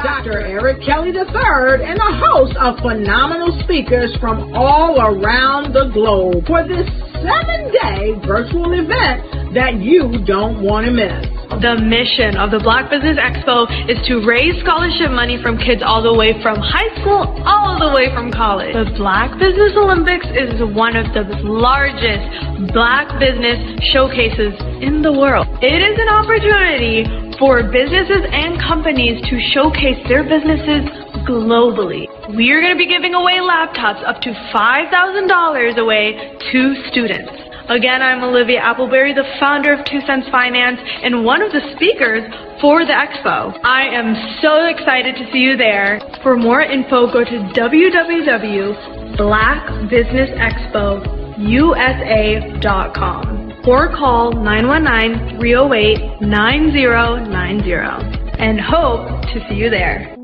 Dr. Eric Kelly III and a host of phenomenal speakers from all around the globe for this 7-day virtual event that you don't want to miss. The mission of the Black Business Expo is to raise scholarship money from kids all the way from high school all the way from college. The Black Business Olympics is one of the largest Black business showcases in the world. It is an opportunity for businesses and companies to showcase their businesses globally. We are going to be giving away laptops up to $5,000 away to students. Again, I'm Olivia Appleberry, the founder of 2 Cents Finance and one of the speakers for the expo. I am so excited to see you there. For more info, go to www.blackbusinessexpousa.com or call 919-308-9090 and hope to see you there.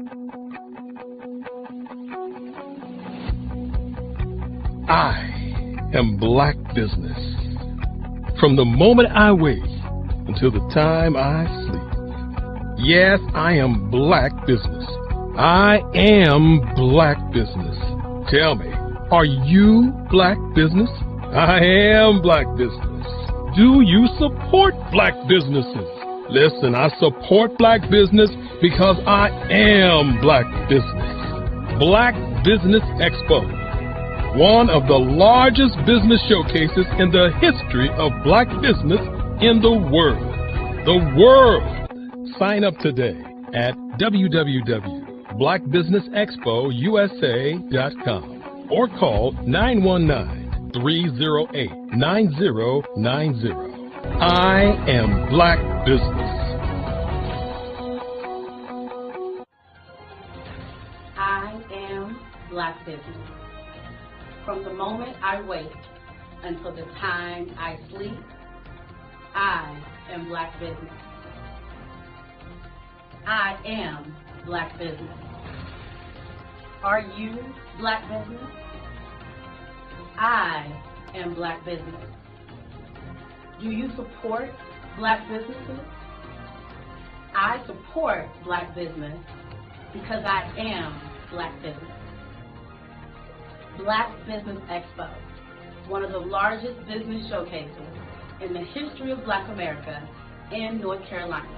I am Black Business. From the moment I wake until the time I sleep. Yes, I am Black Business. I am Black Business. Tell me, are you Black Business? I am Black Business. Do you support Black businesses? Listen, I support Black business because I am Black Business. Black Business Expo, one of the largest business showcases in the history of Black business in the world. The world! Sign up today at www.blackbusinessexpousa.com or call 919-308-9090. I am Black Business. I am Black Business. From the moment I wake until the time I sleep, I am Black Business. I am Black Business. Are you Black Business? I am Black Business. Do you support Black businesses? I support Black business because I am Black Business. Black Business Expo, one of the largest business showcases in the history of Black America in North Carolina.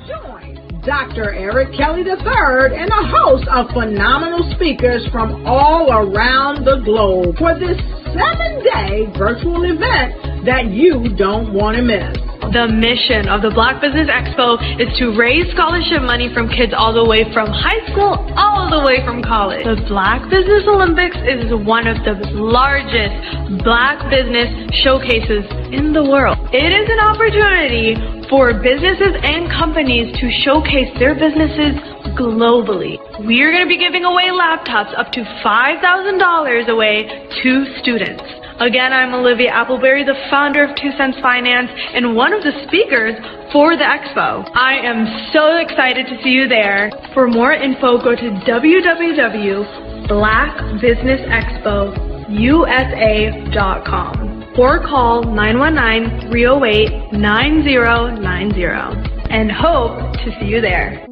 Join Dr. Eric Kelly III and a host of phenomenal speakers from all around the globe for this 7-day virtual event that you don't want to miss. The mission of the Black Business Expo is to raise scholarship money from kids all the way from high school all the way from college. The Black Business Olympics is one of the largest Black business showcases in the world. It is an opportunity for businesses and companies to showcase their businesses globally. We are going to be giving away laptops up to $5,000 away to students. Again, I'm Olivia Appleberry, the founder of 2 Cents Finance and one of the speakers for the expo. I am so excited to see you there. For more info, go to www.blackbusinessexpousa.com or call 919-308-9090 and hope to see you there.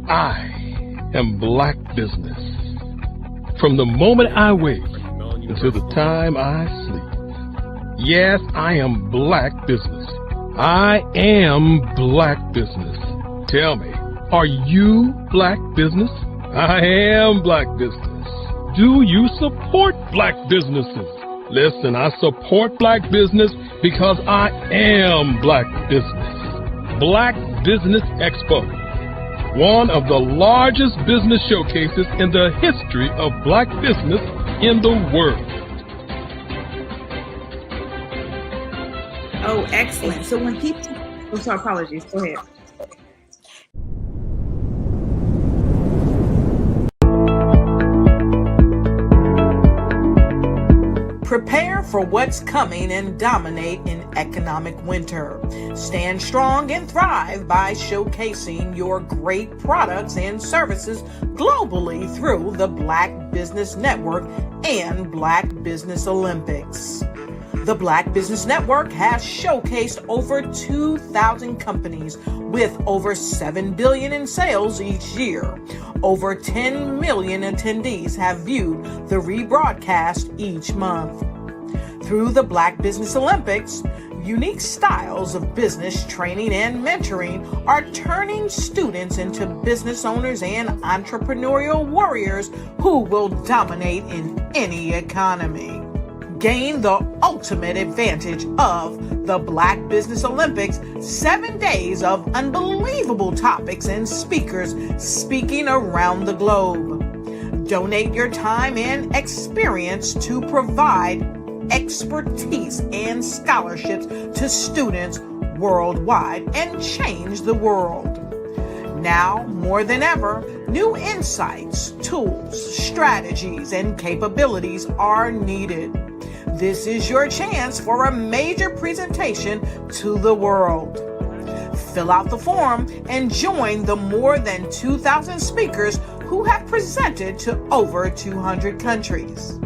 I am Black Business. From the moment I wake until the time I sleep. Yes, I am Black Business. I am Black Business. Tell me, are you Black Business? I am Black Business. Do you support Black businesses? Listen, I support Black business because I am Black Business. Black Business Expo, one of the largest business showcases in the history of Black business in the world. Oh, excellent. So when people, oh, sorry, apologies. Go ahead. Prepare for what's coming and dominate in economic winter. Stand strong and thrive by showcasing your great products and services globally through the Black Business Network and Black Business Olympics. The Black Business Network has showcased over 2,000 companies with over $7 billion in sales each year. Over 10 million attendees have viewed the rebroadcast each month. Through the Black Business Olympics, unique styles of business training and mentoring are turning students into business owners and entrepreneurial warriors who will dominate in any economy. Gain the ultimate advantage of the Black Business Olympics, 7 days of unbelievable topics and speakers speaking around the globe. Donate your time and experience to provide expertise and scholarships to students worldwide and change the world. Now, more than ever, new insights, tools, strategies, and capabilities are needed. This is your chance for a major presentation to the world. Fill out the form and join the more than 2,000 speakers who have presented to over 200 countries.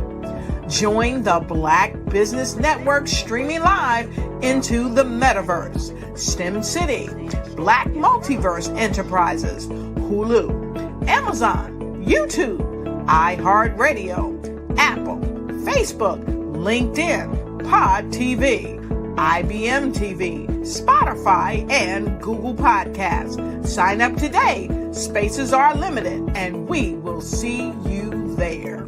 Join the Black Business Network streaming live into the Metaverse, STEM City, Black Multiverse Enterprises, Hulu, Amazon, YouTube, iHeartRadio, Apple, Facebook, LinkedIn, Pod TV, IBM TV, Spotify, and Google Podcasts. Sign up today. Spaces are limited, and we will see you there.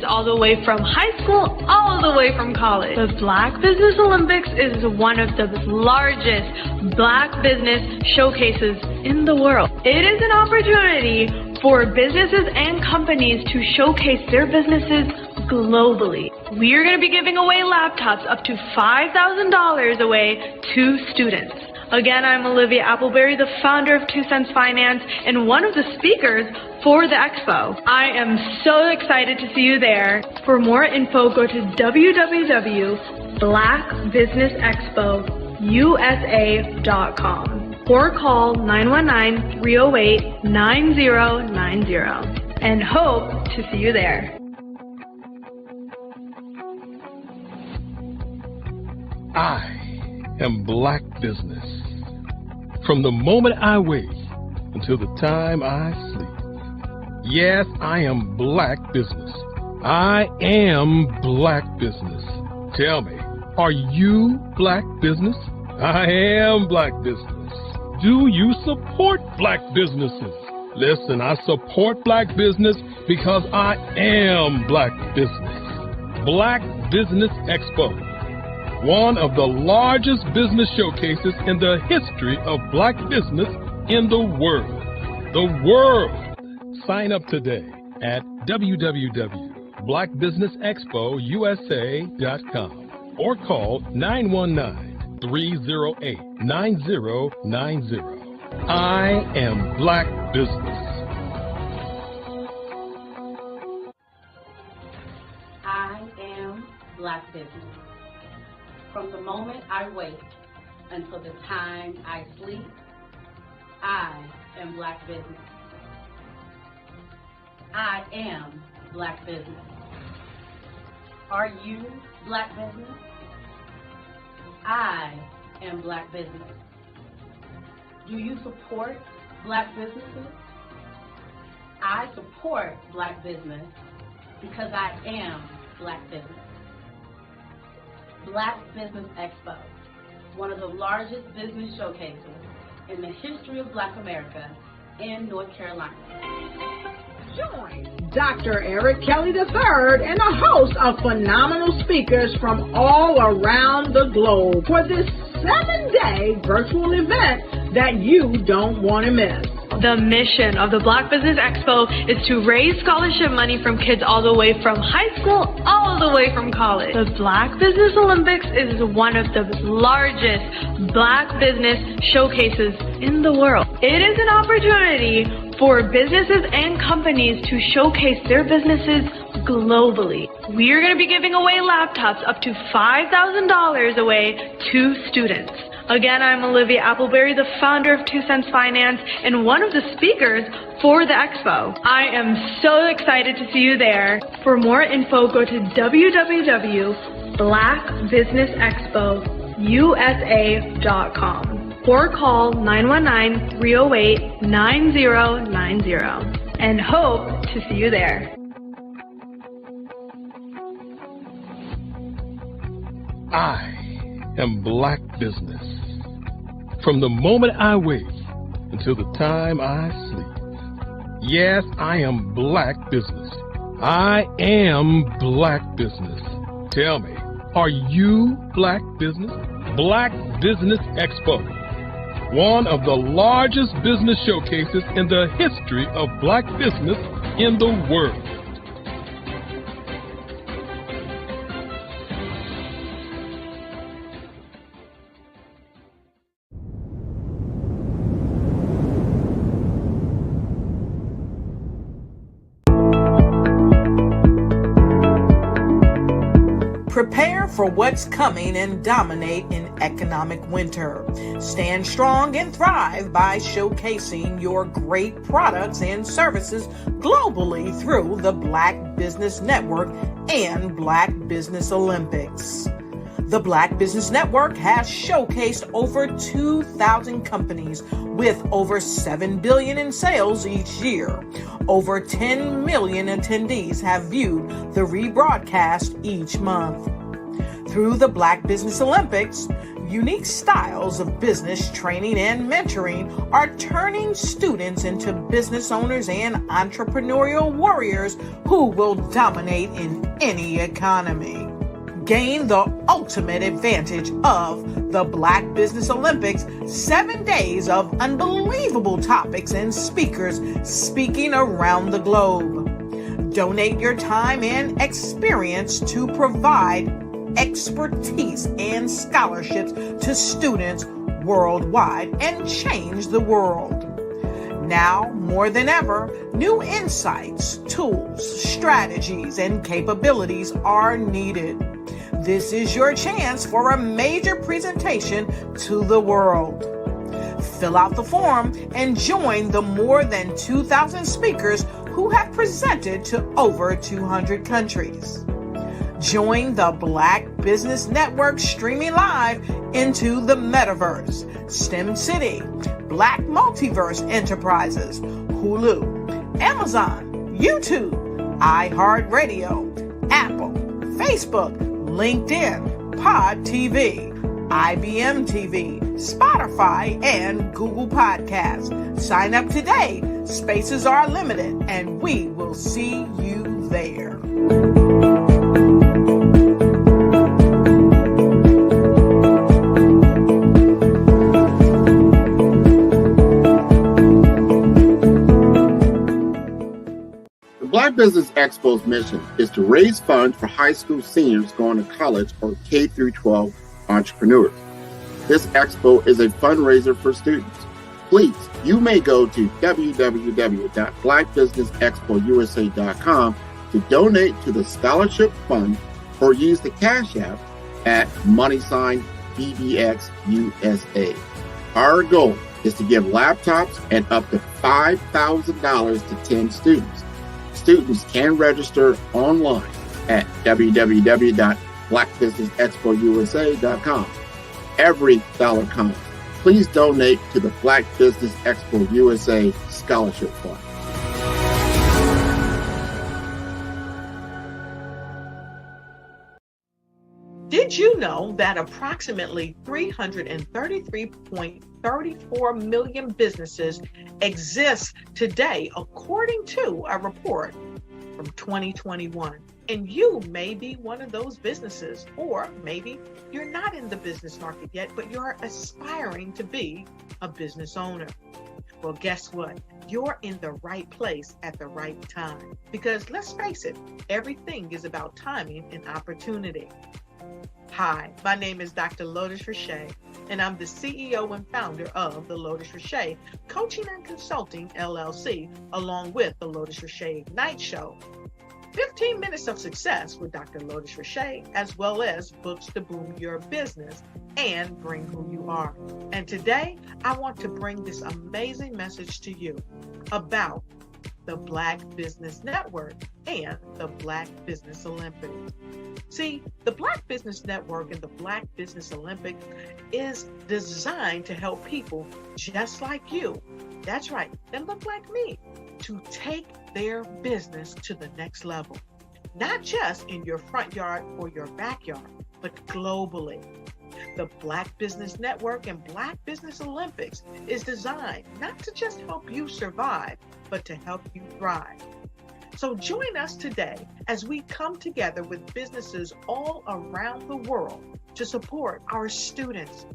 All the way from high school, all the way from college. The Black Business Olympics is one of the largest Black business showcases in the world. It is an opportunity for businesses and companies to showcase their businesses globally. We are going to be giving away laptops up to $5,000 away to students. Again, I'm Olivia Appleberry, the founder of 2 Cents Finance and one of the speakers for the expo. I am so excited to see you there. For more info, go to www.blackbusinessexpousa.com or call 919-308-9090 and hope to see you there. I am Black Business. From the moment I wake until the time I sleep. Yes, I am Black Business. I am Black Business. Tell me, are you Black Business? I am Black Business. Do you support Black businesses? Listen, I support Black business because I am Black Business. Black Business Expo, one of the largest business showcases in the history of Black business in the world. The world! Sign up today at www.blackbusinessexpousa.com or call 919-308-9090. I am Black Business. I am Black Business. From the moment I wake until the time I sleep, I am Black Business. I am Black Business. Are you Black Business? I am Black Business. Do you support Black businesses? I support Black business because I am Black business. Black Business Expo, one of the largest business showcases in the history of Black America in North Carolina. Join Dr. Eric Kelly III and a host of phenomenal speakers from all around the globe for this 7-day virtual event that you don't want to miss. The mission of the Black Business Expo is to raise scholarship money from kids all the way from high school, all the way from college. The Black Business Olympics is one of the largest Black business showcases in the world. It is an opportunity for businesses and companies to showcase their businesses globally. We are going to be giving away laptops up to $5,000 away to students. Again, I'm Olivia Appleberry, the founder of 2 Cents Finance and one of the speakers for the expo. I am so excited to see you there. For more info, go to www.blackbusinessexpousa.com or call 919-308-9090 and hope to see you there. I am Black Business. From the moment I wake until the time I sleep. Yes, I am Black Business. I am Black Business. Tell me, are you Black Business? Black Business Expo, one of the largest business showcases in the history of Black business in the world. Prepare for what's coming and dominate in economic winter. Stand strong and thrive by showcasing your great products and services globally through the Black Business Network and Black Business Olympics. The Black Business Network has showcased over 2,000 companies with over $7 billion in sales each year. Over 10 million attendees have viewed the rebroadcast each month. Through the Black Business Olympics, unique styles of business training and mentoring are turning students into business owners and entrepreneurial warriors who will dominate in any economy. Gain the ultimate advantage of the Black Business Olympics, 7 days of unbelievable topics and speakers speaking around the globe. Donate your time and experience to provide expertise and scholarships to students worldwide and change the world. Now, more than ever, new insights, tools, strategies, and capabilities are needed. This is your chance for a major presentation to the world. Fill out the form and join the more than 2,000 speakers who have presented to over 200 countries. Join the Black Business Network streaming live into the Metaverse, STEM City, Black Multiverse Enterprises, Hulu, Amazon, YouTube, iHeartRadio, Apple, Facebook, LinkedIn, Pod TV, IBM TV, Spotify, and Google Podcasts. Sign up today. Spaces are limited, and we will see you there. Black Business Expo's mission is to raise funds for high school seniors going to college or K-12 entrepreneurs. This expo is a fundraiser for students. Please, you may go to www.blackbusinessexpousa.com to donate to the scholarship fund or use the Cash App at $BBXUSA. Our goal is to give laptops and up to $5,000 to 10 students. Students can register online at www.blackbusinessexpousa.com. Every dollar counts. Please donate to the Black Business Expo USA Scholarship Fund. Did you know that approximately 333.34 million businesses exist today, according to a report from 2021? And you may be one of those businesses, or maybe you're not in the business market yet, but you're aspiring to be a business owner. Well, guess what? You're in the right place at the right time. Because let's face it, everything is about timing and opportunity. Hi, my name is Dr. Lotus Richey, and I'm the CEO and founder of the Lotus Richey Coaching and Consulting LLC, along with the Lotus Richey Ignite Show. 15 Minutes of Success with Dr. Lotus Richey, as well as books to boom your business and bring who you are. And today, I want to bring this amazing message to you about the Black Business Network and the Black Business Olympics. See, the Black Business Network and the Black Business Olympics is designed to help people just like you, that's right, that look like me, to take their business to the next level. Not just in your front yard or your backyard, but globally. The Black Business Network and Black Business Olympics is designed not to just help you survive, but to help you thrive. So join us today as we come together with businesses all around the world to support our students,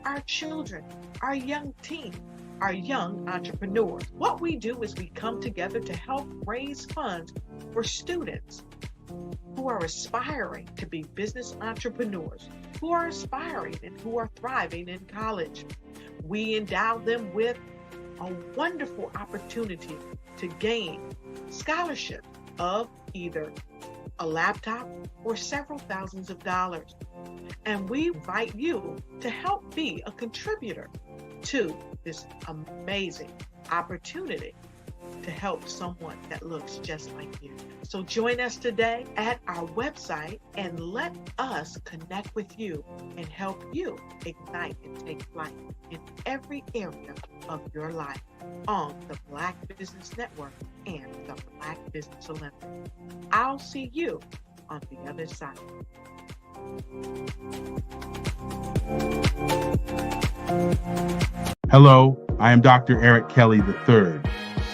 our children, our young teens, our young entrepreneurs. What we do is we come together to help raise funds for students who are aspiring to be business entrepreneurs, who are aspiring and who are thriving in college. We endow them with a wonderful opportunity to gain scholarship of either a laptop or several thousands of dollars. And we invite you to help be a contributor to this amazing opportunity to help someone that looks just like you. So join us today at our website and let us connect with you and help you ignite and take flight in every area of your life on the Black Business Network and the Black Business Olympics. I'll see you on the other side. Hello, I am Dr. Eric Kelly III,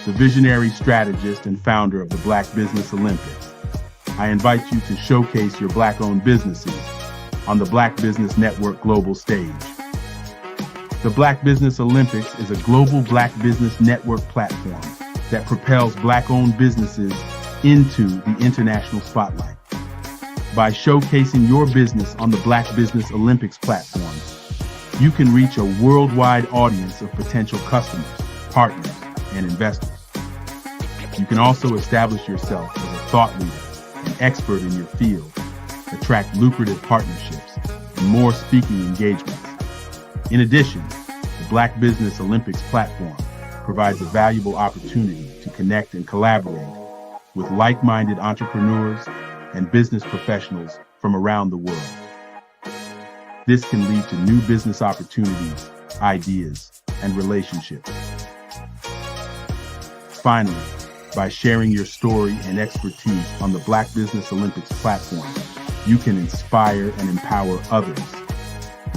the visionary strategist and founder of the Black Business Olympics. I invite you to showcase your Black-owned businesses on the Black Business Network global stage. The Black Business Olympics is a global Black Business Network platform that propels Black-owned businesses into the international spotlight. By showcasing your business on the Black Business Olympics platform, you can reach a worldwide audience of potential customers, partners, and investors. You can also establish yourself as a thought leader and expert in your field, attract lucrative partnerships, and more speaking engagements. In addition, the Black Business Olympics platform provides a valuable opportunity to connect and collaborate with like-minded entrepreneurs and business professionals from around the world. This can lead to new business opportunities, ideas, and relationships. Finally, by sharing your story and expertise on the Black Business Olympics platform, you can inspire and empower others.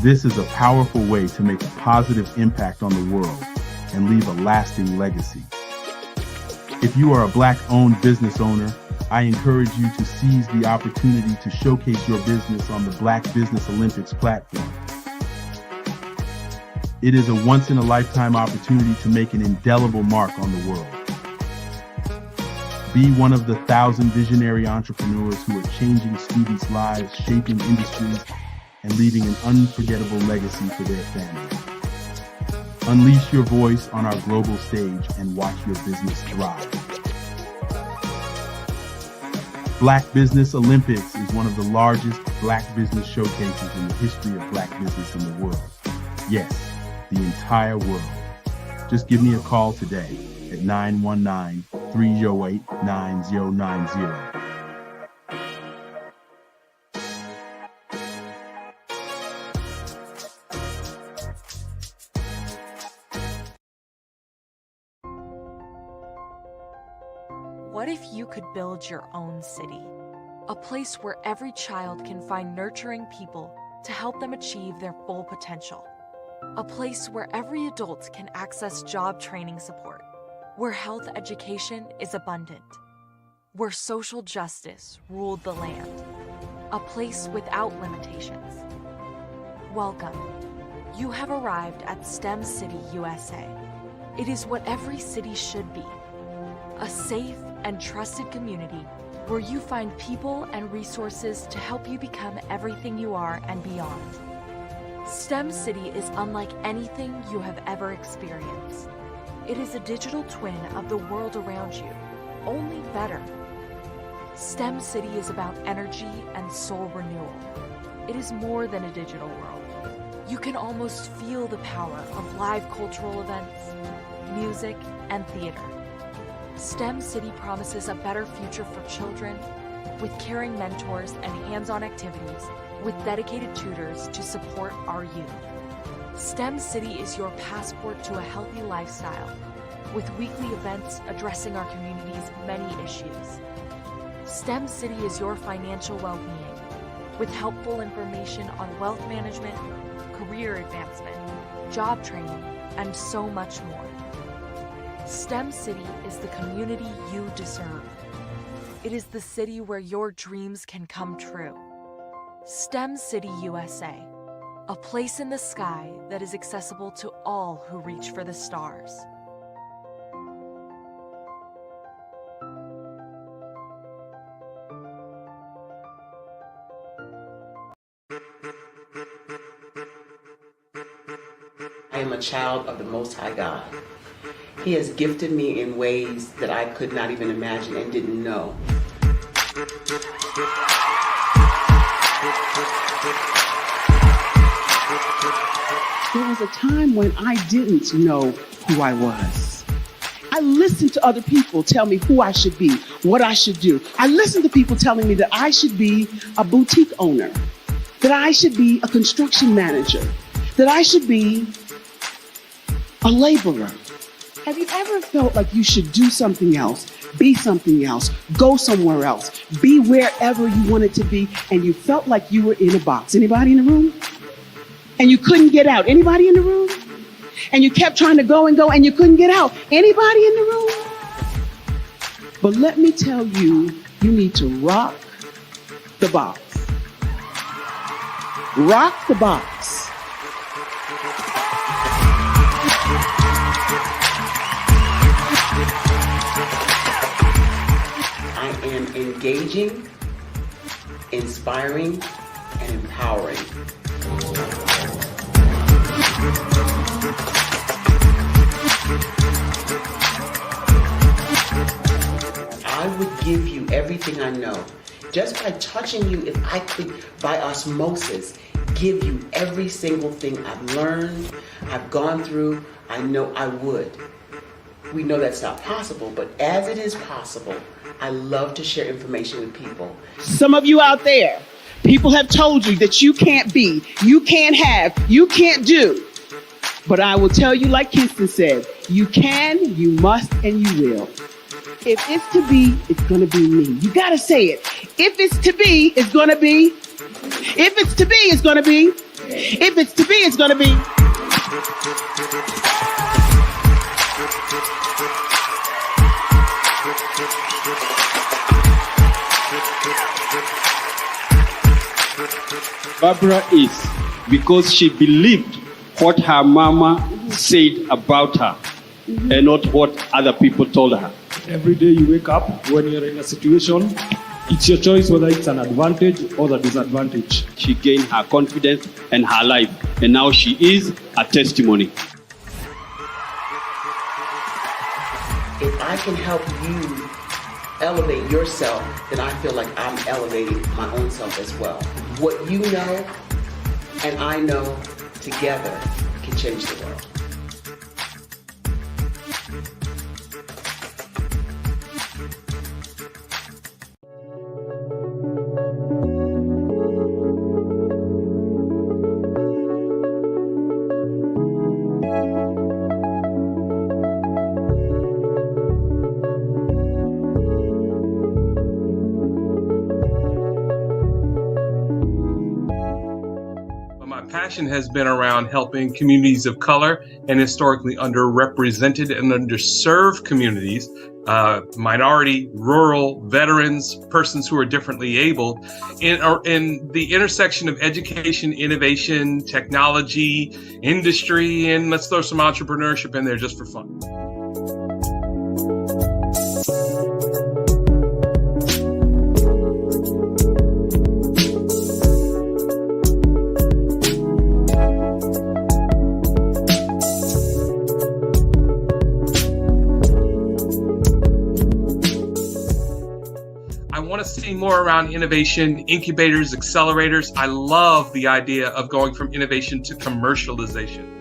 This is a powerful way to make a positive impact on the world and leave a lasting legacy. If you are a Black-owned business owner, I encourage you to seize the opportunity to showcase your business on the Black Business Olympics platform. It is a once-in-a-lifetime opportunity to make an indelible mark on the world. Be one of the 1,000 visionary entrepreneurs who are changing students' lives, shaping industries, and leaving an unforgettable legacy for their families. Unleash your voice on our global stage and watch your business thrive. Black Business Olympics is one of the largest Black business showcases in the history of Black business in the world. Yes, the entire world. Just give me a call today at 919-308-9090. What if you could build your own city? A place where every child can find nurturing people to help them achieve their full potential. A place where every adult can access job training support, where health education is abundant, where social justice ruled the land. A place without limitations. Welcome. You have arrived at STEM City USA. It is what every city should be. A safe and trusted community where you find people and resources to help you become everything you are and beyond. STEM City is unlike anything you have ever experienced. It is a digital twin of the world around you, only better. STEM City is about energy and soul renewal. It is more than a digital world. You can almost feel the power of live cultural events, music, and theater. STEM City promises a better future for children with caring mentors and hands-on activities with dedicated tutors to support our youth. STEM City is your passport to a healthy lifestyle with weekly events addressing our community's many issues. STEM City is your financial well-being with helpful information on wealth management, career advancement, job training, and so much more. STEM City is the community you deserve. It is the city where your dreams can come true. STEM City USA, a place in the sky that is accessible to all who reach for the stars. I am a child of the Most High God. He has gifted me in ways that I could not even imagine and didn't know. There was a time when I didn't know who I was. I listened to other people tell me who I should be, what I should do. I listened to people telling me that I should be a boutique owner, that I should be a construction manager, that I should be a laborer. Have you ever felt like you should do something else, be something else, go somewhere else, be wherever you wanted to be, and you felt like you were in a box? Anybody in the room? And you couldn't get out? Anybody in the room? And you kept trying to go and you couldn't get out? Anybody in the room? But let me tell you, you need to rock the box. Rock the box. I am engaging, inspiring, and empowering. I would give you everything I know. Just by touching you, if I could, by osmosis, give you every single thing I've learned, I've gone through, I know I would. We know that's not possible, but as it is possible, I love to share information with people. Some of you out there, people have told you that you can't be, you can't have, you can't do. But I will tell you, like Kinston said, you can, you must, and you will. If it's to be, it's going to be me. You got to say it. If it's to be, it's going to be. If it's to be, it's going to be. If it's to be, it's going to be. Barbara is because she believed what her mama said about her and not what other people told her. Every day you wake up, when you're in a situation, it's your choice whether it's an advantage or the disadvantage. She gained her confidence and her life, and now she is a testimony. If I can help you elevate yourself, then I feel like I'm elevating my own self as well. What you know and I know together can change the world. Passion has been around helping communities of color and historically underrepresented and underserved communities, minority, rural, veterans, persons who are differently abled, in the intersection of education, innovation, technology, industry, and let's throw some entrepreneurship in there just for fun. see more around innovation, incubators, accelerators. I love the idea of going from innovation to commercialization.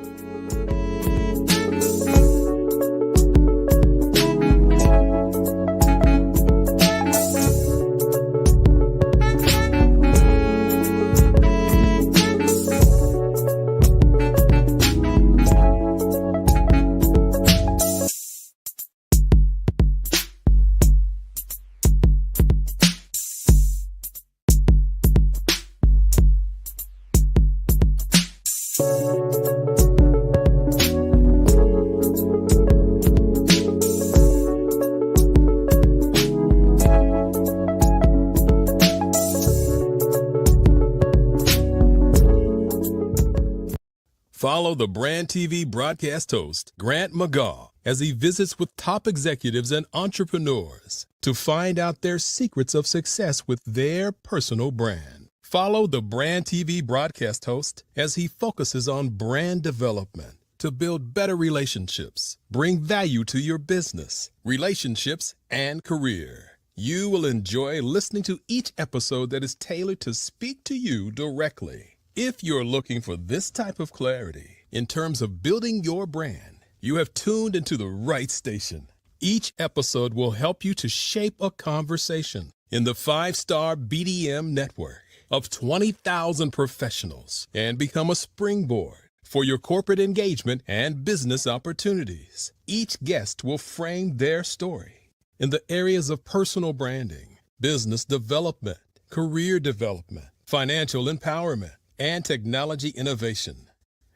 Follow the Brand TV broadcast host, Grant McGaw, as he visits with top executives and entrepreneurs to find out their secrets of success with their personal brand. Follow the Brand TV broadcast host as he focuses on brand development to build better relationships, bring value to your business, relationships, and career. You will enjoy listening to each episode that is tailored to speak to you directly. If you're looking for this type of clarity in terms of building your brand, you have tuned into the right station. Each episode will help you to shape a conversation in the 5-star BDM network of 20,000 professionals and become a springboard for your corporate engagement and business opportunities. Each guest will frame their story in the areas of personal branding, business development, career development, financial empowerment, and technology innovation.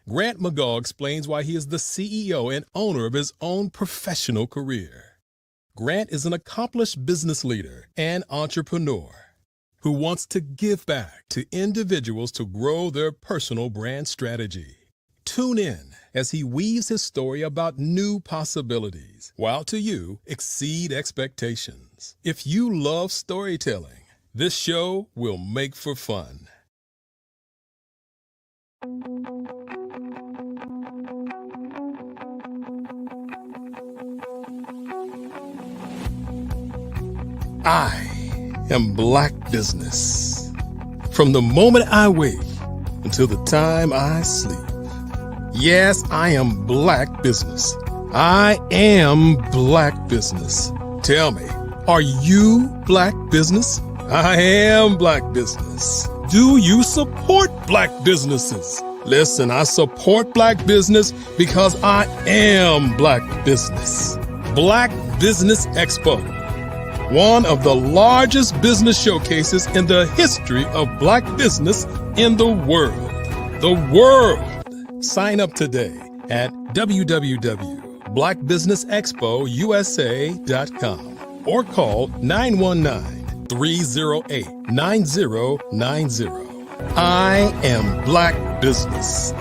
Grant McGaw explains why he is the CEO and owner of his own professional career. Grant is an accomplished business leader and entrepreneur who wants to give back to individuals to grow their personal brand strategy. Tune in as he weaves his story about new possibilities, while to you exceed expectations. If you love storytelling, this show will make for fun. I am Black Business. From the moment I wake until the time I sleep. Yes, I am Black Business. I am Black Business. Tell me, are you Black Business? I am Black Business. Do you support Black businesses? Listen, I support Black business because I am Black Business. Black Business Expo, one of the largest business showcases in the history of Black business in the world. The world! Sign up today at www.blackbusinessexpousa.com or call 919-308-9090. I am Black Business.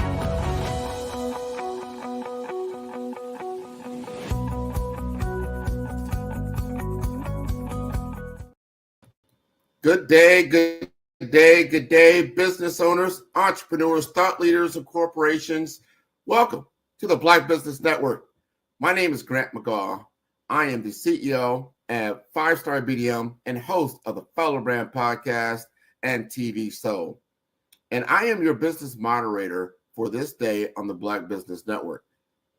Good day, good day, good day, business owners, entrepreneurs, thought leaders, and corporations. Welcome to the Black Business Network. My name is Grant McGaw. I am the CEO at 5-Star BDM and host of the Fellow Brand podcast and TV show. And I am your business moderator for this day on the Black Business Network.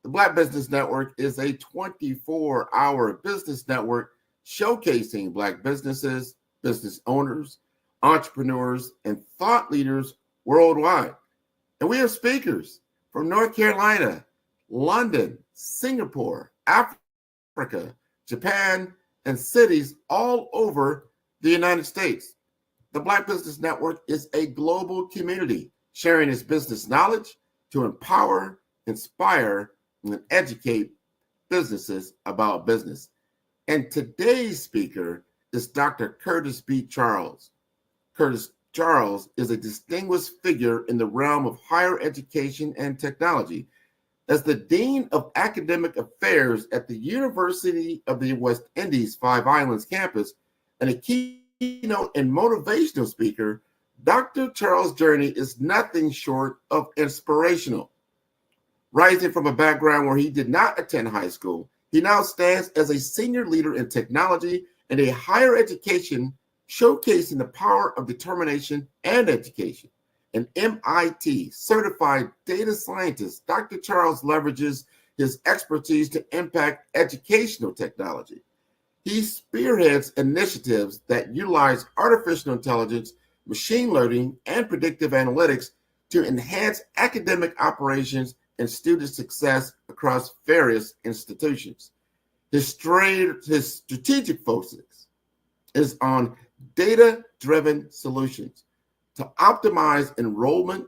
The Black Business Network is a 24-hour business network showcasing Black businesses, business owners, entrepreneurs, and thought leaders worldwide. And we have speakers from North Carolina, London, Singapore, Africa, Japan, and cities all over the United States. The Black Business Network is a global community sharing its business knowledge to empower, inspire, and educate businesses about business. And today's speaker is Dr. Curtis B. Charles. Curtis Charles is a distinguished figure in the realm of higher education and technology. As the Dean of Academic Affairs at the University of the West Indies Five Islands campus and a keynote and motivational speaker, Dr. Charles' journey is nothing short of inspirational. Rising from a background where he did not attend high school, he now stands as a senior leader in technology and a higher education showcasing the power of determination and education. An MIT certified data scientist, Dr. Charles leverages his expertise to impact educational technology. He spearheads initiatives that utilize artificial intelligence, machine learning, and predictive analytics to enhance academic operations and student success across various institutions. His strategic focus is on data-driven solutions to optimize enrollment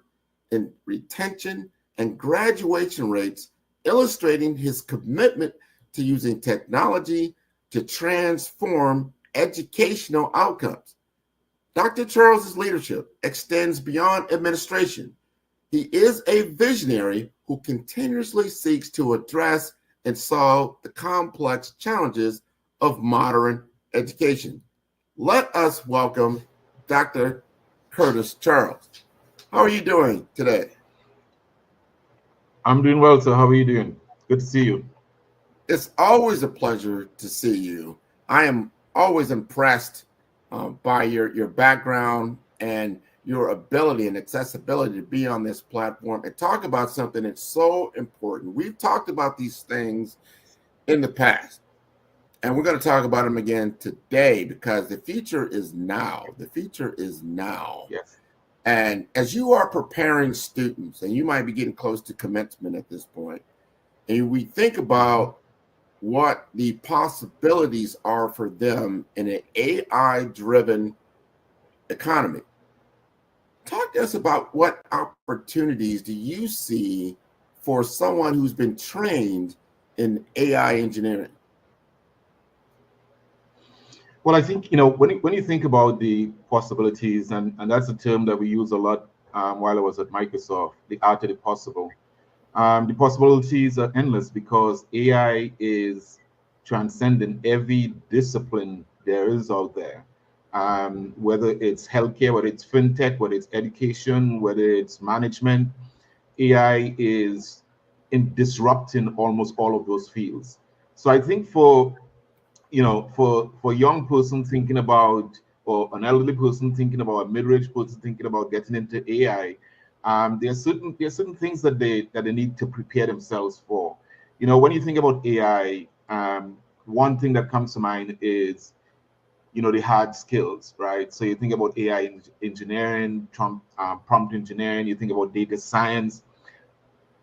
and retention and graduation rates, illustrating his commitment to using technology to transform educational outcomes. Dr. Charles's leadership extends beyond administration. He is a visionary who continuously seeks to address and solve the complex challenges of modern education. Let us welcome Dr. Curtis Charles. How are you doing today? I'm doing well, sir. How are you doing? Good to see you. It's always a pleasure to see you. I am always impressed by your background and your ability and accessibility to be on this platform and talk about something that's so important. We've talked about these things in the past, and we're going to talk about them again today because the future is now. The future is now. Yes. And as you are preparing students, and you might be getting close to commencement at this point, and we think about what the possibilities are for them in an AI-driven economy. Talk to us about what opportunities do you see for someone who's been trained in AI engineering? Well, I think, when you think about the possibilities, and that's a term that we use a lot while I was at Microsoft, the art of the possible. The possibilities are endless because AI is transcending every discipline there is out there. Whether it's healthcare, whether it's fintech, whether it's education, whether it's management, AI is disrupting almost all of those fields. So I think for a young person thinking about, or an elderly person thinking about, a mid-range person thinking about getting into AI, there are certain things that they need to prepare themselves for. When you think about AI, one thing that comes to mind is the hard skills, right? So you think about AI engineering, prompt engineering, you think about data science,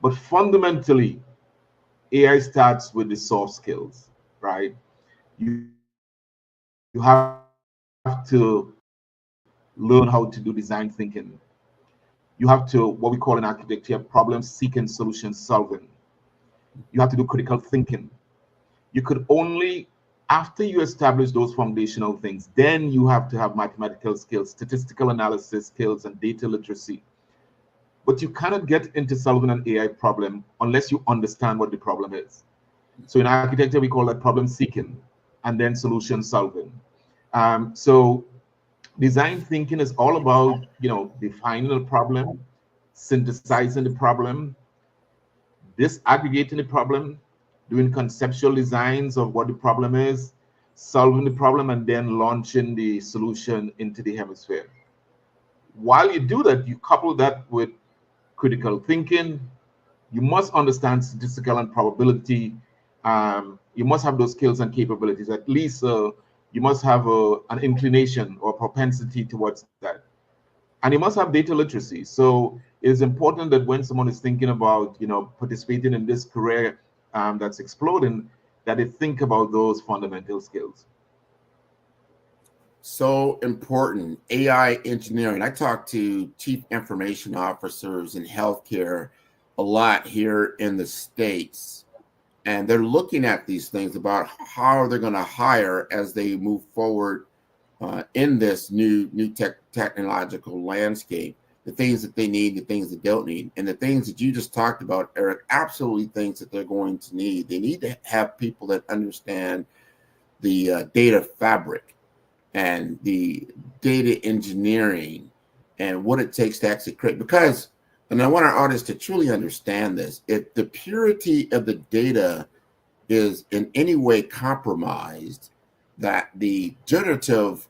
but fundamentally, AI starts with the soft skills, right? You have to learn how to do design thinking. You have to, what we call in architecture, problem seeking, solution solving. You have to do critical thinking. You could only, after you establish those foundational things, then you have to have mathematical skills, statistical analysis skills, and data literacy. But you cannot get into solving an AI problem unless you understand what the problem is. So in architecture, we call that problem seeking and then solution solving. So design thinking is all about, defining a problem, synthesizing the problem, disaggregating the problem, doing conceptual designs of what the problem is, solving the problem, and then launching the solution into the hemisphere. While you do that, you couple that with critical thinking. You must understand statistical and probability. You must have those skills and capabilities. At least you must have an inclination or propensity towards that. And you must have data literacy. So it is important that when someone is thinking about, participating in this career that's exploding, that they think about those fundamental skills. So important. AI engineering. I talk to chief information officers in healthcare a lot here in the States, and they're looking at these things about how they're going to hire as they move forward in this new technological landscape. The things that they need, the things they don't need, and the things that you just talked about, Eric, absolutely things that they're going to need. They need to have people that understand the data fabric and the data engineering and what it takes to actually create. Because, and I want our audience to truly understand this, if the purity of the data is in any way compromised, that the generative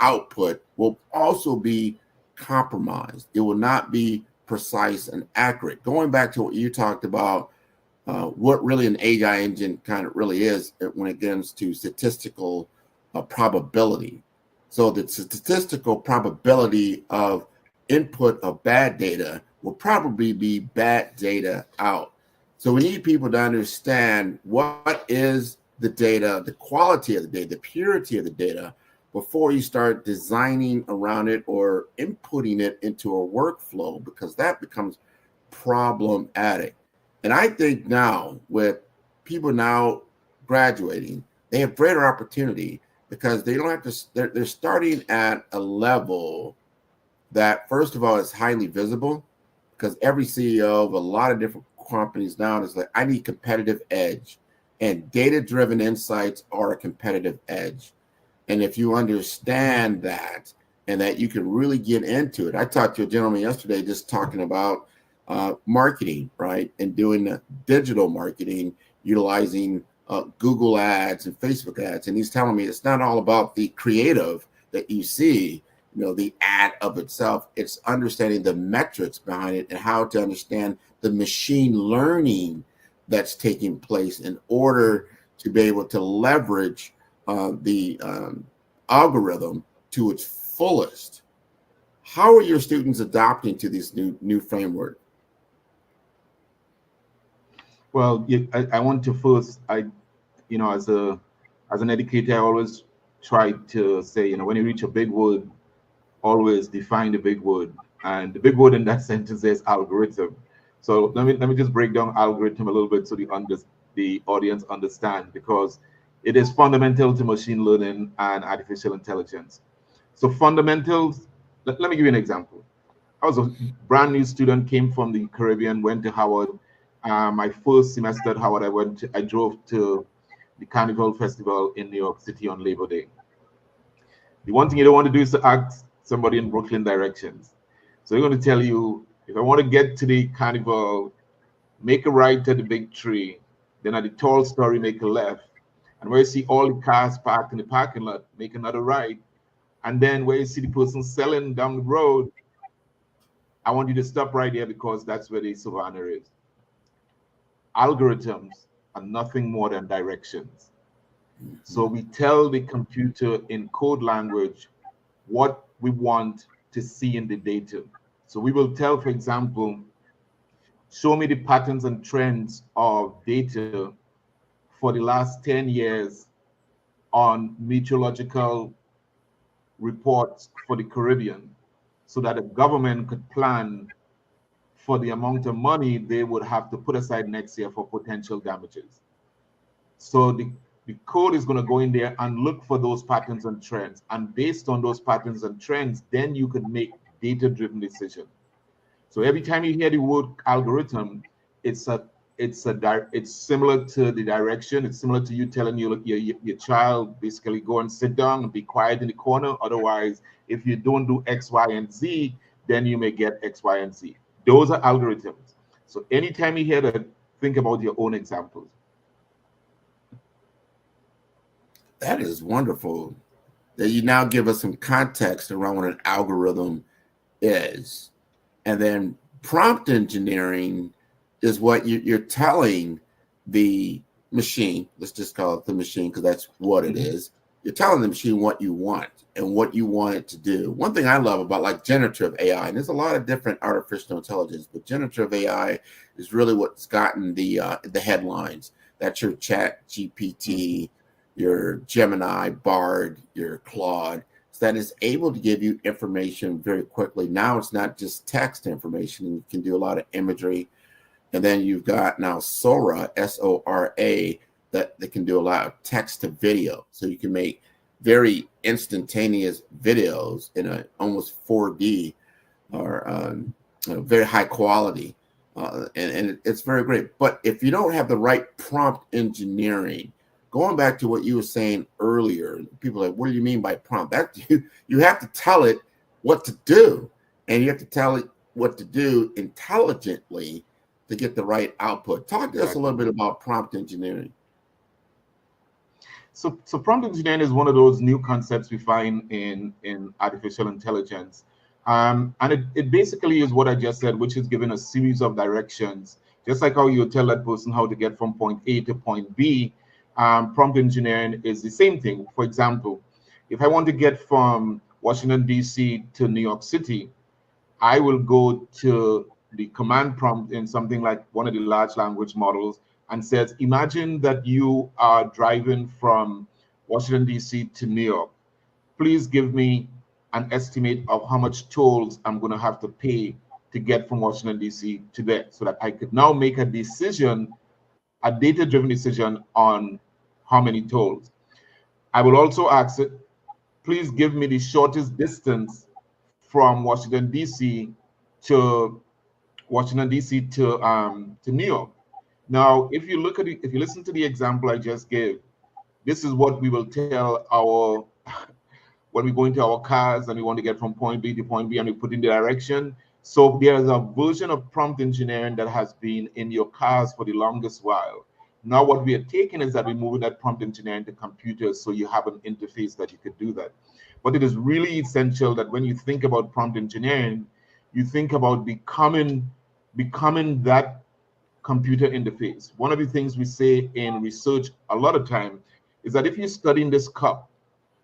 output will also be compromised. It will not be precise and accurate. Going back to what you talked about, what really an AI engine kind of really is when it comes to statistical probability. So the statistical probability of input of bad data will probably be bad data out. So we need people to understand what is the data, the quality of the data, the purity of the data, before you start designing around it or inputting it into a workflow, because that becomes problematic. And I think now with people now graduating, they have greater opportunity because they don't have to, they're starting at a level that, first of all, is highly visible, because every CEO of a lot of different companies now is like, I need competitive edge, and data-driven insights are a competitive edge. And if you understand that, and that you can really get into it. I talked to a gentleman yesterday just talking about marketing, right? And doing the digital marketing, utilizing Google ads and Facebook ads. And he's telling me it's not all about the creative that you see, the ad of itself. It's understanding the metrics behind it and how to understand the machine learning that's taking place in order to be able to leverage the algorithm to its fullest. How are your students adapting to this new framework? Well, I want to first, as an educator, I always try to say, when you reach a big word, always define the big word. And the big word in that sentence is algorithm. So let me just break down algorithm a little bit so the audience understand, because it is fundamental to machine learning and artificial intelligence. So fundamentals, let me give you an example. I was a brand new student, came from the Caribbean, went to Howard. My first semester at Howard, I drove to the Carnival Festival in New York City on Labor Day. The one thing you don't want to do is to ask somebody in Brooklyn directions. So they're going to tell you, if I want to get to the Carnival, make a right to the big tree, then at the tall story, make a left. And where you see all the cars parked in the parking lot, make another right. And then where you see the person selling down the road, I want you to stop right there because that's where the savannah is. Algorithms are nothing more than directions. So we tell the computer in code language what we want to see in the data. So we will tell, for example, show me the patterns and trends of data for the last 10 years on meteorological reports for the Caribbean, so that the government could plan for the amount of money they would have to put aside next year for potential damages. So the code is going to go in there and look for those patterns and trends. And based on those patterns and trends, then you could make data-driven decisions. So every time you hear the word algorithm, it's similar to the direction. It's similar to you telling your child, basically go and sit down and be quiet in the corner. Otherwise, if you don't do X, Y, and Z, then you may get X, Y, and Z. Those are algorithms. So anytime you hear that, think about your own examples. That is wonderful that you now give us some context around what an algorithm is. And then prompt engineering is what you're telling the machine, let's just call it the machine because that's what it is. You're telling the machine what you want and what you want it to do. One thing I love about like generative AI, and there's a lot of different artificial intelligence, but generative AI is really what's gotten the headlines. That's your Chat GPT, your Gemini, Bard, your Claude, that is able to give you information very quickly. Now it's not just text information, and you can do a lot of imagery. And then you've got now Sora, S-O-R-A, that can do a lot of text to video. So you can make very instantaneous videos in a almost 4D or very high quality. And it's very great. But if you don't have the right prompt engineering, going back to what you were saying earlier, people are like, what do you mean by prompt? That you have to tell it what to do, and you have to tell it what to do intelligently to get the right output. Talk to us a little bit about prompt engineering. So prompt engineering is one of those new concepts we find in artificial intelligence. And it basically is what I just said, which is given a series of directions, just like how you tell that person how to get from point A to point B. Prompt engineering is the same thing. For example, if I want to get from Washington, D.C. to New York City, I will go to the command prompt in something like one of the large language models and says, imagine that you are driving from Washington, D.C. to New York. Please give me an estimate of how much tolls I'm going to have to pay to get from Washington, D.C. to there, so that I could now make a decision, a data-driven decision on how many tolls. I will also ask it, please give me the shortest distance from Washington, D.C. to New York. Now, if you look at it, if you listen to the example I just gave, this is what we will tell our when we go into our cars and we want to get from point B to point B and we put in the direction. So there is a version of prompt engineering that has been in your cars for the longest while. Now what we are taking is that we're moving that prompt engineering to computers, so you have an interface that you could do that. But it is really essential that when you think about prompt engineering, you think about becoming that computer interface. One of the things we say in research a lot of time is that if you're studying this cup,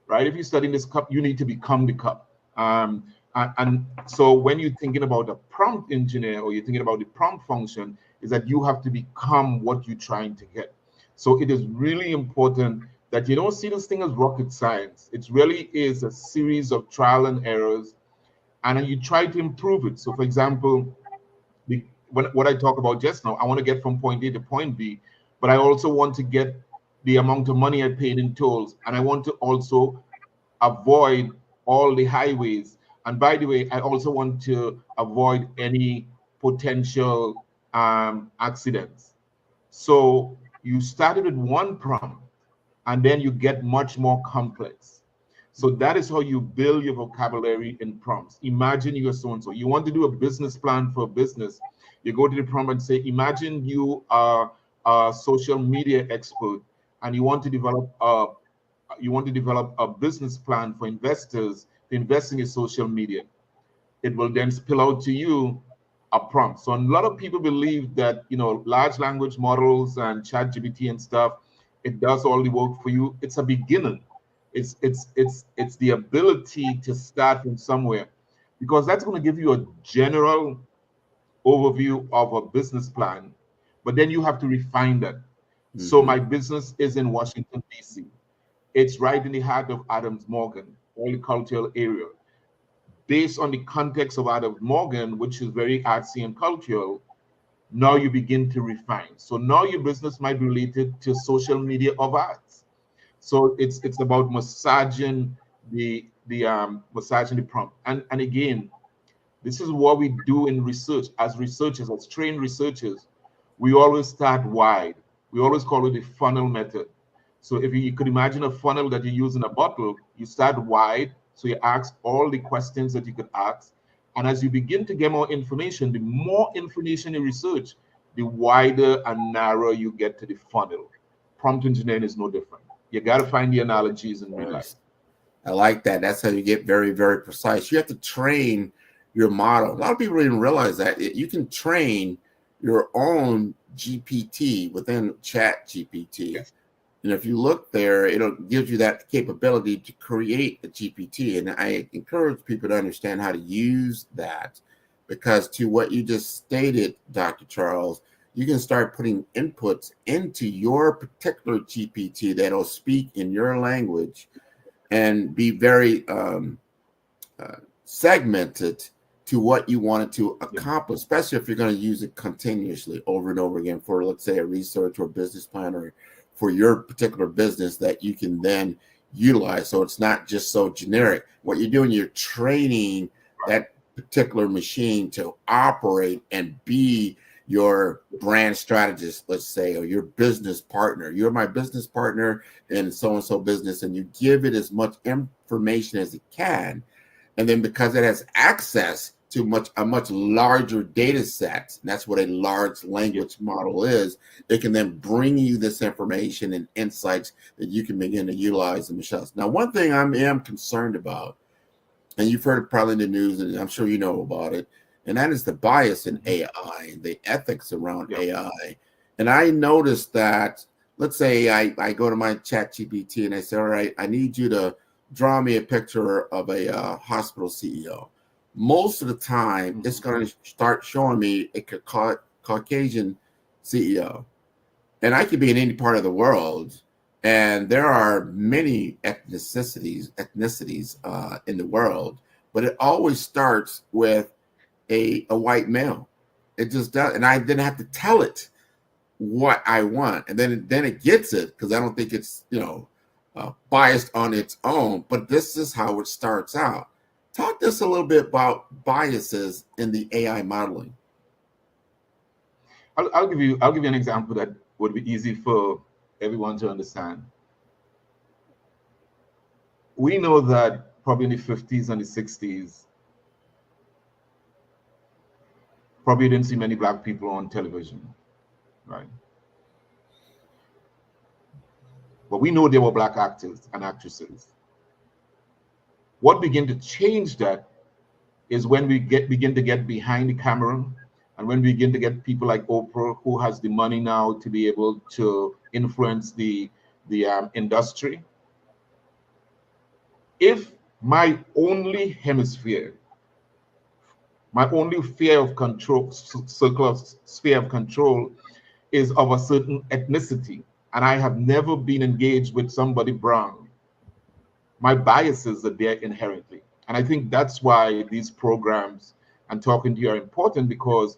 right? If you're studying this cup, you need to become the cup. And so when you're thinking about a prompt engineer or you're thinking about the prompt function, is that you have to become what you're trying to get. So it is really important that you don't see this thing as rocket science. It really is a series of trial and errors, and then you try to improve it. So for example, what I talk about just now, I want to get from point A to point B, but I also want to get the amount of money I paid in tolls, and I want to also avoid all the highways. And by the way, I also want to avoid any potential accidents. So you started with one prompt, and then you get much more complex. So that is how you build your vocabulary in prompts. Imagine you're so-and-so. You want to do a business plan for a business. You go to the prompt and say, imagine you are a social media expert and you want to develop a business plan for investors to invest in your social media. It will then spill out to you a prompt. So a lot of people believe that, you know, large language models and ChatGPT and stuff, it does all the work for you. It's a beginning. It's the ability to start from somewhere, because that's going to give you a general overview of a business plan, but then you have to refine that. So my business is in Washington, D.C. It's right in the heart of Adams Morgan, all the cultural area. Based on the context of Adams Morgan, which is very artsy and cultural, now you begin to refine. So now your business might be related to social media of arts. So it's about massaging the prompt. And again, this is what we do in research. As researchers, as trained researchers, we always start wide. We always call it the funnel method. So if you could imagine a funnel that you use in a bottle, you start wide. So you ask all the questions that you could ask. And as you begin to get more information, the more information you research, the wider and narrower you get to the funnel. Prompt engineering is no different. You got to find the analogies in real life. I like that. That's how you get very, very precise. You have to train your model. A lot of people didn't realize that you can train your own GPT within Chat GPT. Yes. And if you look there, it gives you that capability to create a GPT. And I encourage people to understand how to use that, because to what you just stated, Dr. Charles, you can start putting inputs into your particular GPT that'll speak in your language and be very segmented to what you want it to accomplish, especially if you're going to use it continuously over and over again for, let's say, a research or business plan, or for your particular business that you can then utilize. So it's not just so generic. What you're doing, you're training that particular machine to operate and be your brand strategist, let's say, or your business partner. You're my business partner in so-and-so business, and you give it as much information as it can. And then because it has access to a much larger data set. And that's what a large language model is. It can then bring you this information and insights that you can begin to utilize in Michelle's. Now, one thing I am concerned about, and you've heard it probably in the news, and I'm sure you know about it, and that is the bias in AI and the ethics around AI. And I noticed that, let's say I go to my chat GPT and I say, all right, I need you to draw me a picture of a hospital CEO. Most of the time, it's going to start showing me a Caucasian CEO. And I could be in any part of the world, and there are many ethnicities in the world, but it always starts with a white male. It just does, and I didn't have to tell it what I want, and then it gets it, because I don't think it's biased on its own. But this is how it starts out. Talk to us a little bit about biases in the AI modeling. I'll give you an example that would be easy for everyone to understand. We know that probably in the 50s and the 60s, probably didn't see many Black people on television, right? But we know there were Black actors and actresses. What began to change that is when we begin to get behind the camera, and when we begin to get people like Oprah, who has the money now to be able to influence the industry. If my only hemisphere, my only sphere of control is of a certain ethnicity, and I have never been engaged with somebody brown, my biases are there inherently. And I think that's why these programs and talking to you are important, because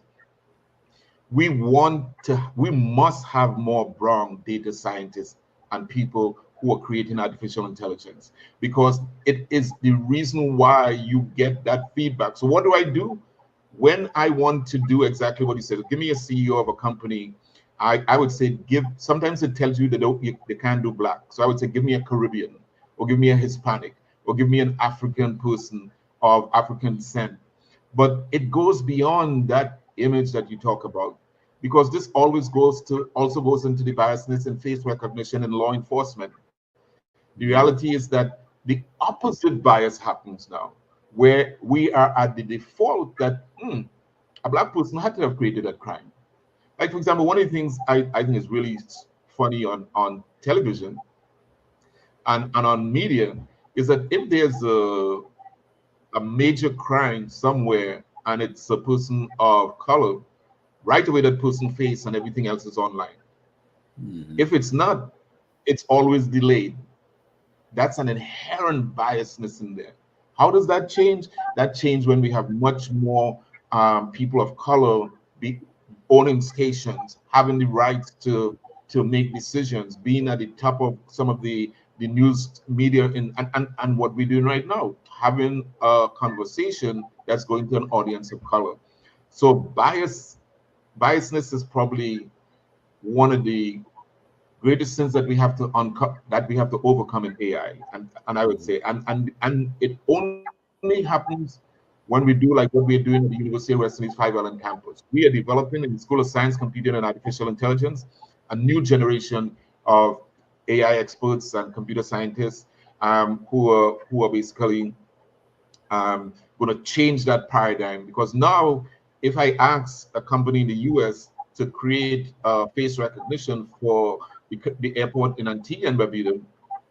we must have more brown data scientists and people who are creating artificial intelligence, because it is the reason why you get that feedback. So what do I do when I want to do exactly what you said? Give me a CEO of a company. I would say sometimes it tells you they can't do Black. So I would say, give me a Caribbean, or give me a Hispanic, or give me an African person of African descent. But it goes beyond that image that you talk about, because this also goes into the biasness in face recognition and law enforcement. The reality is that the opposite bias happens now, where we are at the default that a Black person had to have created that crime. Like, for example, one of the things I think is really funny on television and on media is that if there's a major crime somewhere and it's a person of color, right away that person's face and everything else is online. If it's not, it's always delayed. That's an inherent biasness in there. How does that change? That changes when we have much more people of color owning stations, having the rights to make decisions, being at the top of some of the news media, and what we're doing right now, having a conversation that's going to an audience of color. So biasness is probably one of the greatest sins that we have to overcome in AI, and I would say, and it only happens when we do like what we're doing at the University of West Indies 5 Island campus. We are developing in the School of Science, Computing, and Artificial Intelligence a new generation of AI experts and computer scientists who are basically going to change that paradigm. Because now, if I ask a company in the US to create face recognition for the airport in Antigua and Barbuda,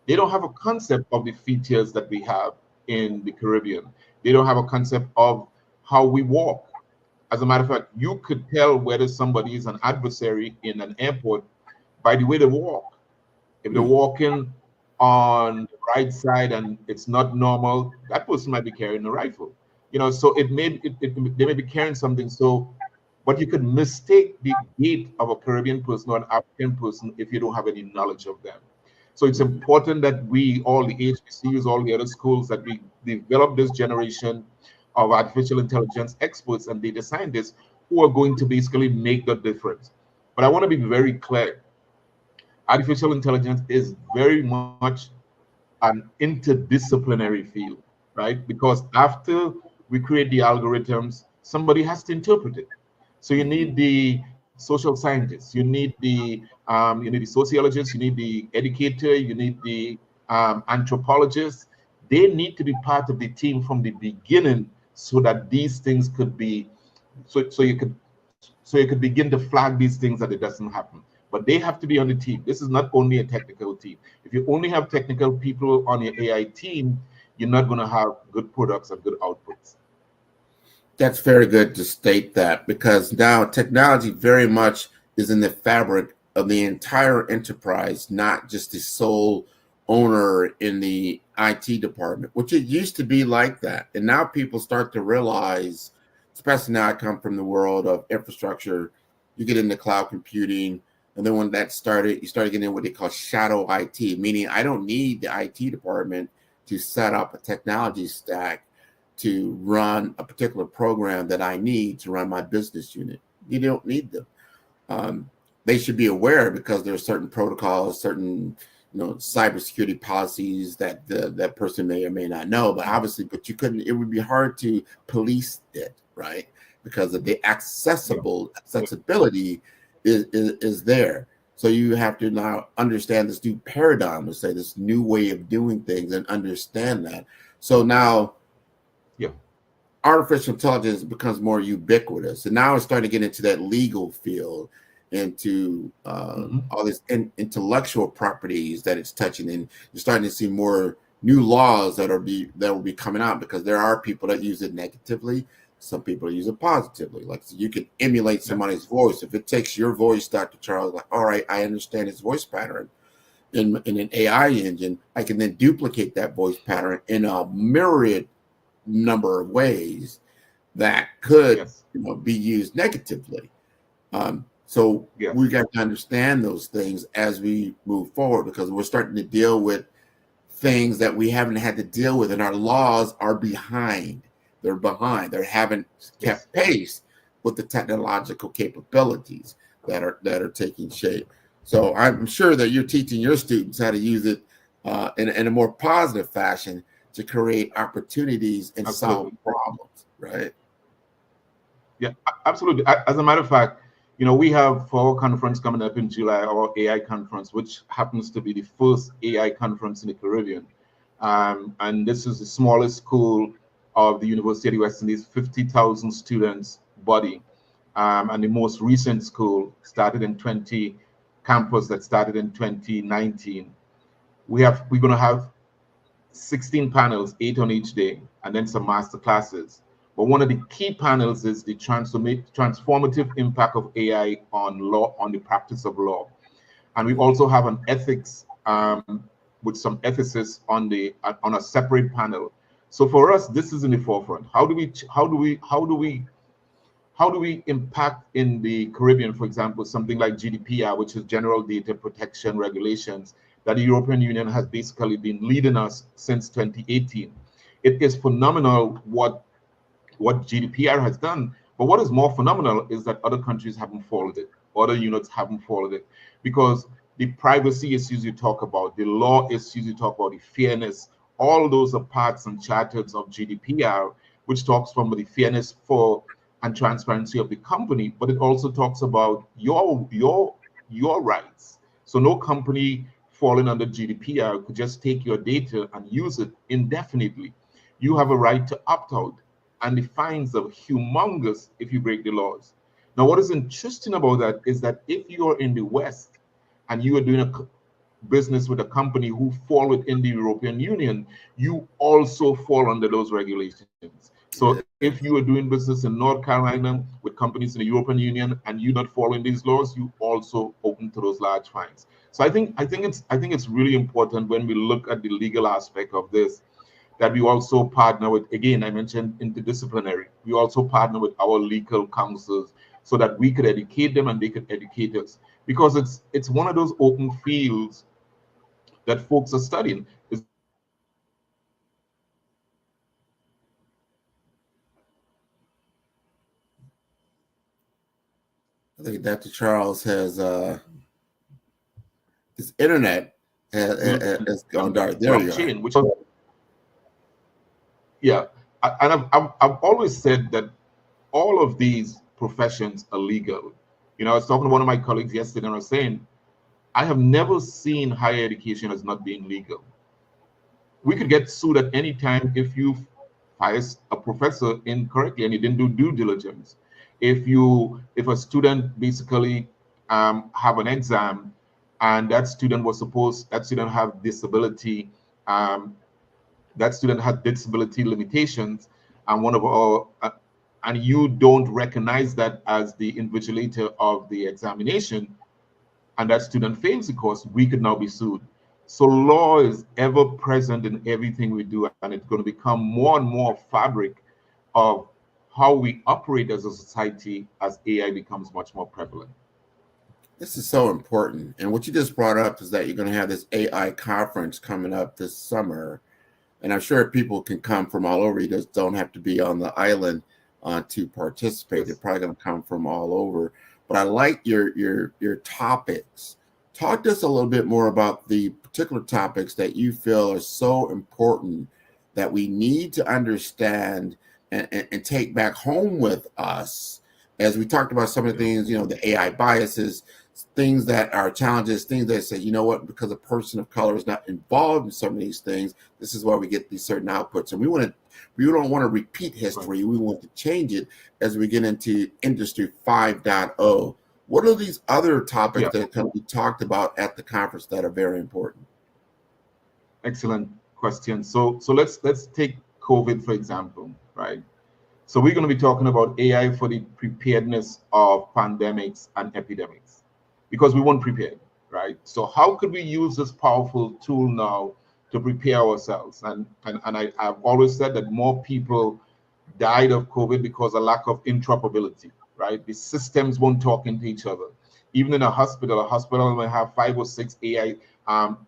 they don't have a concept of the features that we have in the Caribbean. They don't have a concept of how we walk. As a matter of fact, you could tell whether somebody is an adversary in an airport by the way they walk. If they're walking on the right side and it's not normal, that person might be carrying a rifle. So they may be carrying something. So, but you could mistake the gait of a Caribbean person or an African person if you don't have any knowledge of them. So it's important that we, all the HBCUs, all the other schools, that we develop this generation of artificial intelligence experts and data scientists who are going to basically make the difference. But I want to be very clear. Artificial intelligence is very much an interdisciplinary field, right? Because after we create the algorithms, somebody has to interpret it. So you need the social scientists, you need the sociologists, you need the educator, you need the anthropologists. They need to be part of the team from the beginning so that these things could be so you could begin to flag these things that it doesn't happen. But they have to be on the team. This is not only a technical team. If you only have technical people on your AI team, you're not going to have good products and good outputs. That's very good to state that, because now technology very much is in the fabric of the entire enterprise, not just the sole owner in the IT department, which it used to be like that. And now people start to realize, especially now I come from the world of infrastructure, you get into cloud computing, and then when that started, you started getting what they call shadow IT, meaning I don't need the IT department to set up a technology stack to run a particular program that I need to run my business unit. You don't need them. They should be aware, because there are certain protocols, certain cybersecurity policies that that person may or may not know. But obviously, you couldn't. It would be hard to police it, right? Because of the accessibility is there. So you have to now understand this new paradigm, let's say this new way of doing things, and understand that. So now, artificial intelligence becomes more ubiquitous, and now it's starting to get into that legal field, into all this intellectual properties that it's touching, and you're starting to see more new laws that will be coming out, because there are people that use it negatively, some people use it positively. Like, so you can emulate somebody's voice. If it takes your voice, Dr. Charles, like, all right, I understand his voice pattern in an AI engine, I can then duplicate that voice pattern in a myriad number of ways that could be used negatively. So we got to understand those things as we move forward, because we're starting to deal with things that we haven't had to deal with, and our laws are behind. They're behind. They haven't kept pace with the technological capabilities that are taking shape. So I'm sure that you're teaching your students how to use it in a more positive fashion to create opportunities and solve problems, right? Yeah, absolutely. As a matter of fact, we have for our conference coming up in July, our AI conference, which happens to be the first AI conference in the Caribbean. And this is the smallest school of the University of the West Indies, 50,000 students body. And the most recent school campus that started in 2019. We're going to have 16 panels, 8 on each day, and then some master classes. But one of the key panels is the transformative impact of AI on law, on the practice of law. And we also have an ethics with some ethicists on a separate panel. So for us, this is in the forefront. How do we impact in the Caribbean, for example, something like GDPR, which is General Data Protection Regulations, that the European Union has basically been leading us since 2018. It is phenomenal what GDPR has done, but what is more phenomenal is that other countries haven't followed it, other units haven't followed it, because the privacy issues you talk about, the law issues you talk about, the fairness, all those are parts and charters of GDPR, which talks from the fairness and transparency of the company, but it also talks about your rights. So no company falling under GDPR could just take your data and use it indefinitely. You have a right to opt out, and the fines are humongous if you break the laws. Now, what is interesting about that is that if you are in the West and you are doing a business with a company who fall within the European Union, you also fall under those regulations. So if you are doing business in North Carolina with companies in the European Union and you're not following these laws, you also open to those large fines. So I think it's really important when we look at the legal aspect of this, that we also partner with, again, I mentioned interdisciplinary. We also partner with our legal counsels so that we could educate them and they could educate us, because it's one of those open fields that folks are studying. I think Dr. Charles has his internet has gone dark. There you are. Yeah, I've always said that all of these professions are legal. I was talking to one of my colleagues yesterday, and I was saying, I have never seen higher education as not being legal. We could get sued at any time if you fire a professor incorrectly and you didn't do due diligence. If a student basically have an exam and that student have disability, that student had disability limitations, and one of our and you don't recognize that as the invigilator of the examination, and that student fails the course, we could now be sued. So law is ever present in everything we do, and it's going to become more and more fabric of how we operate as a society as AI becomes much more prevalent. This is so important. And what you just brought up is that you're going to have this AI conference coming up this summer. And I'm sure people can come from all over. You just don't have to be on the island to participate. They're probably going to come from all over. But I like your topics. Talk to us a little bit more about the particular topics that you feel are so important that we need to understand and take back home with us. As we talked about some of the things, the AI biases, things that are challenges, things that say, because a person of color is not involved in some of these things, this is why we get these certain outputs. And we don't want to repeat history. We want to change it as we get into Industry 5.0. What are these other topics that can be talked about at the conference that are very important? Excellent question. So let's take COVID, for example, right? So we're going to be talking about AI for the preparedness of pandemics and epidemics, because we weren't prepared, right? So how could we use this powerful tool now to prepare ourselves? And I've always said that more people died of COVID because of lack of interoperability, right? The systems won't talk into each other. Even in a hospital may have 5 or 6 AI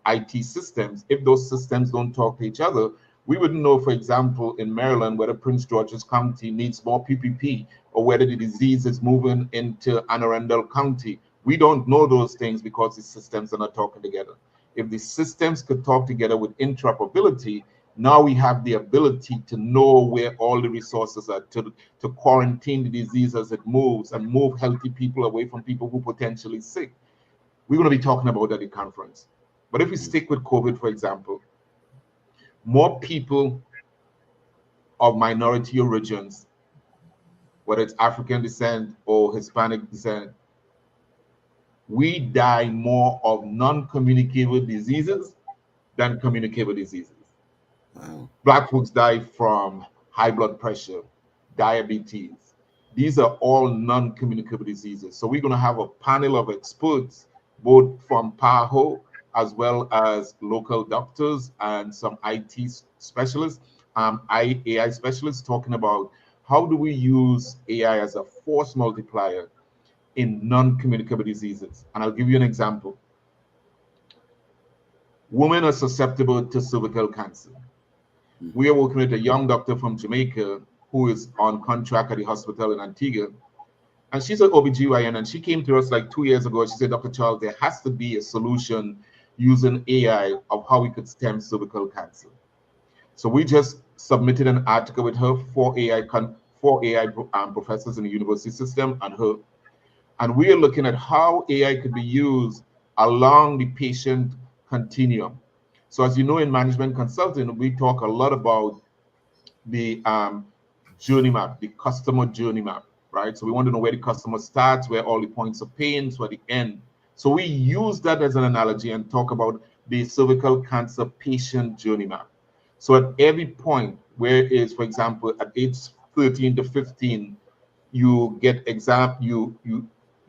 IT systems. If those systems don't talk to each other, we wouldn't know, for example, in Maryland, whether Prince George's County needs more PPP or whether the disease is moving into Anne Arundel County. We don't know those things because the systems are not talking together. If the systems could talk together with interoperability, now we have the ability to know where all the resources are to quarantine the disease as it moves and move healthy people away from people who potentially sick. We're going to be talking about that at the conference. But if we stick with COVID, for example, more people of minority origins, whether it's African descent or Hispanic descent, we die more of non-communicable diseases than communicable diseases. Wow. Black folks die from high blood pressure, diabetes. These are all non-communicable diseases. So we're going to have a panel of experts, both from PAHO as well as local doctors and some IT specialists, AI specialists, talking about how do we use AI as a force multiplier in non-communicable diseases. And I'll give you an example. Women are susceptible to cervical cancer. We are working with a young doctor from Jamaica who is on contract at the hospital in Antigua. And she's an OBGYN, and she came to us like 2 years ago. She said, Dr. Charles, there has to be a solution using AI of how we could stem cervical cancer. So we just submitted an article with her, four AI professors in the university system and her. And we are looking at how AI could be used along the patient continuum. So as you know, in management consulting, we talk a lot about the journey map, the customer journey map, right? So we want to know where the customer starts, where all the points of pain, where the end. So we use that as an analogy and talk about the cervical cancer patient journey map. So at every point, where is, for example, at age 13 to 15, you get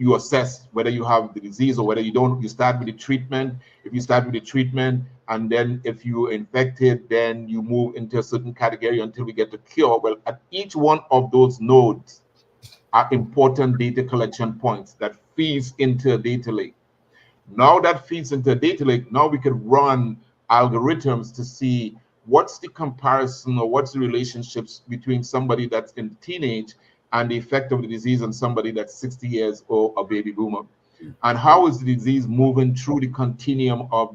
you assess whether you have the disease or whether you don't. You start with the treatment. If you start with the treatment, and then if you're infected, then you move into a certain category until we get the cure. Well, at each one of those nodes are important data collection points that feeds into a data lake. Now that feeds into a data lake, now we could run algorithms to see what's the comparison or what's the relationships between somebody that's in teenage and the effect of the disease on somebody that's 60 years or a baby boomer, and how is the disease moving through the continuum of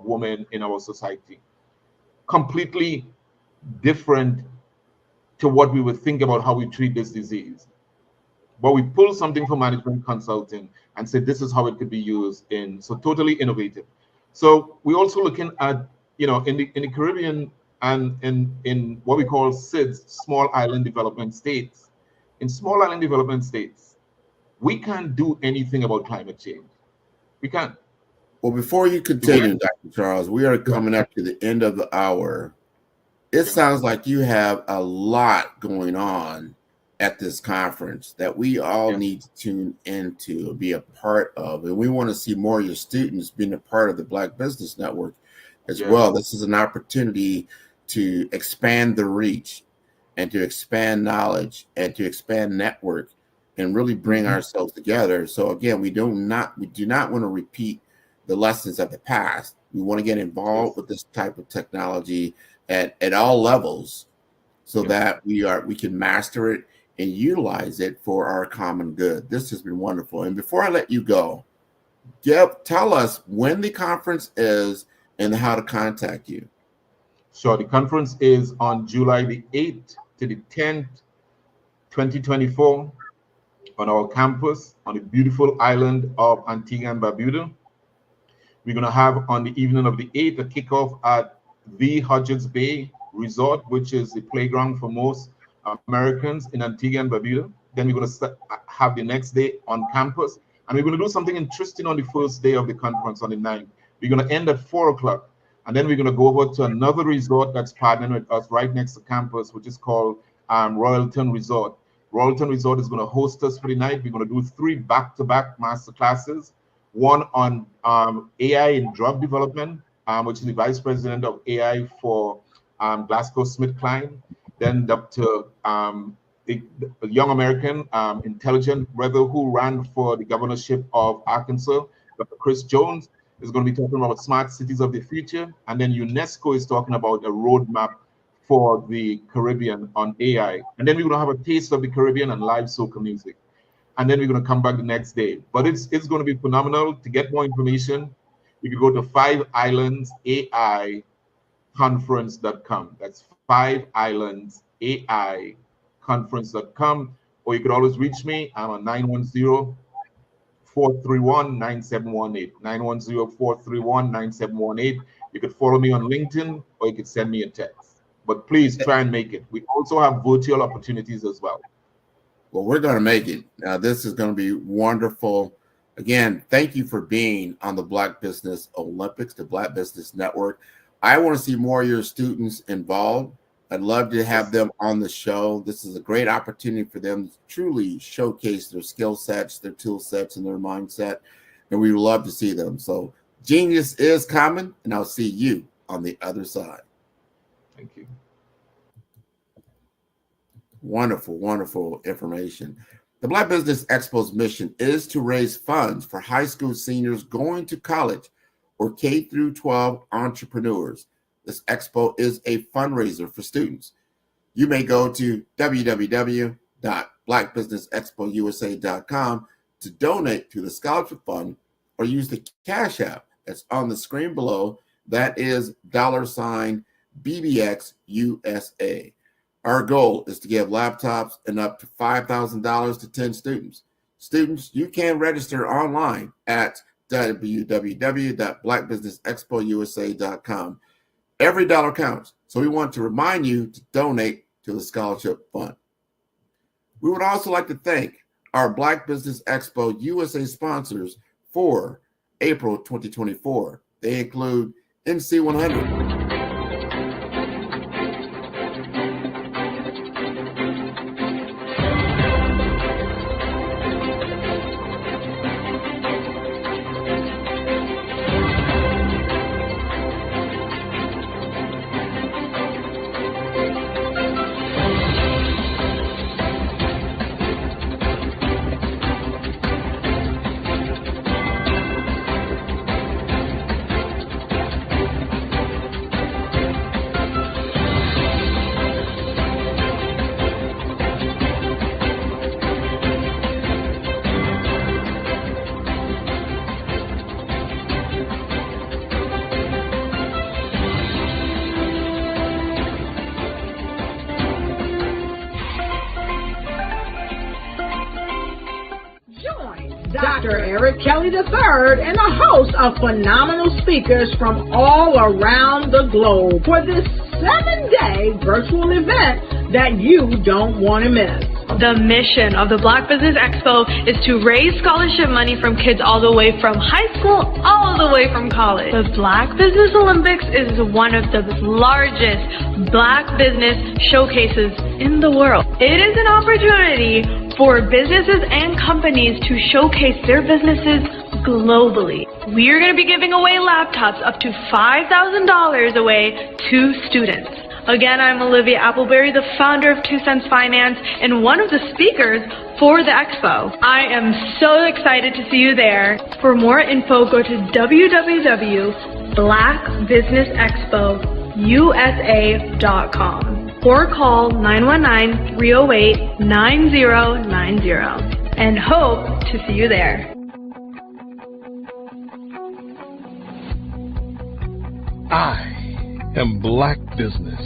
women in our society. Completely different to what we would think about how we treat this disease. But we pull something from management consulting and say this is how it could be used in, so totally innovative. So we're also looking at, you know, in the Caribbean and in what we call SIDS, small island development states. In small island development states, we can't do anything about climate change. We can't. Well, before you continue, Dr. Charles, we are coming up to the end of the hour. It sounds like you have a lot going on at this conference that we all need to tune into and be a part of. And we want to see more of your students being a part of the Black Business Network as well. This is an opportunity to expand the reach and to expand knowledge and to expand network and really bring ourselves together. So again, we do not want to repeat the lessons of the past. We want to get involved with this type of technology at all levels so that we can master it and utilize it for our common good. This has been wonderful. And before I let you go, tell us when the conference is and how to contact you. Sure. The conference is on July the 8th to the 10th, 2024 on our campus on the beautiful island of Antigua and Barbuda. We're going to have on the evening of the 8th a kickoff at the Hodges Bay Resort, which is the playground for most Americans in Antigua and Barbuda. Then we're going to have the next day on campus, and we're going to do something interesting on the first day of the conference on the 9th. We're going to end at 4 o'clock, and then we're going to go over to another resort that's partnering with us right next to campus, which is called Royalton Resort. Royalton Resort is going to host us for the night. We're going to do 3 back-to-back master classes, one on AI in drug development, which is the Vice President of AI for GlaxoSmithKline. Then Dr. A young American intelligent rebel who ran for the governorship of Arkansas, Dr. Chris Jones, is going to be talking about smart cities of the future. And then UNESCO is talking about a roadmap for the Caribbean on AI. And then we're going to have a taste of the Caribbean and live soca music. And then we're going to come back the next day. But it's going to be phenomenal. To get more information, you can go to 5islandsaiconference.com. That's 5islandsaiconference.com. Or you could always reach me. I'm on 910-431-9718. 910-431-9718. You could follow me on LinkedIn, or you could send me a text. But please try and make it. We also have virtual opportunities as well. Well, we're going to make it. This is going to be wonderful. Again, thank you for being on the Black Business Olympics, the Black Business Network. I want to see more of your students involved. I'd love to have them on the show. This is a great opportunity for them to truly showcase their skill sets, their tool sets, and their mindset. And we would love to see them. So genius is coming, and I'll see you on the other side. Thank you. Wonderful, wonderful information. The Black Business Expo's mission is to raise funds for high school seniors going to college or K-12 entrepreneurs. This expo is a fundraiser for students. You may go to www.blackbusinessexpousa.com to donate to the scholarship fund, or use the Cash App that's on the screen below. That is $BBXUSA. Our goal is to give laptops and up to $5,000 to 10 students. Students, you can register online at www.blackbusinessexpousa.com. Every dollar counts, so we want to remind you to donate to the scholarship fund. We would also like to thank our Black Business Expo USA sponsors for April 2024. They include NC100, Dr. Eric Kelly III and a host of phenomenal speakers from all around the globe for this 7-day virtual event that you don't want to miss. The mission of the Black Business Expo is to raise scholarship money from kids all the way from high school, all the way from college. The Black Business Olympics is one of the largest Black business showcases in the world. It is an opportunity for businesses and companies to showcase their businesses globally. We are going to be giving away laptops up to $5,000 away to students. Again, I'm Olivia Appleberry, the founder of 2 Cents Finance and one of the speakers for the expo. I am so excited to see you there. For more info, go to www.blackbusinessexpousa.com or call 919-308-9090 and hope to see you there. I am Black Business.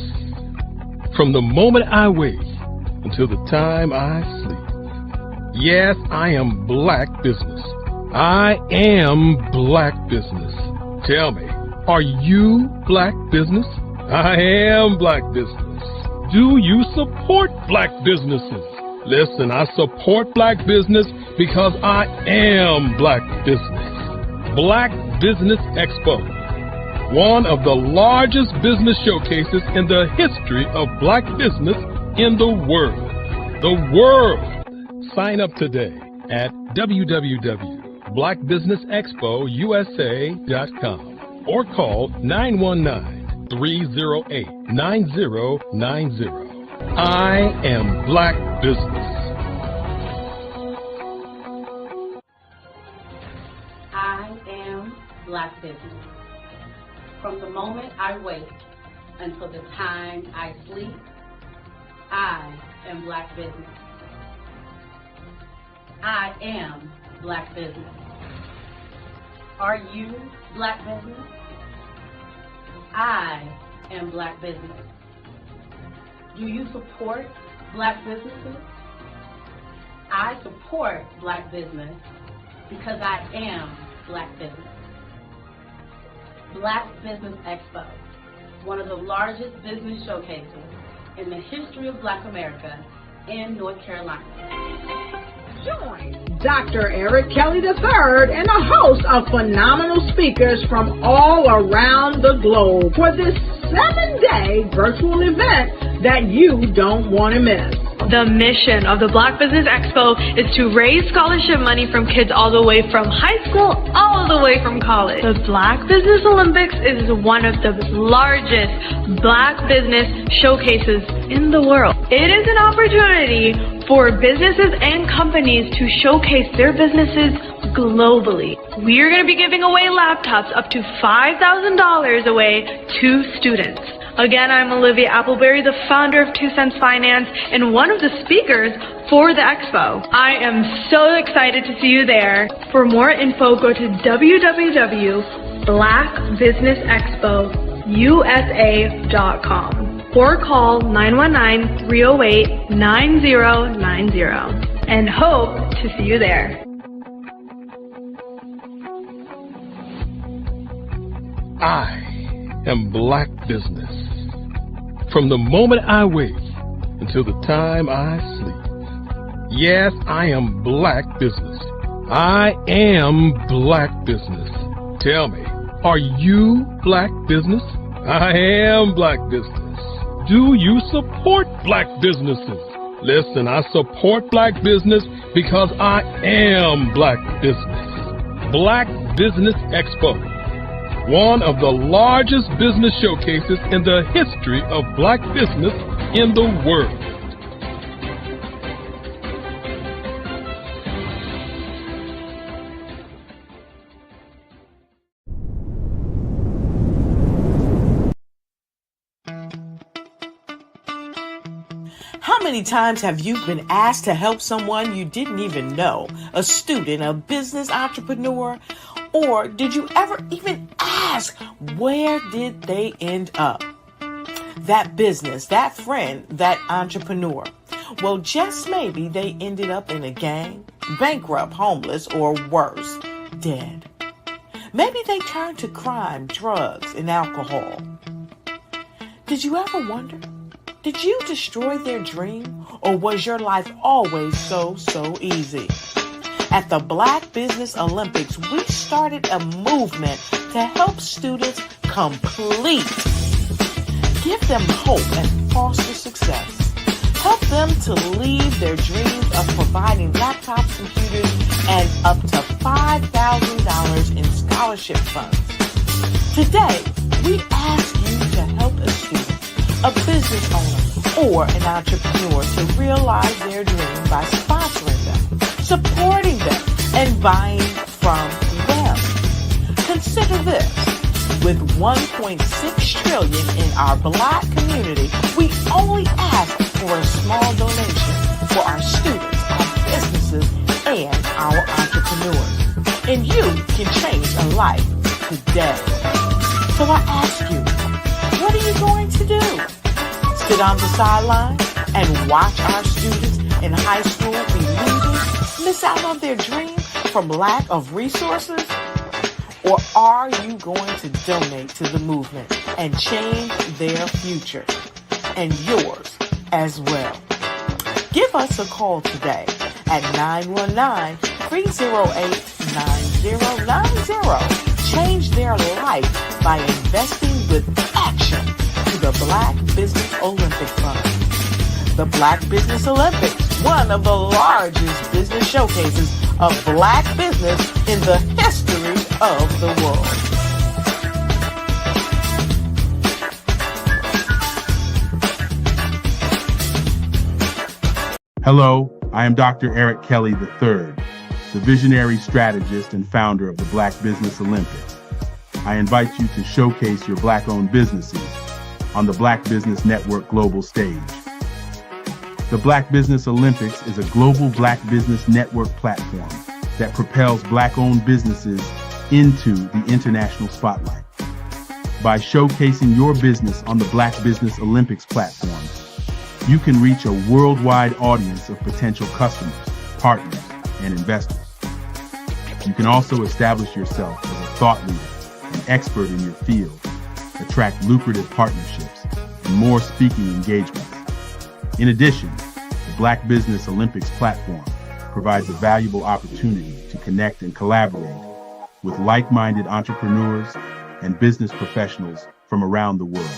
From the moment I wake until the time I sleep. Yes, I am Black Business. I am Black Business. Tell me, are you Black Business? I am Black Business. Do you support Black businesses? Listen, I support Black business because I am Black Business. Black Business Expo, one of the largest business showcases in the history of Black business in the world. The world! Sign up today at www.blackbusinessexpousa.com or call 919-308-9090. I am Black Business. I am Black Business. From the moment I wake until the time I sleep, I am Black Business. I am Black Business. Are you Black Business? I am Black Business. Do you support Black businesses? I support Black business because I am Black Business. Black Business Expo, one of the largest business showcases in the history of Black America in North Carolina. Join Dr. Eric Kelly III and a host of phenomenal speakers from all around the globe for this 7-day virtual event that you don't want to miss. The mission of the Black Business Expo is to raise scholarship money from kids all the way from high school, all the way from college. The Black Business Olympics is one of the largest Black business showcases in the world. It is an opportunity for businesses and companies to showcase their businesses globally. We are going to be giving away laptops up to $5,000 away to students. Again, I'm Olivia Appleberry, the founder of 2 Cents Finance and one of the speakers for the expo. I am so excited to see you there. For more info, go to www.blackbusinessexpousa.com or call 919-308-9090 and hope to see you there. I am Black Business. From the moment I wake until the time I sleep. Yes, I am Black Business. I am Black Business. Tell me, are you Black Business? I am Black Business. Do you support Black businesses? Listen, I support Black business because I am Black Business. Black Business Expo, one of the largest business showcases in the history of Black business in the world. How many times have you been asked to help someone you didn't even know, a student, a business entrepreneur? Or did you ever even ask, where did they end up? That business, that friend, that entrepreneur. Well, just maybe they ended up in a gang, bankrupt, homeless, or worse, dead. Maybe they turned to crime, drugs, and alcohol. Did you ever wonder? Did you destroy their dream, or was your life always so easy? At the Black Business Olympics, we started a movement to help students complete. Give them hope and foster success. Help them to leave their dreams of providing laptops, computers, and up to $5,000 in scholarship funds. Today, we ask you to help a student, a business owner, or an entrepreneur to realize their dream by sponsoring them, supporting them, and buying from them. Consider this. With $1.6 trillion in our Black community, we only ask for a small donation for our students, our businesses, and our entrepreneurs. And you can change a life today. So I ask you, what are you going to do? Sit on the sideline and watch our students in high school be losers, miss out on their dream from lack of resources? Or are you going to donate to the movement and change their future and yours as well? Give us a call today at 919-308-9090. Change their life by investing with action to the Black Business Olympic Fund. The Black Business Olympics, one of the largest business showcases of Black business in the history of the world. Hello, I am Dr. Eric Kelly III, the visionary strategist and founder of the Black Business Olympics. I invite you to showcase your Black-owned businesses on the Black Business Network global stage. The Black Business Olympics is a global Black Business Network platform that propels Black-owned businesses into the international spotlight. By showcasing your business on the Black Business Olympics platform, you can reach a worldwide audience of potential customers, partners, and investors. You can also establish yourself as a thought leader, an expert in your field, attract lucrative partnerships, and more speaking engagements. In addition, the Black Business Olympics platform provides a valuable opportunity to connect and collaborate with like-minded entrepreneurs and business professionals from around the world.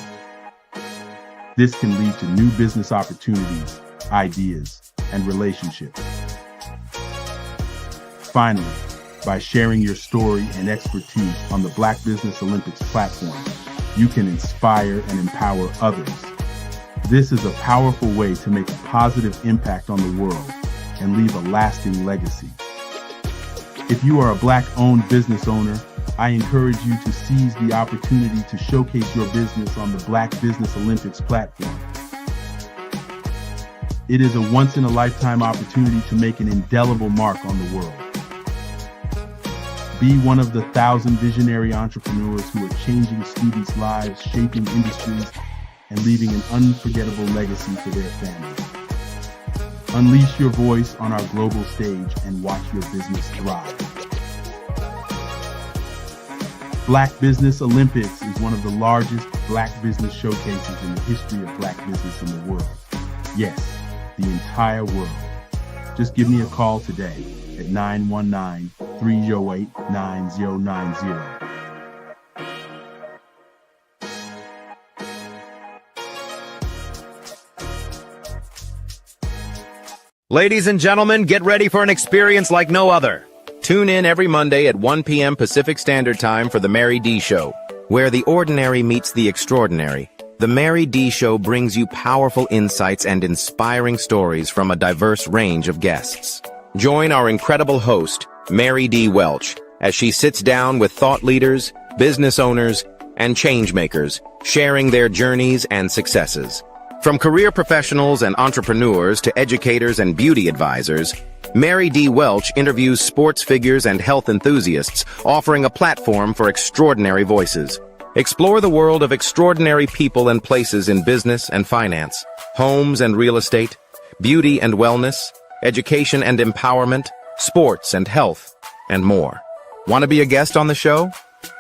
This can lead to new business opportunities, ideas, and relationships. Finally, by sharing your story and expertise on the Black Business Olympics platform, you can inspire and empower others. This is a powerful way to make a positive impact on the world and leave a lasting legacy. If you are a Black-owned business owner, I encourage you to seize the opportunity to showcase your business on the Black Business Olympics platform. It is a once-in-a-lifetime opportunity to make an indelible mark on the world. Be one of the 1,000 visionary entrepreneurs who are changing students' lives, shaping industries, and leaving an unforgettable legacy for their families. Unleash your voice on our global stage and watch your business thrive. Black Business Olympics is one of the largest Black business showcases in the history of Black business in the world. Yes, the entire world. Just give me a call today at 919-308-9090. Ladies and gentlemen, get ready for an experience like no other. Tune in every Monday at 1 p.m. Pacific Standard Time for The Mary D. Show, where the ordinary meets the extraordinary. The Mary D. Show brings you powerful insights and inspiring stories from a diverse range of guests. Join our incredible host, Mary D. Welch, as she sits down with thought leaders, business owners, and changemakers, sharing their journeys and successes. From career professionals and entrepreneurs to educators and beauty advisors, Mary D. Welch interviews sports figures and health enthusiasts, offering a platform for extraordinary voices. Explore the world of extraordinary people and places in business and finance, homes and real estate, beauty and wellness, education and empowerment, sports and health, and more. Want to be a guest on the show?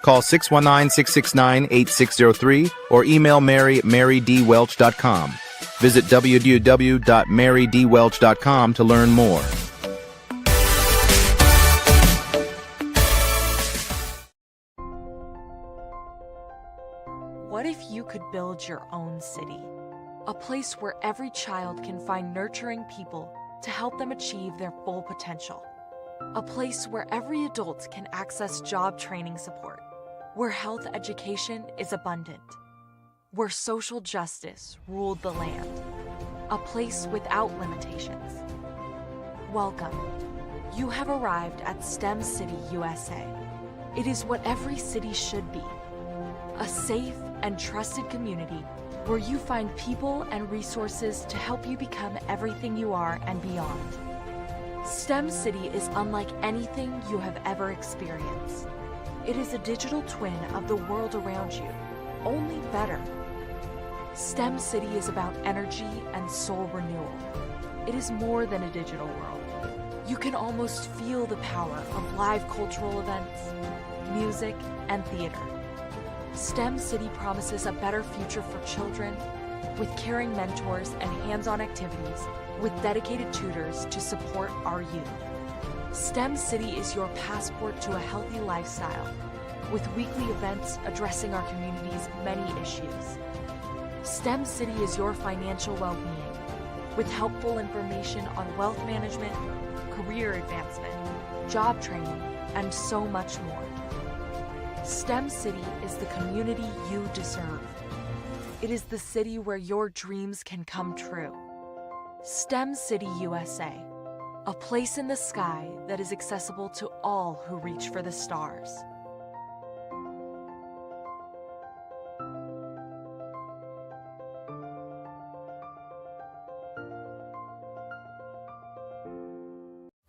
Call 619-669-8603 or email Mary at marydwelch.com. Visit www.marydwelch.com to learn more. What if you could build your own city? A place where every child can find nurturing people to help them achieve their full potential. A place where every adult can access job training support. Where health education is abundant. Where social justice ruled the land. A place without limitations. Welcome. You have arrived at STEM City USA. It is what every city should be. A safe and trusted community where you find people and resources to help you become everything you are and beyond. STEM City is unlike anything you have ever experienced. It is a digital twin of the world around you, only better. STEM City is about energy and soul renewal. It is more than a digital world. You can almost feel the power of live cultural events, music, and theater. STEM City promises a better future for children with caring mentors and hands-on activities with dedicated tutors to support our youth. STEM City is your passport to a healthy lifestyle with weekly events addressing our community's many issues. STEM City is your financial well-being with helpful information on wealth management, career advancement, job training, and so much more. STEM City is the community you deserve. It is the city where your dreams can come true. STEM City USA, a place in the sky that is accessible to all who reach for the stars.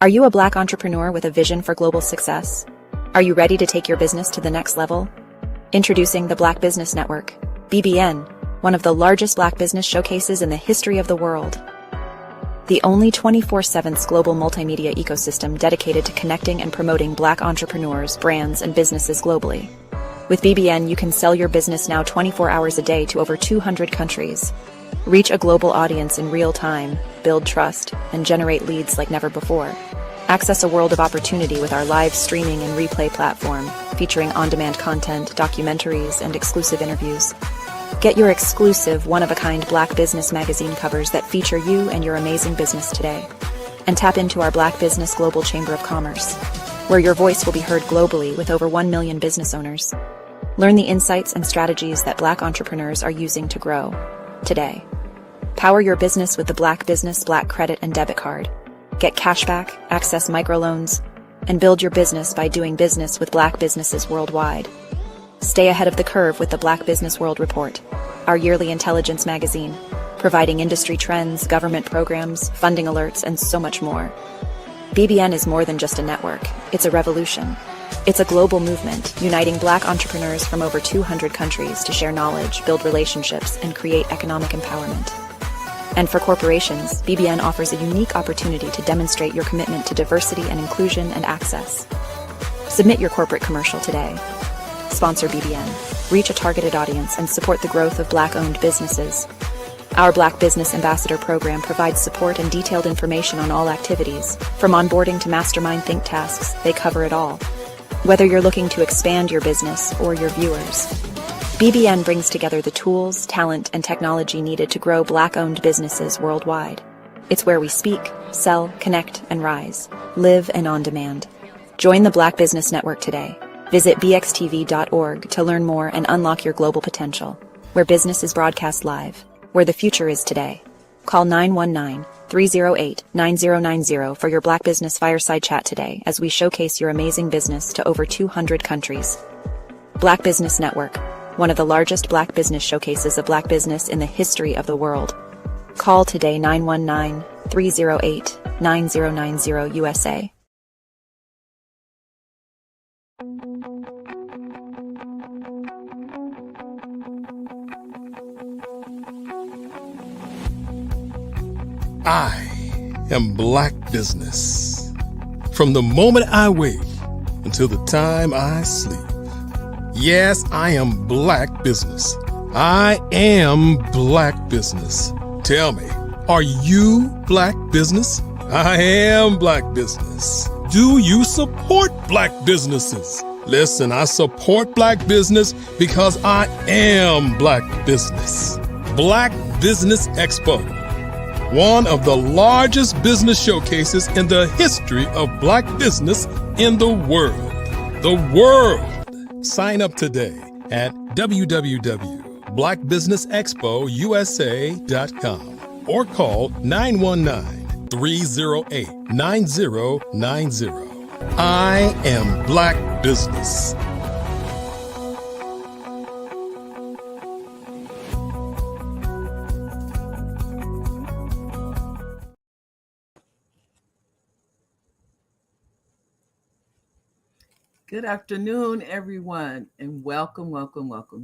Are you a Black entrepreneur with a vision for global success? Are you ready to take your business to the next level? Introducing the Black Business Network, BBN, one of the largest Black business showcases in the history of the world. The only 24/7 global multimedia ecosystem dedicated to connecting and promoting Black entrepreneurs, brands, and businesses globally. With BBN, you can sell your business now 24 hours a day to over 200 countries. Reach a global audience in real time, build trust, and generate leads like never before. Access a world of opportunity with our live streaming and replay platform, featuring on-demand content, documentaries, and exclusive interviews. Get your exclusive, one-of-a-kind Black Business magazine covers that feature you and your amazing business today. And tap into our Black Business Global Chamber of Commerce, where your voice will be heard globally with over 1 million business owners. Learn the insights and strategies that Black entrepreneurs are using to grow today. Power your business with the Black Business Black Credit and Debit Card. Get cashback, access microloans, and build your business by doing business with Black businesses worldwide. Stay ahead of the curve with the Black Business World Report, our yearly intelligence magazine, providing industry trends, government programs, funding alerts, and so much more. BBN is more than just a network. It's a revolution. It's a global movement, uniting Black entrepreneurs from over 200 countries to share knowledge, build relationships, and create economic empowerment. And for corporations, BBN offers a unique opportunity to demonstrate your commitment to diversity and inclusion and access. Submit your corporate commercial today. Sponsor BBN, reach a targeted audience, and support the growth of Black-owned businesses. Our Black Business Ambassador program provides support and detailed information on all activities. From onboarding to mastermind think tasks, they cover it all. Whether you're looking to expand your business or your viewers, BBN brings together the tools, talent, and technology needed to grow Black-owned businesses worldwide. It's where we speak, sell, connect, and rise. Live and on demand. Join the Black Business Network today. Visit bxtv.org to learn more and unlock your global potential. Where business is broadcast live. Where the future is today. Call 919-308-9090 for your Black Business Fireside Chat today as we showcase your amazing business to over 200 countries. Black Business Network, one of the largest Black business showcases of Black business in the history of the world. Call today 919-308-9090 USA. I am Black Business. From the moment I wake until the time I sleep. Yes, I am Black business. I am Black business. Tell me, are you Black business? I am Black business. Do you support Black businesses? Listen, I support Black business because I am Black business. Black Business Expo, one of the largest business showcases in the history of Black business in the world. The world! Sign up today at www.blackbusinessexpousa.com or call 919-308-9090. I am Black business. Good afternoon, everyone, and welcome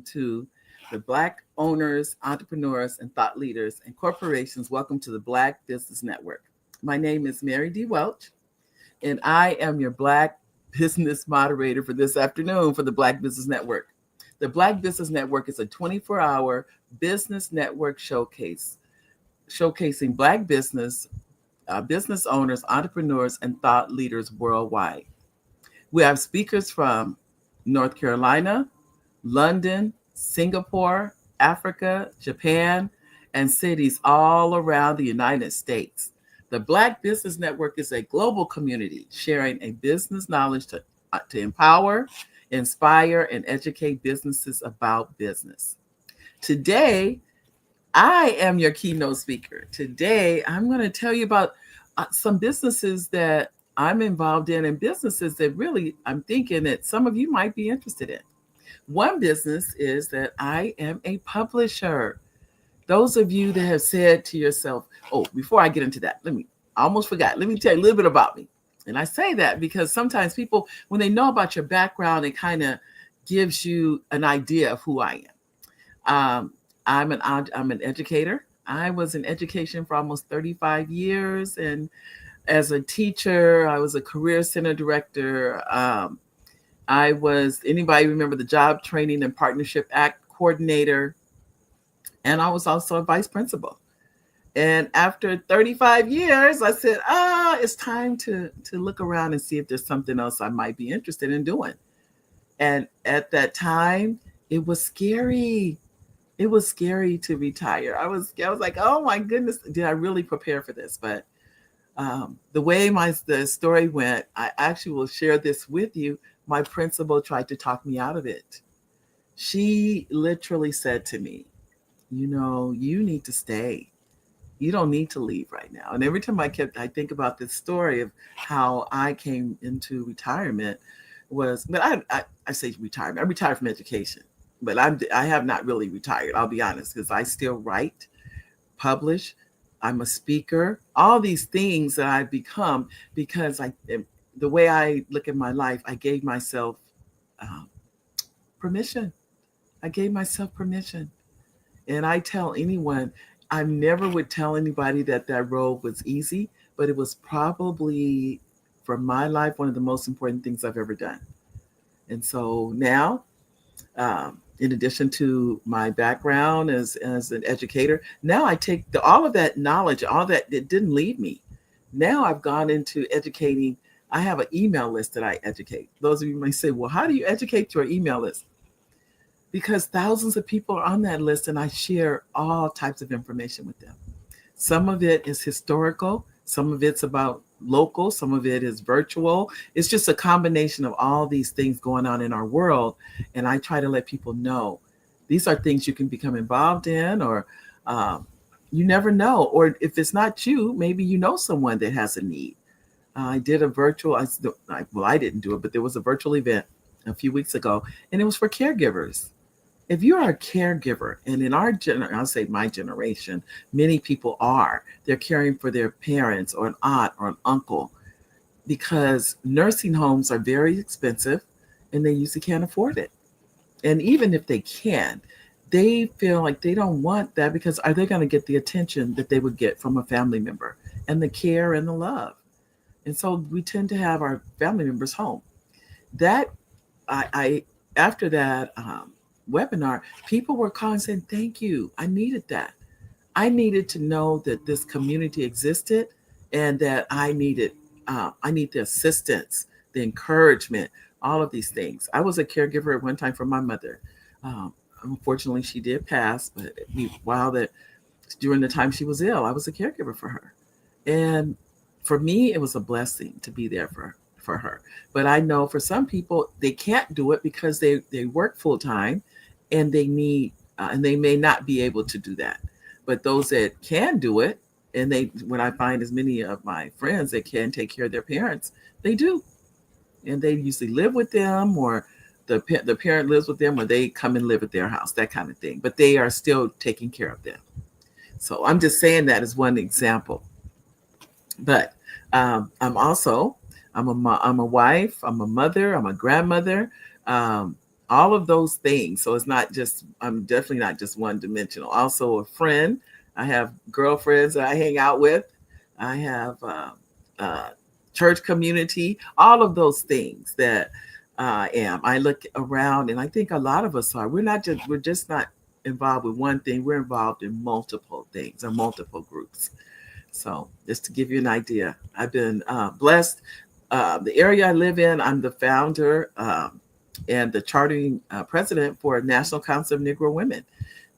to the Black owners, entrepreneurs, and thought leaders and corporations. Welcome to the Black Business Network. My name is Mary D. Welch, and I am your Black business moderator for this afternoon for the Black Business Network. The Black Business Network is a 24-hour business network showcasing Black business owners, entrepreneurs, and thought leaders worldwide. We have speakers from North Carolina, London, Singapore, Africa, Japan, and cities all around the United States. The Black Business Network is a global community sharing a business knowledge to empower, inspire, and educate businesses about business. Today, I am your keynote speaker. Today, I'm going to tell you about some businesses that I'm involved in and businesses that really I'm thinking that some of you might be interested in. One business is that I am a publisher. Those of you that have said to yourself, before I get into that, I almost forgot. Let me tell you a little bit about me. And I say that because sometimes people, when they know about your background, it kind of gives you an idea of who I am. I'm an educator. I was in education for almost 35 years. And as a teacher, I was a career center director. I was, anybody remember the Job Training and Partnership Act coordinator? And I was also a vice principal. And after 35 years, I said, it's time to look around and see if there's something else I might be interested in doing. And at that time, it was scary. It was scary to retire. I was like, oh my goodness, did I really prepare for this? But the way the story went, I actually will share this with you. My principal tried to talk me out of it. She literally said to me, you need to stay. You don't need to leave right now. And every time I think about this story of how I came into retirement but I say retirement. I retired from education, but I have not really retired. I'll be honest, because I still write, publish. I'm a speaker, all these things that I've become because the way I look at my life, I gave myself permission. I gave myself permission. And I tell anyone, I never would tell anybody that road was easy, but it was probably for my life, one of the most important things I've ever done. And so now, in addition to my background as an educator, now I take all of that knowledge, all that, it didn't leave me. Now I've gone into educating. I have an email list that I educate. Those of you may say, well, how do you educate your email list? Because thousands of people are on that list and I share all types of information with them. Some of it is historical. Some of it's about local. Some of it is virtual. It's just a combination of all these things going on in our world. And I try to let people know these are things you can become involved in, or you never know. Or if it's not you, maybe you know someone that has a need. I did a virtual, I didn't do it, but there was a virtual event a few weeks ago, and it was for caregivers. If you are a caregiver, and in our I'll say my generation, many people are, they're caring for their parents or an aunt or an uncle, because nursing homes are very expensive and they usually can't afford it. And even if they can, they feel like they don't want that, because are they going to get the attention that they would get from a family member and the care and the love? And so we tend to have our family members home. That I after that webinar, people were calling saying, thank you. I needed that. I needed to know that this community existed and that I need the assistance, the encouragement, all of these things. I was a caregiver at one time for my mother. Unfortunately, she did pass, but while that during the time she was ill, I was a caregiver for her. And for me, it was a blessing to be there for her. But I know for some people, they can't do it because they work full time and they need, and they may not be able to do that. But those that can do it, and when I find as many of my friends that can take care of their parents, they do. And they usually live with them, or the parent lives with them, or they come and live at their house, that kind of thing. But they are still taking care of them. So I'm just saying that as one example. But I'm a wife, I'm a mother, I'm a grandmother, all of those things. So I'm definitely not just one dimensional. Also a friend. I have girlfriends that I hang out with. I have church community, all of those things that I am. I look around and I think a lot of us are. We're just not involved with one thing. We're involved in multiple things or multiple groups. So just to give you an idea, I've been blessed. The area I live in, I'm the founder and the chartering president for National Council of Negro Women.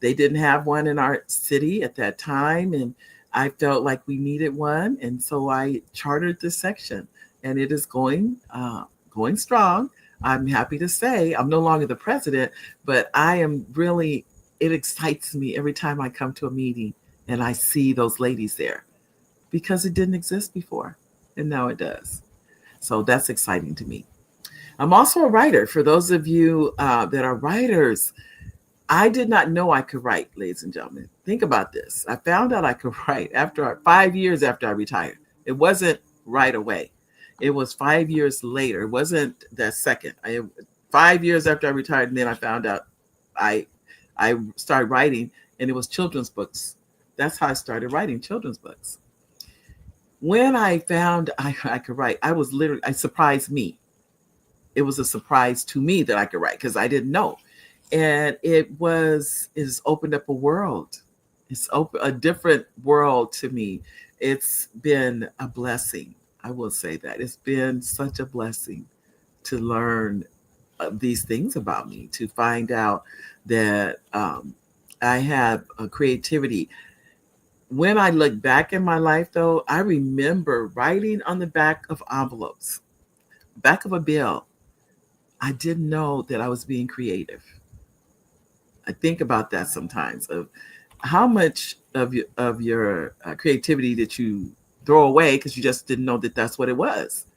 They didn't have one in our city at that time, and I felt like we needed one, and so I chartered this section, and it is going strong. I'm happy to say I'm no longer the president, but it excites me every time I come to a meeting and I see those ladies there, because it didn't exist before, and now it does. So that's exciting to me. I'm also a writer. For those of you that are writers, I did not know I could write, ladies and gentlemen. Think about this. I found out I could write 5 years after I retired. It wasn't right away. It was 5 years later. It wasn't that second. 5 years after I retired, and then I found out I started writing, and it was children's books. That's how I started writing children's books. When I found I could write, I surprised me. It was a surprise to me that I could write because I didn't know. And it's opened up a world. It's opened a different world to me. It's been a blessing. I will say that. It's been such a blessing to learn these things about me, to find out that I have a creativity. When I look back in my life, though, I remember writing on the back of envelopes, back of a bill. I didn't know that I was being creative. I think about that sometimes, of how much of your creativity did you throw away because you just didn't know that that's what it was.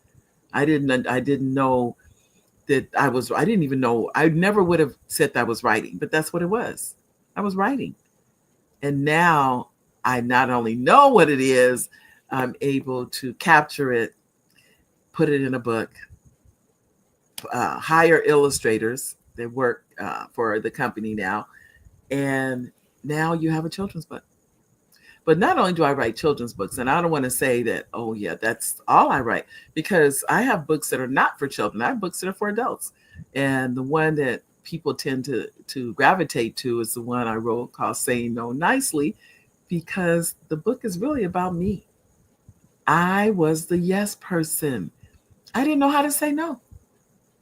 I didn't know that I didn't even know. I never would have said that I was writing, but that's what it was. I was writing. And now I not only know what it is, I'm able to capture it, put it in a book, hire illustrators that work for the company now. And now you have a children's book. But not only do I write children's books, and I don't want to say that, oh yeah, that's all I write, because I have books that are not for children. I have books that are for adults. And the one that people tend to gravitate to is the one I wrote called Saying No Nicely, because the book is really about me. I was the yes person. I didn't know how to say no.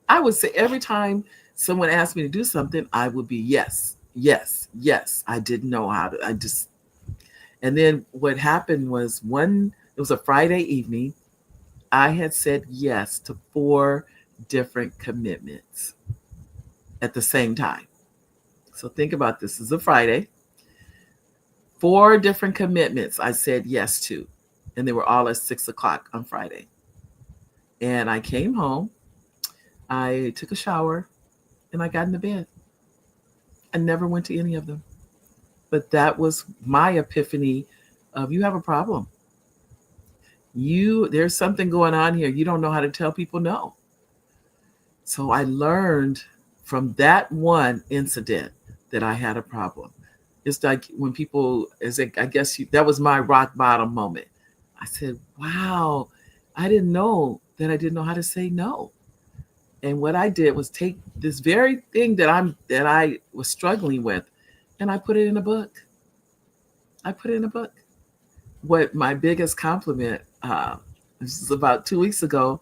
I would say every time someone asked me to do something, I would be yes, yes, yes. I didn't know how to, and then what happened was it was a Friday evening. I had said yes to 4 different commitments at the same time. So think about this. This is a Friday. 4 different commitments I said yes to, and they were all at 6:00 on Friday. And I came home, I took a shower, and I got into bed. I never went to any of them. But that was my epiphany of, you have a problem. There's something going on here. You don't know how to tell people no. So I learned from that one incident that I had a problem. It's like when people, that was my rock bottom moment. I said, wow, I didn't know that I didn't know how to say no. And what I did was take this very thing that I was struggling with, and I put it in a book. I put it in a book. What my biggest compliment, this is about 2 weeks ago,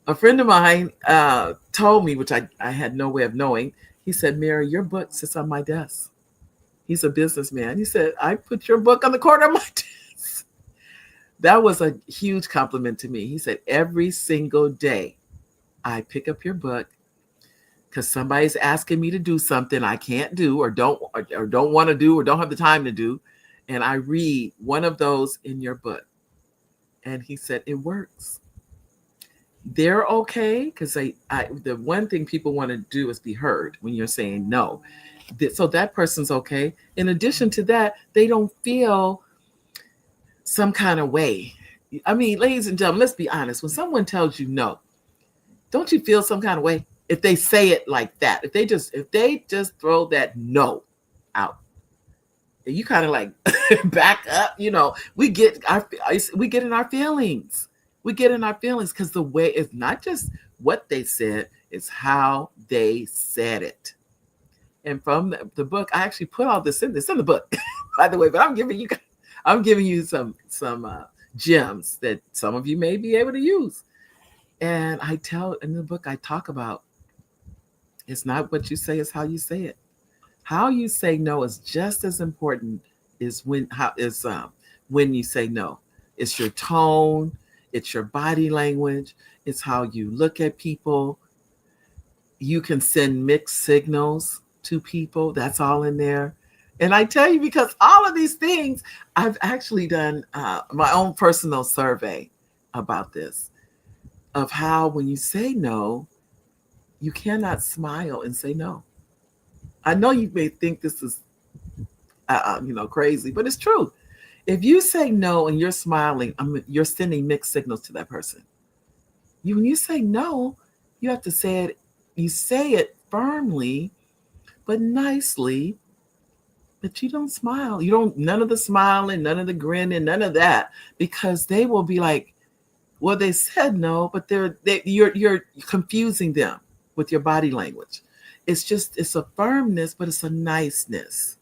a friend of mine told me, which I had no way of knowing. He said, Mary, your book sits on my desk. He's a businessman. He said, I put your book on the corner of my desk. That was a huge compliment to me. He said, every single day I pick up your book because somebody's asking me to do something I can't do or don't want to do or don't have the time to do. And I read one of those in your book. And he said, it works. They're okay because the one thing people want to do is be heard when you're saying no. So that person's okay. In addition to that, they don't feel some kind of way. I mean, ladies and gentlemen, let's be honest. When someone tells you no, don't you feel some kind of way if they say it like that? If they just throw that no out, and you kind of like back up. We get in our feelings. We get in our feelings because the way it's not just what they said, it's how they said it. And from the book, I actually put all this in the book, by the way. But I'm giving you some gems that some of you may be able to use. And I tell in the book, I talk about it's not what you say, it's how you say it. How you say no is just as important as when you say no. It's your tone, it's your body language, it's how you look at people. You can send mixed signals to people. That's all in there. And I tell you, because all of these things, I've actually done my own personal survey about this, of how when you say no, you cannot smile and say no. I know you may think this is crazy, but it's true. If you say no and you're smiling, you're sending mixed signals to that person. When you say no, you have to say it. You say it firmly, but nicely, but you don't smile. None of the smiling, none of the grinning, none of that, because they will be like, well, they said no, but you're confusing them with your body language. It's a firmness, but it's a niceness.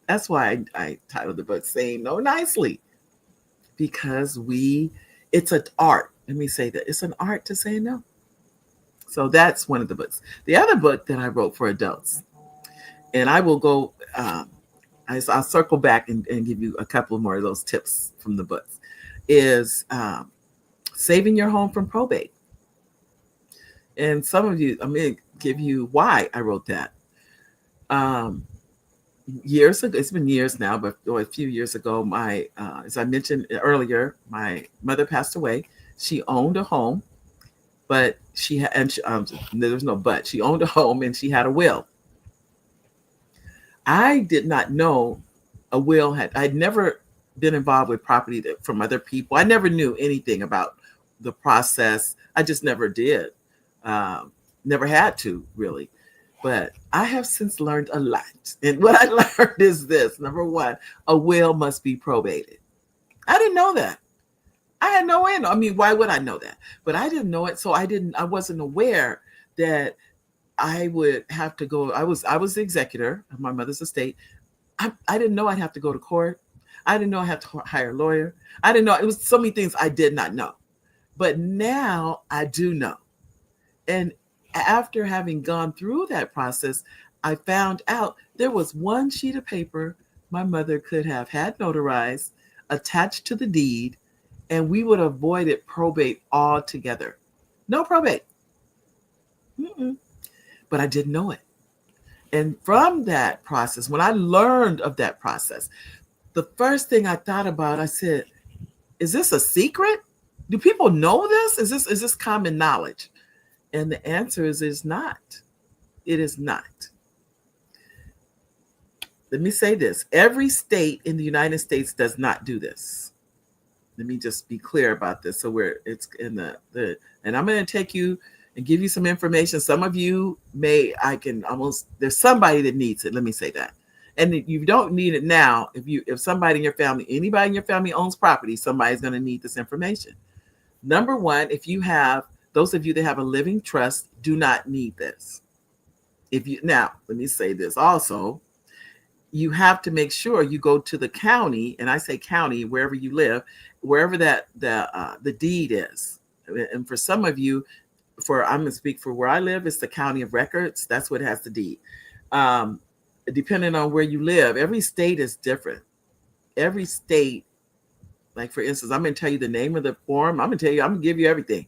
That's why I titled the book Saying No Nicely, because it's an art. Let me say that. It's an art to say no. So that's one of the books. The other book that I wrote for adults, and I will go, I'll circle back and give you a couple more of those tips from the books, is Saving Your Home from Probate. And some of you, I'm going to give you why I wrote that. Years ago, it's been years now, but a few years ago, as I mentioned earlier, my mother passed away. She owned a home, but there's no but. She owned a home and she had a will. I did not know a will I'd never been involved with property from other people. I never knew anything about the process. I just never did. Never had to, really. But I have since learned a lot. And what I learned is this. Number one, a will must be probated. I didn't know that. I had no way. I mean, why would I know that? But I didn't know it. So I wasn't aware that I would have to go. I was the executor of my mother's estate. I didn't know I'd have to go to court. I didn't know I had to hire a lawyer. I didn't know. It was so many things I did not know. But now I do know. And after having gone through that process, I found out there was one sheet of paper my mother could have had notarized, attached to the deed, and we would have avoided probate altogether. No probate. But I didn't know it. And from that process, when I learned of that process, the first thing I thought about, I said, is this a secret? Do people know this? Is this common knowledge? And the answer is it's not. It is not. Let me say this. Every state in the United States does not do this. Let me just be clear about this. So it's in and I'm going to take you and give you some information. Some of you there's somebody that needs it. Let me say that. And you don't need it now. If somebody in your family, anybody in your family owns property, somebody's going to need this information. Number one, if you have, those of you that have a living trust do not need this. Now, let me say this also, you have to make sure you go to the county, and I say county, wherever you live, wherever that the deed is. And for some of you, I'm gonna speak for where I live, it's the county of records. That's what has the deed. Depending on where you live, every state is different. Every state, like for instance, I'm gonna tell you the name of the form. I'm gonna give you everything,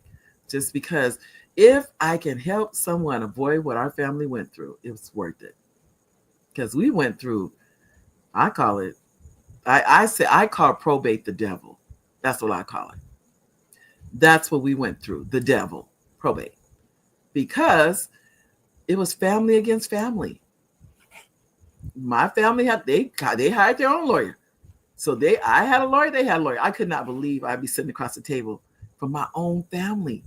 just because if I can help someone avoid what our family went through, it was worth it. Because we went through, I call it, I call probate the devil. That's what I call it. That's what we went through, the devil, probate. Because it was family against family. My family they hired their own lawyer. So I had a lawyer, they had a lawyer. I could not believe I'd be sitting across the table from my own family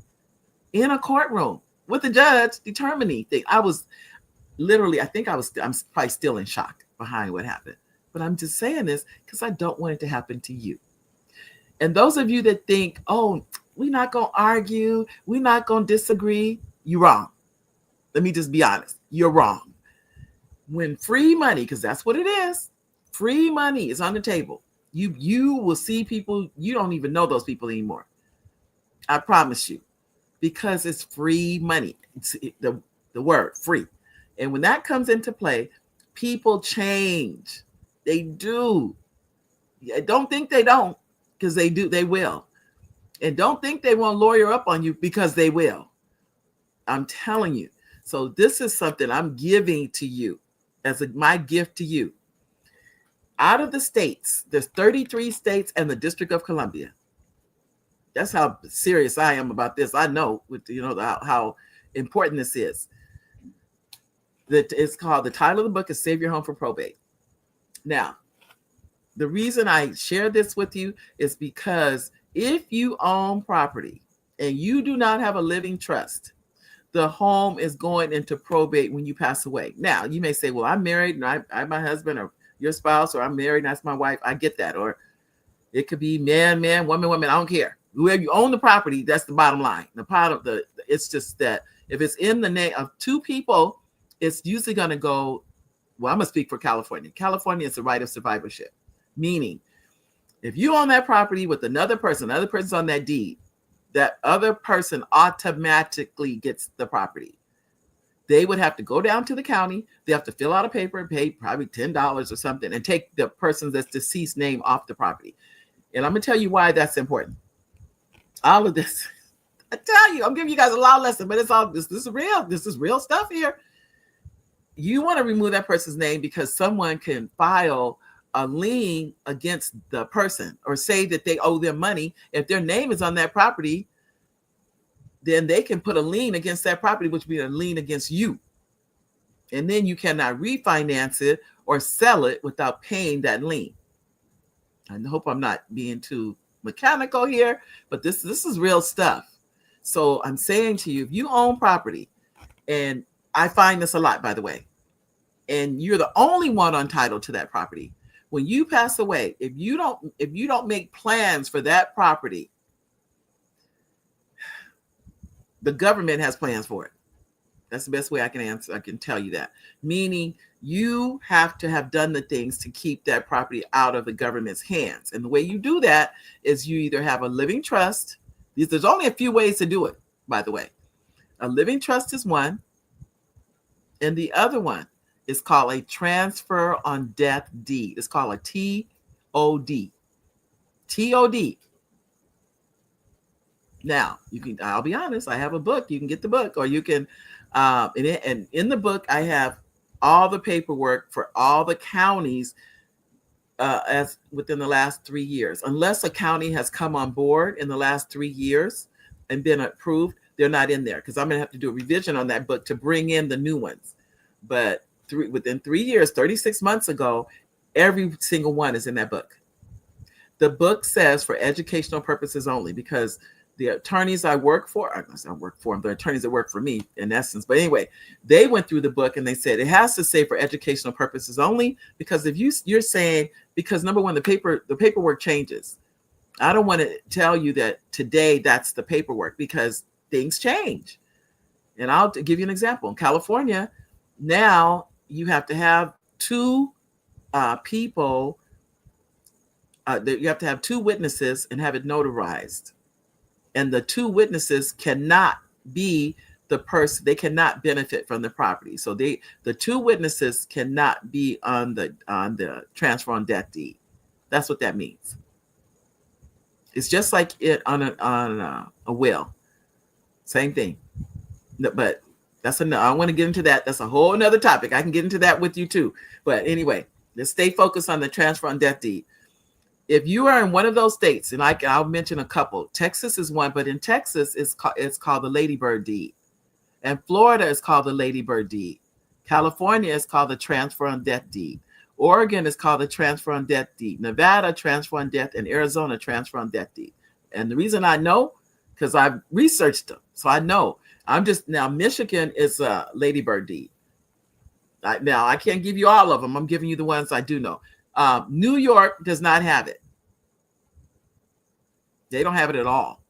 in a courtroom with the judge determining things. I was literally, I'm probably still in shock behind what happened. But I'm just saying this because I don't want it to happen to you. And those of you that think, oh, we're not going to argue, we're not going to disagree, you're wrong. Let me just be honest. You're wrong. When free money, because that's what it is, free money is on the table, you will see people, you don't even know those people anymore. I promise you, because it's free money. It's the word free. And when that comes into play, people change. They do. Don't think they don't, because they do. They will. And don't think they won't lawyer up on you, because they will. I'm telling you. So this is something I'm giving to you as my gift to you. Out of the states, there's 33 states and the District of Columbia. That's how serious I am about this. I know, how important this is. It's called, the title of the book is Save Your Home from Probate. Now, the reason I share this with you is because if you own property and you do not have a living trust, the home is going into probate when you pass away. Now, you may say, well, I'm married and I'm my husband, or your spouse, or I'm married and that's my wife. I get that. Or it could be man, woman. I don't care. Whoever you own the property, that's the bottom line. It's just that if it's in the name of two people, it's usually going to go, well, I'm going to speak for California. California is the right of survivorship, meaning if you own that property with another person's on that deed, that other person automatically gets the property. They would have to go down to the county. They have to fill out a paper and pay probably $10 or something and take the person that's deceased name off the property. And I'm going to tell you why that's important. All of this, I tell you, I'm giving you guys a law lesson, but it's all, this is real. This is real stuff here. You want to remove that person's name because someone can file a lien against the person or say that they owe them money. If their name is on that property, then they can put a lien against that property, which would be a lien against you. And then you cannot refinance it or sell it without paying that lien. I hope I'm not being too mechanical here, but this is real stuff. So I'm saying to you, if you own property, and I find this a lot, by the way, and you're the only one entitled to that property, when you pass away, if you don't make plans for that property, the government has plans for it. That's the best way I can answer. I can tell you that. Meaning you have to have done the things to keep that property out of the government's hands. And the way you do that is you either have a living trust. There's only a few ways to do it, by the way. A living trust is one. And the other one is called a transfer on death deed. It's called a TOD. TOD. Now, I'll be honest, I have a book. You can get the book, or you can, and in the book, I have all the paperwork for all the counties as within the last 3 years. Unless a county has come on board in the last 3 years and been approved, they're not in there, because I'm going to have to do a revision on that book to bring in the new ones. But within 3 years, 36 months ago, every single one is in that book. The book says for educational purposes only, because the attorneys I work for, the attorneys that work for me in essence, but anyway, they went through the book and they said it has to say for educational purposes only, because if you're saying, because number one, the paperwork changes. I don't want to tell you that today that's the paperwork, because things change. And I'll give you an example. In California, now you have to have two people, you have to have two witnesses and have it notarized. And the two witnesses cannot be the person, they cannot benefit from the property. So the two witnesses cannot be on the transfer on death deed. That's what that means. It's just like it on a will. Same thing. But that's enough. I don't want to get into that. That's a whole nother topic. I can get into that with you too. But anyway, let's stay focused on the transfer on death deed. If you are in one of those states, and I'll mention a couple. Texas is one, but in Texas, it's called the Ladybird deed. And Florida is called the Ladybird deed. California is called the transfer on death deed. Oregon is called the transfer on death deed. Nevada, transfer on death, and Arizona, transfer on death deed. And the reason I know, because I've researched them, so I know. Michigan is a Ladybird deed. Now, I can't give you all of them. I'm giving you the ones I do know. New York does not have it. They don't have it at all.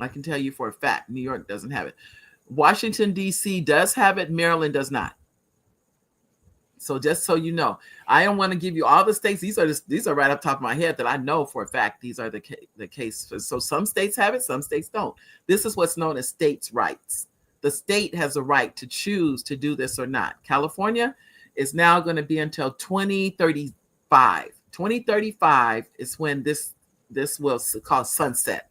I can tell you for a fact, New York doesn't have it. Washington, D.C. does have it. Maryland does not. So just so you know, I don't want to give you all the states. These are right up top of my head that I know for a fact these are the case. So some states have it, some states don't. This is what's known as states' rights. The state has a right to choose to do this or not. California is now going to be until 2035. 2035 is when this will call sunset,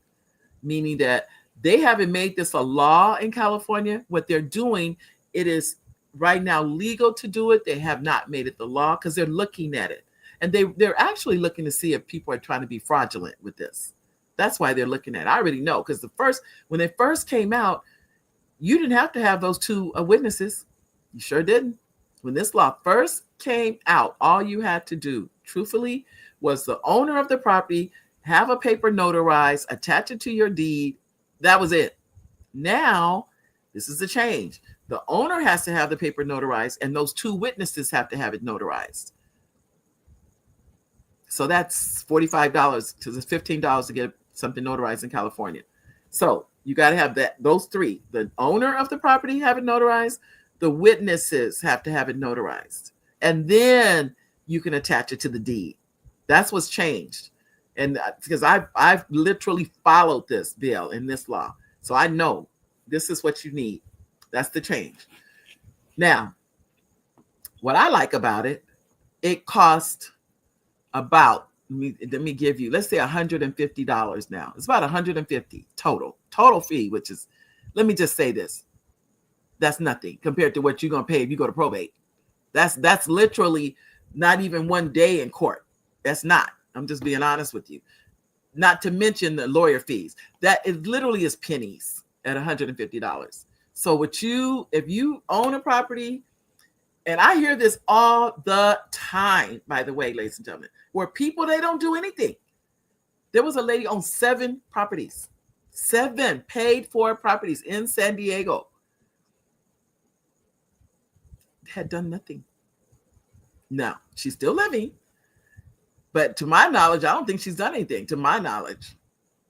meaning that they haven't made this a law in California. What they're doing, it is right now legal to do it. They have not made it the law because they're looking at it. And they're actually looking to see if people are trying to be fraudulent with this. That's why they're looking at it. I already know, because when they first came out, you didn't have to have those two witnesses. You sure didn't. When this law first came out, all you had to do, truthfully, was the owner of the property have a paper notarized, attach it to your deed. That was it. Now, this is the change. The owner has to have the paper notarized, and those two witnesses have to have it notarized. So that's $45 because it's $15 to get something notarized in California. So you got to have those three. The owner of the property have it notarized. The witnesses have to have it notarized. And then you can attach it to the deed. That's what's changed. And because I've literally followed this bill in this law. So I know this is what you need. That's the change. Now, what I like about it, it cost about, let me give you, let's say $150 now. It's about $150 total fee, which is, let me just say this. That's nothing compared to what you're going to pay if you go to probate. That's literally not even one day in court. That's not. I'm just being honest with you. Not to mention the lawyer fees. That it literally is pennies at $150. So if you own a property, and I hear this all the time, by the way, ladies and gentlemen, where people, they don't do anything. There was a lady on 7 properties, 7 paid for properties in San Diego. Had done nothing. Now, she's still living. But to my knowledge, I don't think she's done anything. To my knowledge,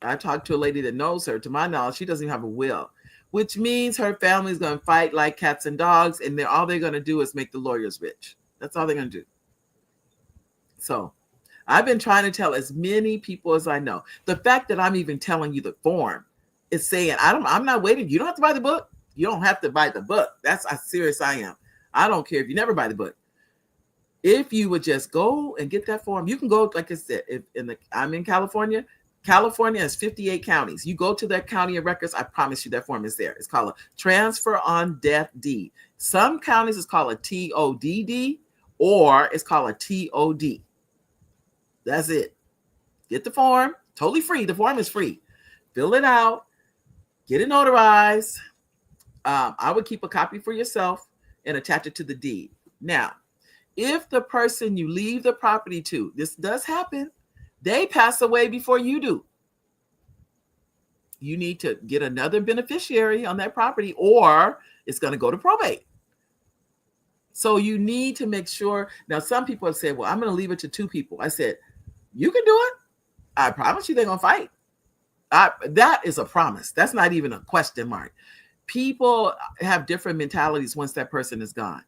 I talked to a lady that knows her. To my knowledge, she doesn't even have a will, which means her family's going to fight like cats and dogs, and all they're going to do is make the lawyers rich. That's all they're going to do. So I've been trying to tell as many people as I know. The fact that I'm even telling you the form is saying, I'm not waiting. You don't have to buy the book. You don't have to buy the book. That's how serious I am. I don't care if you never buy the book. If you would just go and get that form, you can go, like I said, I'm in California. California has 58 counties. You go to that county of records, I promise you that form is there. It's called a transfer on death deed. Some counties it's called a TODD, or it's called a TOD. That's it. Get the form, totally free. The form is free. Fill it out, get it notarized. I would keep a copy for yourself and attach it to the deed. Now, if the person you leave the property to, this does happen, they pass away before you do, you need to get another beneficiary on that property, or it's going to go to probate. So you need to make sure. Now, some people have said, well, I'm going to leave it to 2 people. I said, you can do it. I promise you they're going to fight. That is a promise. That's not even a question mark. People have different mentalities once that person is gone.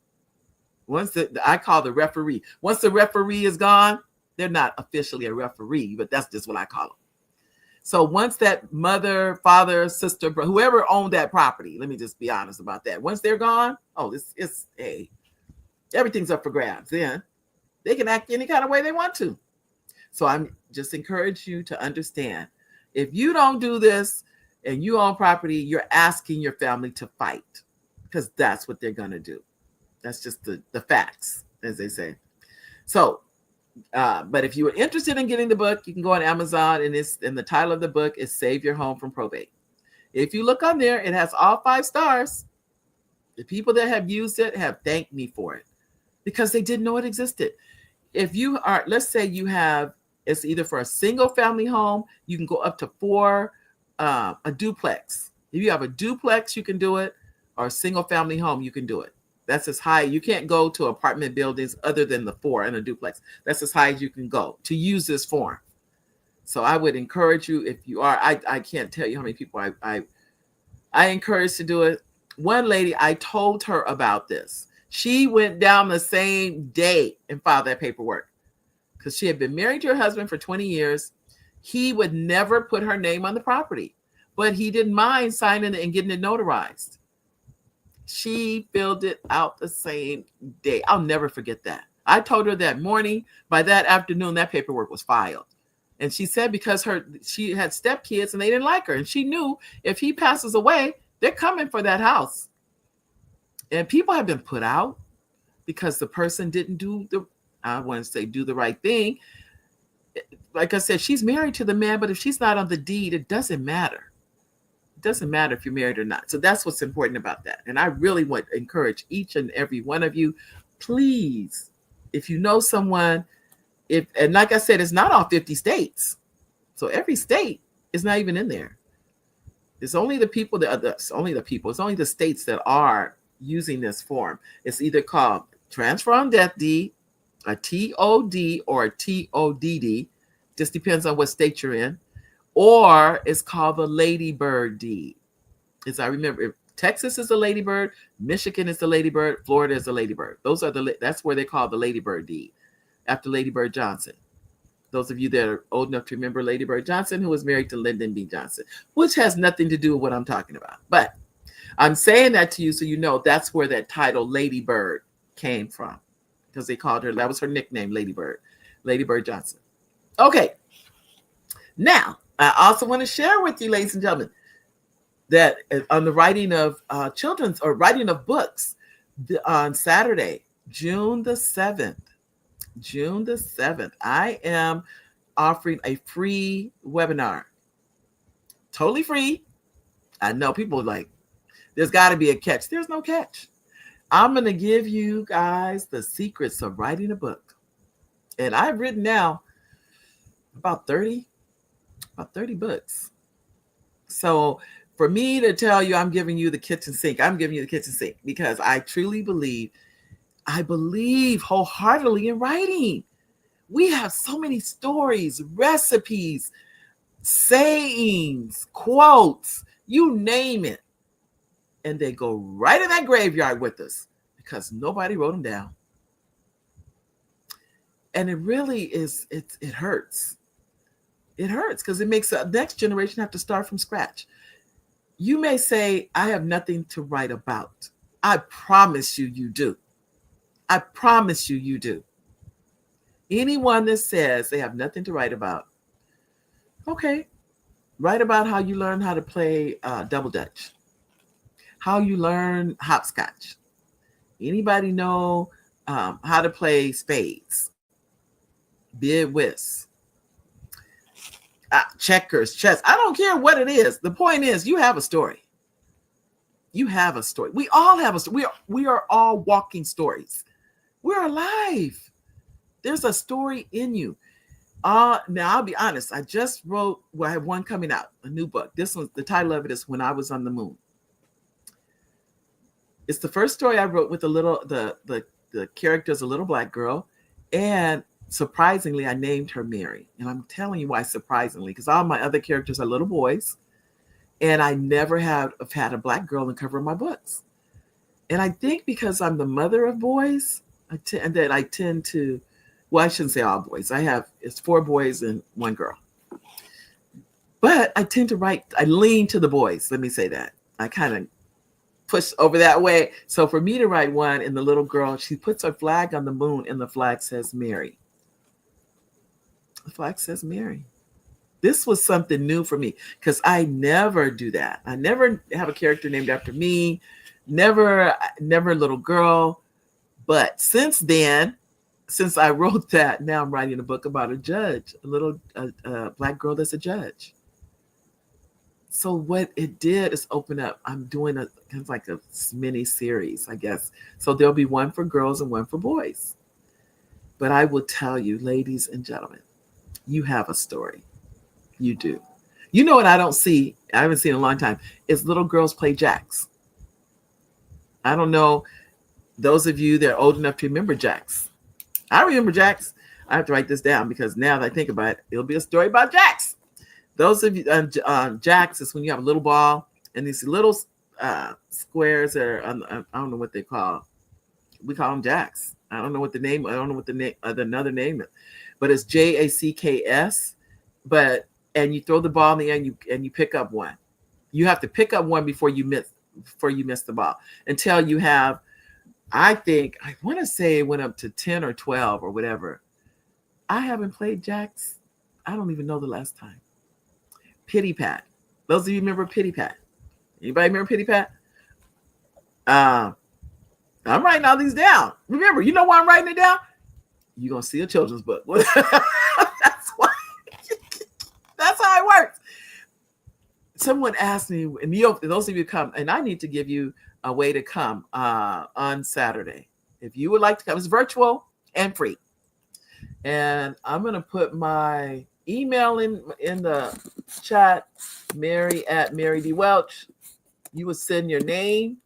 I call the referee. Once the referee is gone, they're not officially a referee, but that's just what I call them. So once that mother, father, sister, whoever owned that property, let me just be honest about that. Once they're gone, everything's up for grabs. Then they can act any kind of way they want to. So I'm just encourage you to understand, if you don't do this and you own property, you're asking your family to fight, because that's what they're going to do. That's just the facts, as they say. So, but if you are interested in getting the book, you can go on Amazon, and the title of the book is Save Your Home from Probate. If you look on there, it has all 5 stars. The people that have used it have thanked me for it because they didn't know it existed. If you are, let's say you have, it's either for a single family home, you can go up to 4, a duplex. If you have a duplex, you can do it, or a single family home, you can do it. That's as high. You can't go to apartment buildings other than the 4 in a duplex. That's as high as you can go to use this form. So I would encourage you, if you are, I can't tell you how many people I encourage to do it. One lady, I told her about this. She went down the same day and filed that paperwork because she had been married to her husband for 20 years. He would never put her name on the property, but he didn't mind signing it and getting it notarized. She filled it out the same day. I'll never forget that. I told her that morning. By that afternoon, that paperwork was filed. And she said because she had stepkids and they didn't like her. And she knew if he passes away, they're coming for that house. And people have been put out because the person didn't do the right thing. Like I said, she's married to the man, but if she's not on the deed, it doesn't matter. Doesn't matter if you're married or not. So that's what's important about that. And I really want to encourage each and every one of you, please, if you know someone, and like I said, it's not all 50 states. So every state is not even in there. It's only the states that are using this form. It's either called transfer on death deed, a TOD, or a TODD. Just depends on what state you're in. Or it's called the ladybird deed. As I remember, Texas is the ladybird, Michigan is the ladybird, Florida is the ladybird. That's where they call the ladybird deed, after Lady Bird Johnson. Those of you that are old enough to remember Lady Bird Johnson, who was married to Lyndon B. Johnson, which has nothing to do with what I'm talking about. But I'm saying that to you so you know that's where that title Lady Bird came from, because they called her, that was her nickname, Lady Bird Johnson. Okay. Now, I also want to share with you, ladies and gentlemen, that on the writing of writing of books on Saturday, June the 7th, I am offering a free webinar. Totally free. I know people are like, there's got to be a catch. There's no catch. I'm going to give you guys the secrets of writing a book. And I've written now about 30 books. So for me to tell you I'm giving you the kitchen sink, I'm giving you the kitchen sink because I truly believe wholeheartedly in writing. We have so many stories, recipes, sayings, quotes, you name it. And they go right in that graveyard with us because nobody wrote them down. And it really is, it hurts. It hurts because it makes the next generation have to start from scratch. You may say, I have nothing to write about. I promise you, you do. I promise you, you do. Anyone that says they have nothing to write about, okay, write about how you learn how to play double dutch, how you learn hopscotch. Anybody know how to play spades, bid whist, checkers, chess? I don't care what it is. The point is, you have a story. You have a story. We all have a story. We are all walking stories. We're alive. There's a story in you. Now, I'll be honest. I just wrote, I have one coming out, a new book. This one, the title of it is When I Was on the Moon. It's the first story I wrote with the character's a little black girl. And surprisingly, I named her Mary. And I'm telling you why surprisingly, because all my other characters are little boys. And I never have had a Black girl in the cover of my books. And I think because I'm the mother of boys, I tend to, well, I shouldn't say all boys. It's 4 boys and 1 girl. But I tend to write, I lean to the boys. Let me say that. I kind of push over that way. So for me to write one, and the little girl, she puts her flag on the moon and the flag says Mary. The flag says Mary. This was something new for me because I never do that. I never have a character named after me, never a little girl. But since then, since I wrote that, now I'm writing a book about a judge, a little Black girl that's a judge. So what it did is open up. I'm doing a kind of like a mini series, I guess. So there'll be one for girls and one for boys. But I will tell you, ladies and gentlemen, you have a story. You do. You know what I don't see, I haven't seen in a long time, is little girls play jacks. I don't know, those of you that are old enough to remember jacks. I remember jacks. I have to write this down because now that I think about it, it'll be a story about jacks. Those of you, jacks is when you have a little ball and these little squares are, I don't know what they call. We call them jacks. I don't know what the name, another name is, but it's JACKS. And you throw the ball in the air and you pick up one. You have to pick up one before you miss the ball until you have, I want to say it went up to 10 or 12 or whatever. I haven't played jacks. I don't even know the last time. Pity Pat. Those of you remember Pity Pat? Anybody remember Pity Pat? I'm writing all these down. Remember, you know why I'm writing it down? You're going to see a children's book. That's why. That's how it works. Someone asked me, and those of you come, and I need to give you a way to come on Saturday. If you would like to come, it's virtual and free. And I'm going to put my email in the chat, Mary at Mary D. Welch. You would send your name.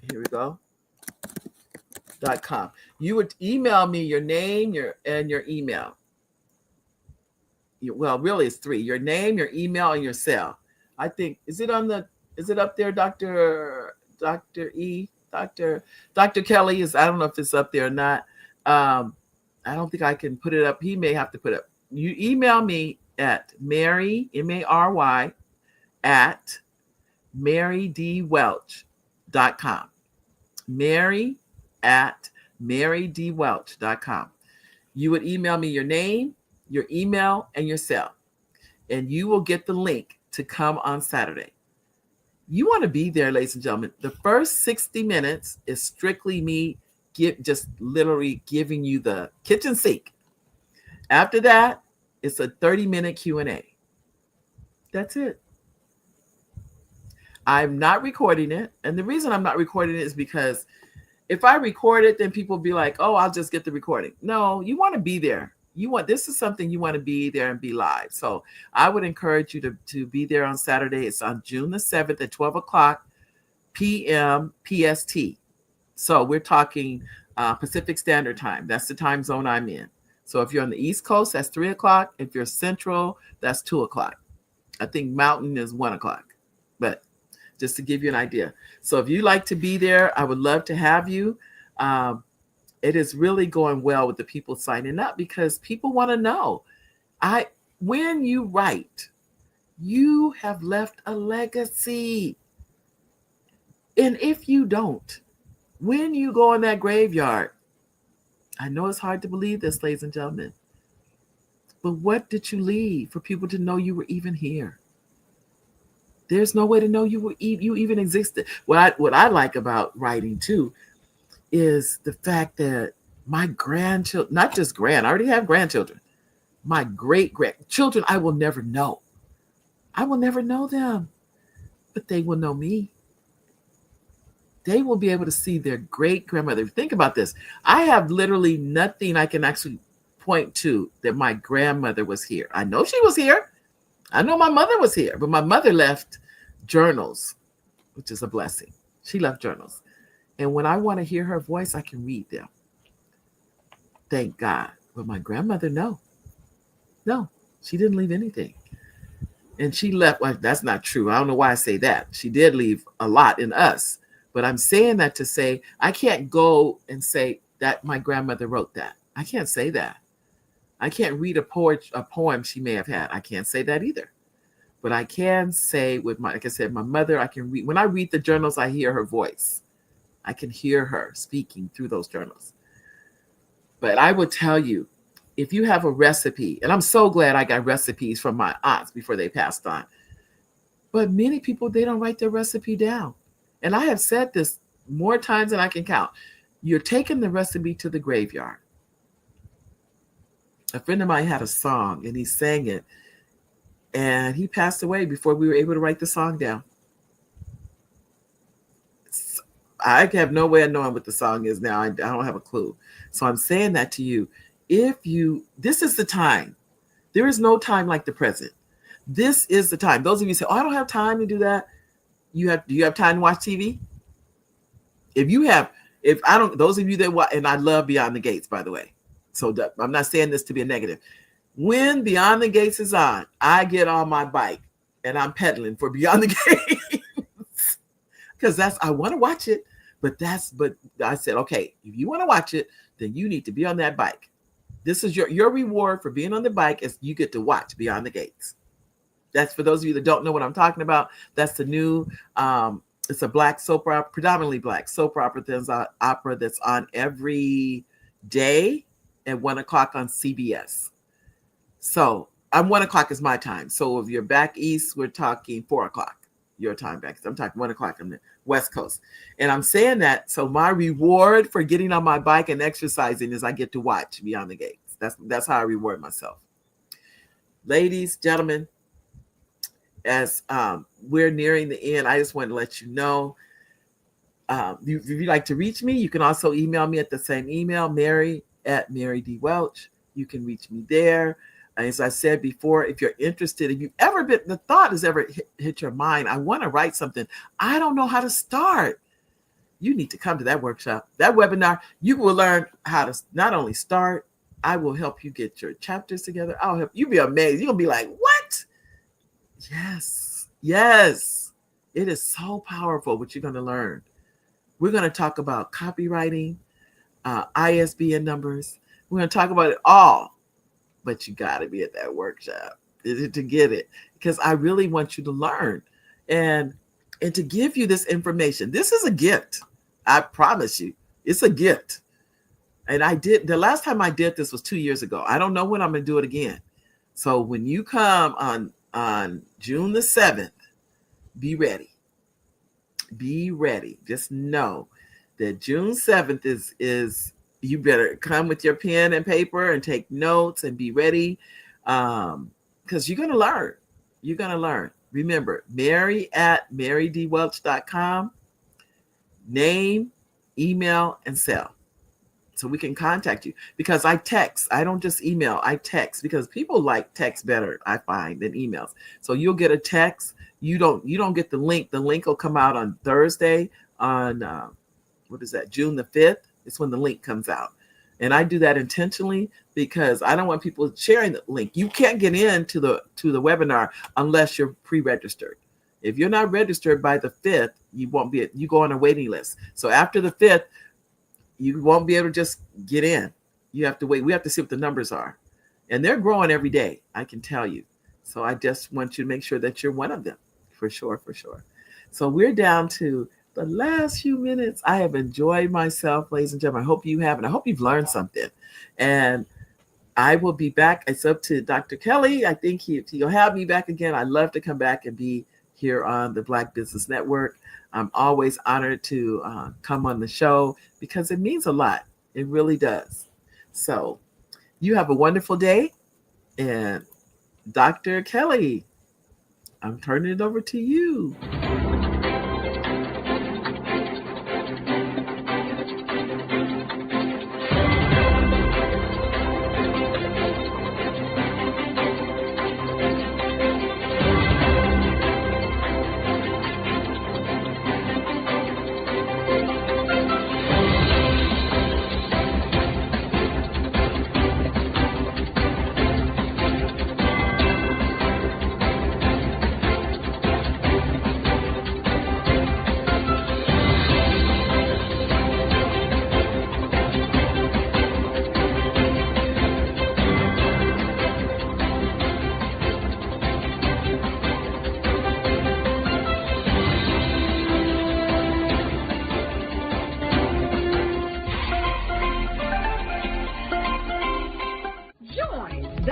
Here we go. .com. You would email me your name, your email. Well, really, it's 3. Your name, your email, and your cell. I think is it up there, Dr. E? Dr. Kelly is. I don't know if it's up there or not. I don't think I can put it up. He may have to put it up. You email me at Mary, Mary, at marydwelch.com. Mary at marydwelch.com. You would email me your name, your email, and your cell, and you will get the link to come on Saturday. You want to be there, ladies and gentlemen. The first 60 minutes is strictly me just literally giving you the kitchen sink. After that, it's a 30-minute Q&A. That's it. I'm not recording it. And the reason I'm not recording it is because if I record it, then people will be like, oh, I'll just get the recording. No, you want to be there. This is something you want to be there and be live. So I would encourage you to be there on Saturday. It's on June the 7th at 12 o'clock p.m. PST. So we're talking Pacific Standard Time. That's the time zone I'm in. So if you're on the East Coast, that's 3 o'clock. If you're Central, that's 2 o'clock. I think Mountain is 1 o'clock. But just to give you an idea. So if you like to be there, I would love to have you. It is really going well with the people signing up because people want to know. When you write, you have left a legacy. And if you don't, when you go in that graveyard, I know it's hard to believe this, ladies and gentlemen, but what did you leave for people to know you were even here? There's no way to know you even existed. What I like about writing too is the fact that my grandchildren, not just I already have grandchildren, my great-grandchildren, I will never know. I will never know them, but they will know me. They will be able to see their great-grandmother. Think about this. I have literally nothing I can actually point to that my grandmother was here. I know she was here. I know my mother was here, but my mother left journals, which is a blessing. She left journals. And when I want to hear her voice, I can read them. Thank God. But my grandmother, no, she didn't leave anything. And she left, well, that's not true. I don't know why I say that. She did leave a lot in us. But I'm saying that to say, I can't go and say that my grandmother wrote that. I can't say that. I can't read a poem she may have had. I can't say that either. But I can say with like I said, my mother, I can read. When I read the journals, I hear her voice. I can hear her speaking through those journals. But I will tell you, if you have a recipe, and I'm so glad I got recipes from my aunts before they passed on. But many people, they don't write their recipe down. And I have said this more times than I can count. You're taking the recipe to the graveyard. A friend of mine had a song and he sang it. And he passed away before we were able to write the song down. I have no way of knowing what the song is now. I don't have a clue. So I'm saying that to you. This is the time. There is no time like the present. This is the time. Those of you say, oh, I don't have time to do that. Do you have time to watch TV? Those of you that watch, and I love Beyond the Gates, by the way. So I'm not saying this to be a negative. When Beyond the Gates is on, I get on my bike and I'm pedaling for Beyond the Gates. Because I want to watch it. But I said, okay, if you want to watch it, then you need to be on that bike. This is your reward for being on the bike is you get to watch Beyond the Gates. That's for those of you that don't know what I'm talking about. That's the new, it's a black soap opera, predominantly black soap opera that's on every day at 1:00 on CBS. So 1:00 is my time. So if you're back east, we're talking 4:00 your time back. I'm talking 1:00 on the West Coast. And I'm saying that. So my reward for getting on my bike and exercising is I get to watch Beyond the Gates. That's how I reward myself. Ladies, gentlemen, as we're nearing the end, I just want to let you know, if you'd like to reach me, you can also email me at the same email, Mary@MaryDWelch. You can reach me there. As I said before, if you're interested, if you've ever been, the thought has ever hit your mind, I want to write something. I don't know how to start. You need to come to that workshop, that webinar. You will learn how to not only start, I will help you get your chapters together. I'll help you. Be amazed. You'll be like, what? Yes. It is so powerful what you're going to learn. We're going to talk about copywriting, ISBN numbers. We're going to talk about it all. But you got to be at that workshop to get it, because I really want you to learn and to give you this information. This is a gift. I promise you, it's a gift. And the last time I did this was 2 years ago. I don't know when I'm going to do it again. So when you come on June the 7th, be ready. Be ready. Just know that June 7th is you better come with your pen and paper and take notes and be ready, because you're going to learn. You're going to learn. Remember, Mary@MaryDWelch.com. Name, email, and cell. So we can contact you, because I text. I don't just email. I text, because people like text better, I find, than emails. So you'll get a text. You don't get the link. The link will come out on Thursday on June the 5th. It's when the link comes out. And I do that intentionally because I don't want people sharing the link. You can't get into the webinar unless you're pre-registered. If you're not registered by the 5th, you go on a waiting list. So after the 5th, you won't be able to just get in. You have to wait. We have to see what the numbers are. And they're growing every day, I can tell you. So I just want you to make sure that you're one of them, for sure. So we're down to the last few minutes. I have enjoyed myself, ladies and gentlemen. I hope you have, and I hope you've learned something. And I will be back. It's up to Dr. Kelly. I think he'll have me back again. I'd love to come back and be here on the Black Business Network. I'm always honored to come on the show because it means a lot. It really does. So you have a wonderful day. And Dr. Kelly, I'm turning it over to you.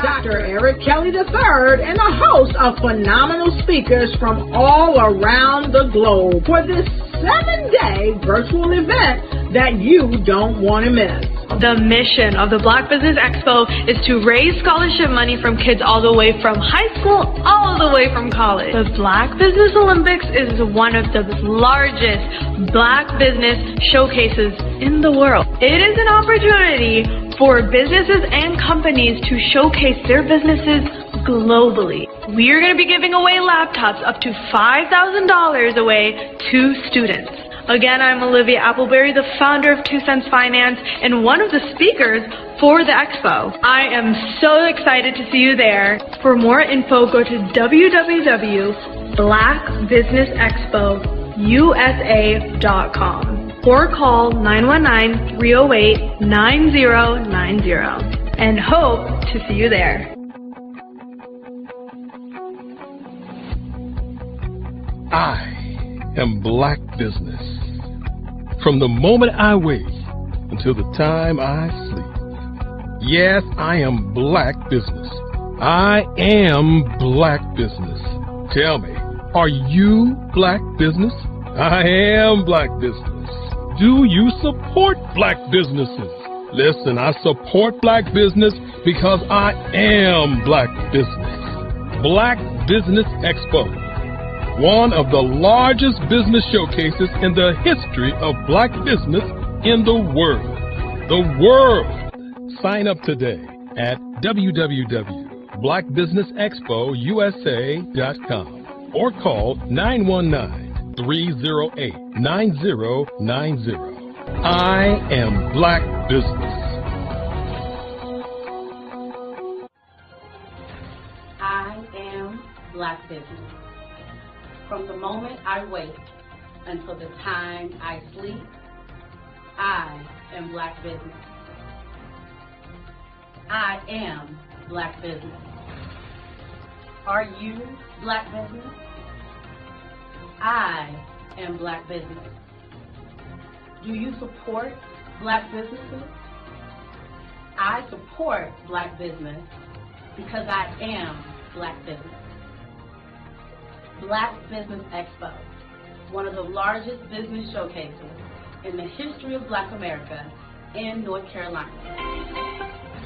Dr. Eric Kelly III and a host of phenomenal speakers from all around the globe for this 7-day virtual event that you don't want to miss. The mission of the Black Business Expo is to raise scholarship money from kids all the way from high school, all the way from college. The Black Business Olympics is one of the largest Black business showcases in the world. It is an opportunity for businesses and companies to showcase their businesses globally. We are going to be giving away laptops up to $5,000 away to students. Again, I'm Olivia Appleberry, the founder of 2 Cents Finance and one of the speakers for the expo. I am so excited to see you there. For more info, go to www.blackbusinessexpousa.com or call 919-308-9090 and hope to see you there. I am Black Business. From the moment I wake until the time I sleep. Yes, I am Black Business. I am Black Business. Tell me, are you Black Business? I am Black Business. Do you support Black businesses? Listen, I support Black business because I am Black Business. Black Business Expo, one of the largest business showcases in the history of Black business in the world. The world! Sign up today at www.blackbusinessexpousa.com or call 919-308-9090. I am Black Business. I am Black Business. From the moment I wake until the time I sleep, I am Black Business. I am Black Business. Are you Black Business? I am Black Business. Do you support Black businesses? I support Black business because I am Black Business. Black Business Expo, one of the largest business showcases in the history of Black America in North Carolina.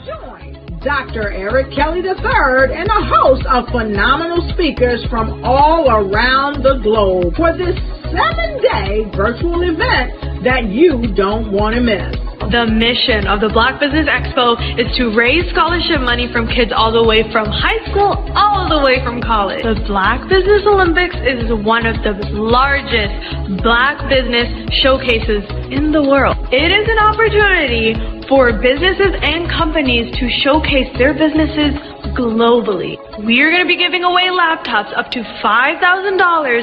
Join Dr. Eric Kelly III and a host of phenomenal speakers from all around the globe for this 7-day virtual event that you don't want to miss. The mission of the Black Business Expo is to raise scholarship money from kids all the way from high school, all the way from college. The Black Business Olympics is one of the largest Black business showcases in the world. It is an opportunity for businesses and companies to showcase their businesses globally. We are going to be giving away laptops up to $5,000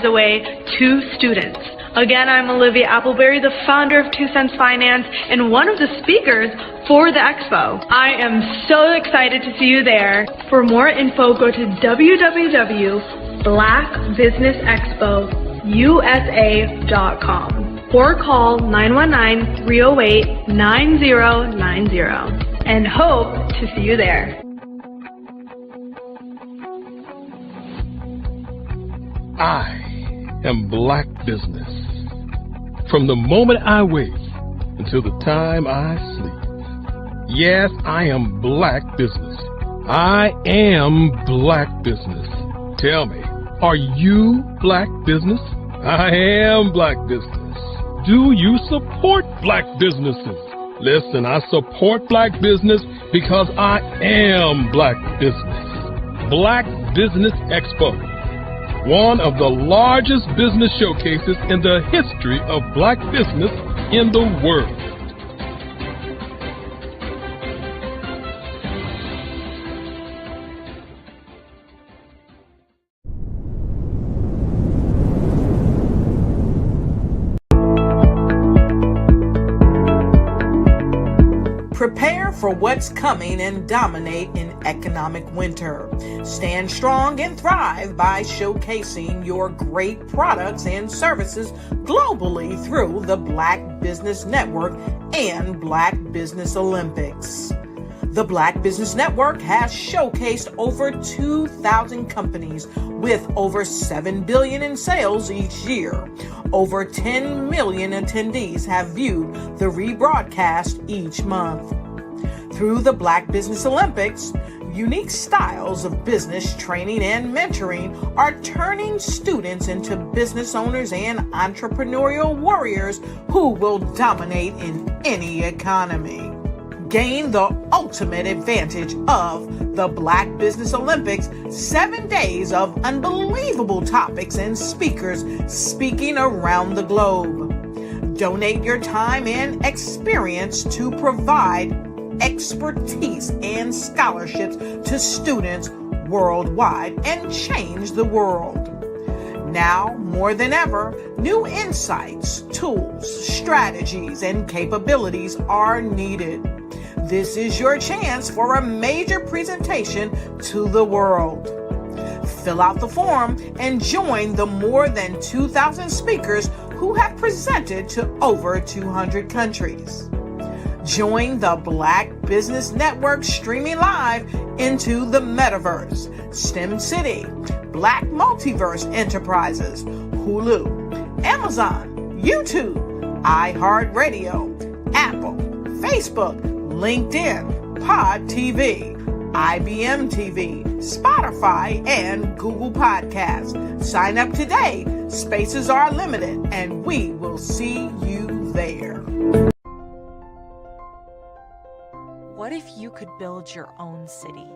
away to students. Again, I'm Olivia Appleberry, the founder of 2 Cents Finance and one of the speakers for the expo. I am so excited to see you there. For more info, go to www.blackbusinessexpousa.com or call 919-308-9090 and hope to see you there. I am Black Business. From the moment I wake until the time I sleep. Yes, I am Black Business. I am Black Business. Tell me, are you Black Business? I am Black Business. Do you support Black businesses? Listen, I support Black business because I am Black Business. Black Business Expo, one of the largest business showcases in the history of Black business in the world. Prepare for what's coming and dominate in economic winter. Stand strong and thrive by showcasing your great products and services globally through the Black Business Network and Black Business Olympics. The Black Business Network has showcased over 2,000 companies with over $7 billion in sales each year. Over 10 million attendees have viewed the rebroadcast each month. Through the Black Business Olympics, unique styles of business training and mentoring are turning students into business owners and entrepreneurial warriors who will dominate in any economy. Gain the ultimate advantage of the Black Business Olympics, 7 days of unbelievable topics and speakers speaking around the globe. Donate your time and experience to provide expertise and scholarships to students worldwide and change the world. Now, more than ever, new insights, tools, strategies, and capabilities are needed. This is your chance for a major presentation to the world. Fill out the form and join the more than 2,000 speakers who have presented to over 200 countries. Join the Black Business Network streaming live into the metaverse, STEM City, Black Multiverse Enterprises, Hulu, Amazon, YouTube, iHeartRadio, Apple, Facebook, LinkedIn, Pod TV, IBM TV, Spotify, and Google Podcasts. Sign up today. Spaces are limited, and we will see you there. What if you could build your own city?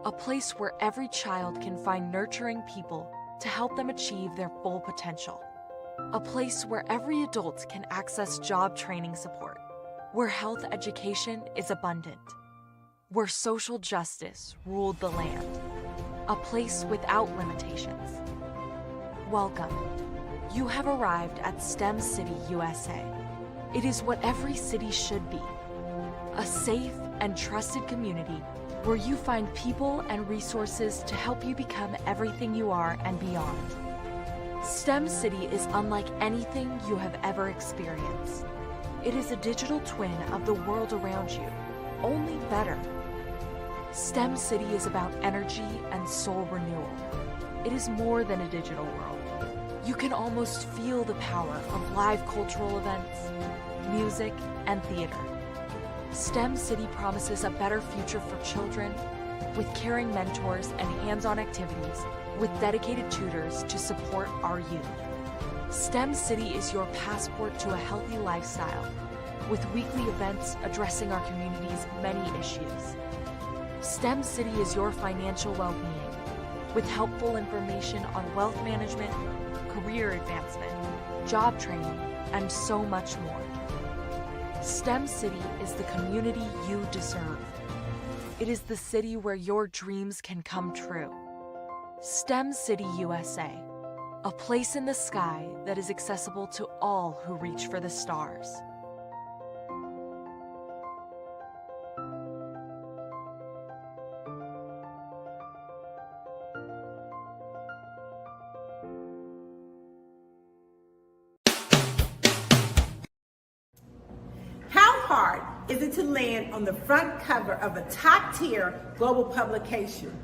A place where every child can find nurturing people to help them achieve their full potential. A place where every adult can access job training support. Where health education is abundant. Where social justice ruled the land. A place without limitations. Welcome. You have arrived at STEM City USA. It is what every city should be. A safe and trusted community where you find people and resources to help you become everything you are and beyond. STEM City is unlike anything you have ever experienced. It is a digital twin of the world around you, only better. STEM City is about energy and soul renewal. It is more than a digital world. You can almost feel the power of live cultural events, music, and theater. STEM City promises a better future for children with caring mentors and hands-on activities with dedicated tutors to support our youth. STEM City is your passport to a healthy lifestyle with weekly events addressing our community's many issues. STEM City is your financial well-being with helpful information on wealth management, career advancement, job training, and so much more. STEM City is the community you deserve. It is the city where your dreams can come true. STEM City USA, a place in the sky that is accessible to all who reach for the stars. Hard is it to land on the front cover of a top-tier global publication?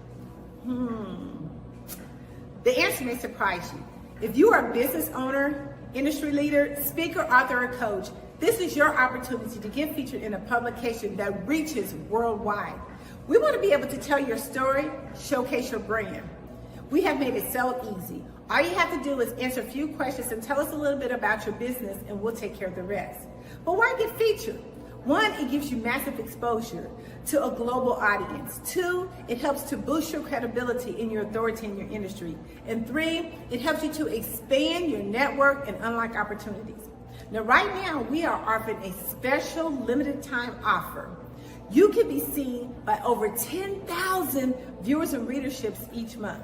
The answer may surprise you. If you are a business owner, industry leader, speaker, author, or coach, this is your opportunity to get featured in a publication that reaches worldwide. We want to be able to tell your story, showcase your brand. We have made it so easy. All you have to do is answer a few questions and tell us a little bit about your business, and we'll take care of the rest. But why get featured? 1, it gives you massive exposure to a global audience. 2, it helps to boost your credibility and your authority in your industry. And 3, it helps you to expand your network and unlock opportunities. Now, right now, we are offering a special limited time offer. You can be seen by over 10,000 viewers and readerships each month.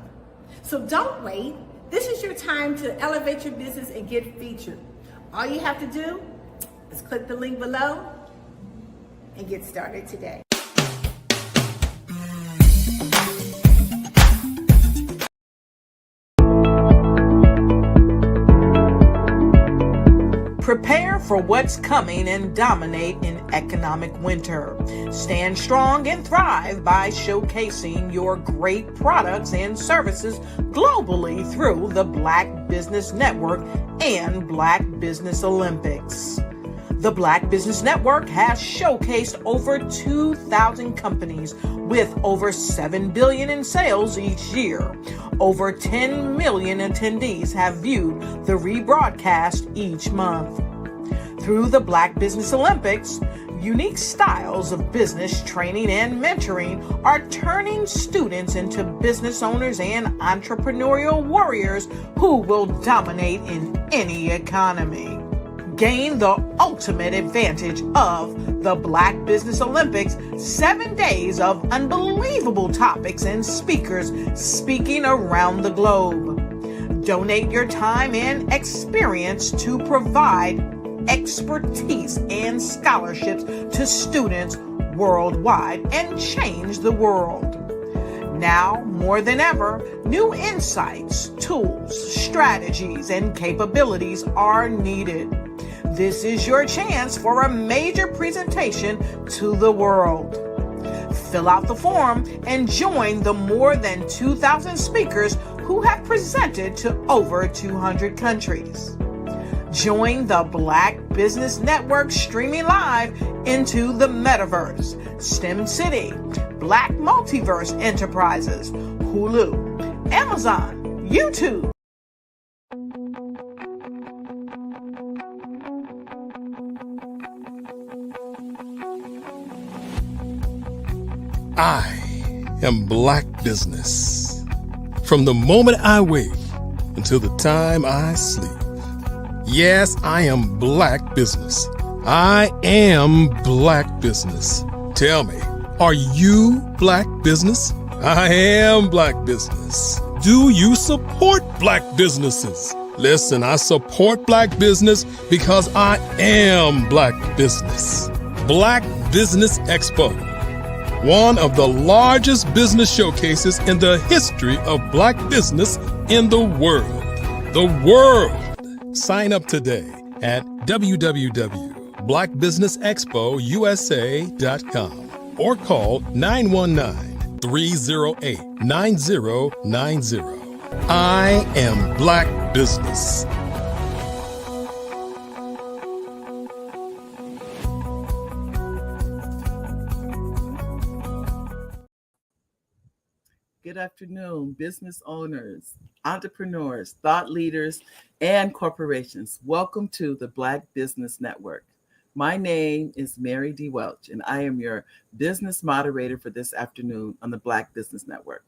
So don't wait. This is your time to elevate your business and get featured. All you have to do is click the link below and get started today. Prepare for what's coming and dominate in economic winter. Stand strong and thrive by showcasing your great products and services globally through the Black Business Network and Black Business Olympics. The Black Business Network has showcased over 2,000 companies with over $7 billion in sales each year. Over 10 million attendees have viewed the rebroadcast each month. Through the Black Business Olympics, unique styles of business training and mentoring are turning students into business owners and entrepreneurial warriors who will dominate in any economy. Gain the ultimate advantage of the Black Business Olympics, 7 days of unbelievable topics and speakers speaking around the globe. Donate your time and experience to provide expertise and scholarships to students worldwide and change the world. Now, more than ever, new insights, tools, strategies, and capabilities are needed. This is your chance for a major presentation to the world. Fill out the form and join the more than 2,000 speakers who have presented to over 200 countries. Join the Black Business Network streaming live into the metaverse, STEM City, Black Multiverse Enterprises, Hulu, Amazon, YouTube. I am Black Business. From the moment I wake until the time I sleep. Yes, I am Black Business. I am Black Business. Tell me, are you Black Business? I am Black Business. Do you support Black businesses? Listen, I support Black business because I am Black Business. Black Business Expo, one of the largest business showcases in the history of Black business in the world. The world! Sign up today at www.blackbusinessexpousa.com or call 919-308-9090. I am Black Business. Good afternoon, business owners, entrepreneurs, thought leaders, and corporations. Welcome to the Black Business Network. My name is Mary D. Welch, and I am your business moderator for this afternoon on the Black Business Network.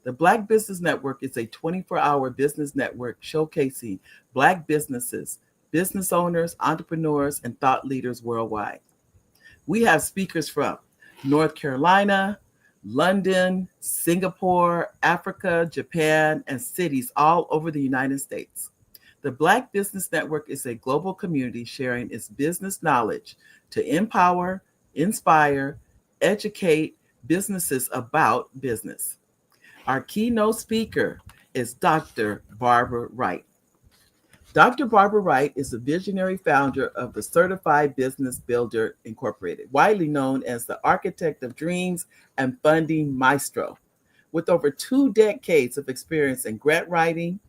The Black Business Network is a 24-hour business network showcasing Black businesses, business owners, entrepreneurs, and thought leaders worldwide. We have speakers from North Carolina, London, Singapore, Africa, Japan, and cities all over the United States. The Black Business Network is a global community sharing its business knowledge to empower, inspire, educate businesses about business. Our keynote speaker is Dr. Barbara Wright. Dr. Barbara Wright is the visionary founder of the Certified Business Builder Incorporated, widely known as the architect of dreams and funding maestro. With over 2 decades of experience in grant writing,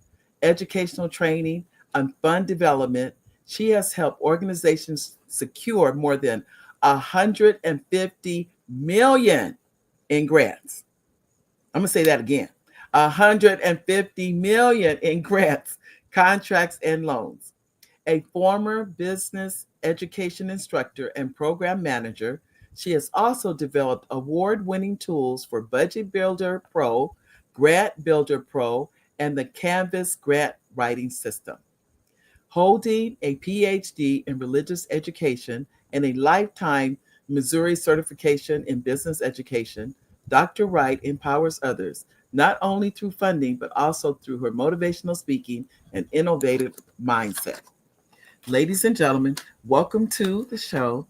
educational training, and fund development, she has helped organizations secure more than $150 million in grants. I'm going to say that again. $150 million in grants, contracts, and loans. A former business education instructor and program manager, she has also developed award-winning tools for Budget Builder Pro, Grant Builder Pro, and the Canvas grant writing system. Holding a PhD in religious education and a lifetime Missouri certification in business education, Dr. Wright empowers others, not only through funding, but also through her motivational speaking and innovative mindset. Ladies and gentlemen, welcome to the show,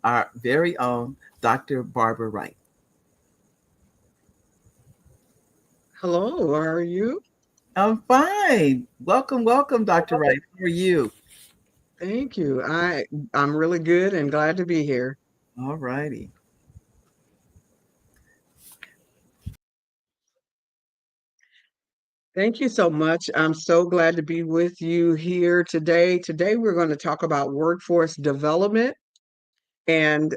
our very own Dr. Barbara Wright. Hello, how are you? I'm fine. Welcome, Dr. Wright. How are you? Thank you. I'm really good and glad to be here. All righty. Thank you so much. I'm so glad to be with you here today. Today, we're going to talk about workforce development, and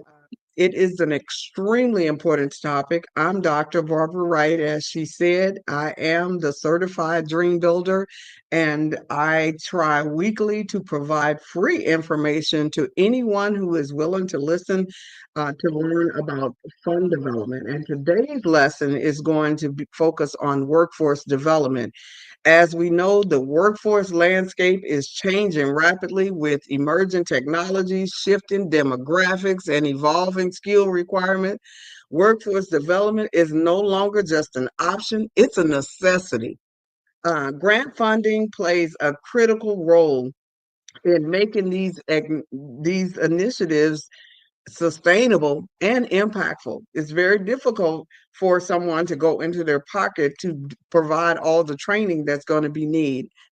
it is an extremely important topic. I'm Dr. Barbara Wright. As she said, I am the certified dream builder, and I try weekly to provide free information to anyone who is willing to listen to learn about fund development. And today's lesson is going to be focus on workforce development. As we know, the workforce landscape is changing rapidly with emerging technologies, shifting demographics, and evolving skill requirements. Workforce development is no longer just an option, it's a necessity. Grant funding plays a critical role in making these initiatives sustainable and impactful. It's very difficult for someone to go into their pocket to provide all the training that's going to be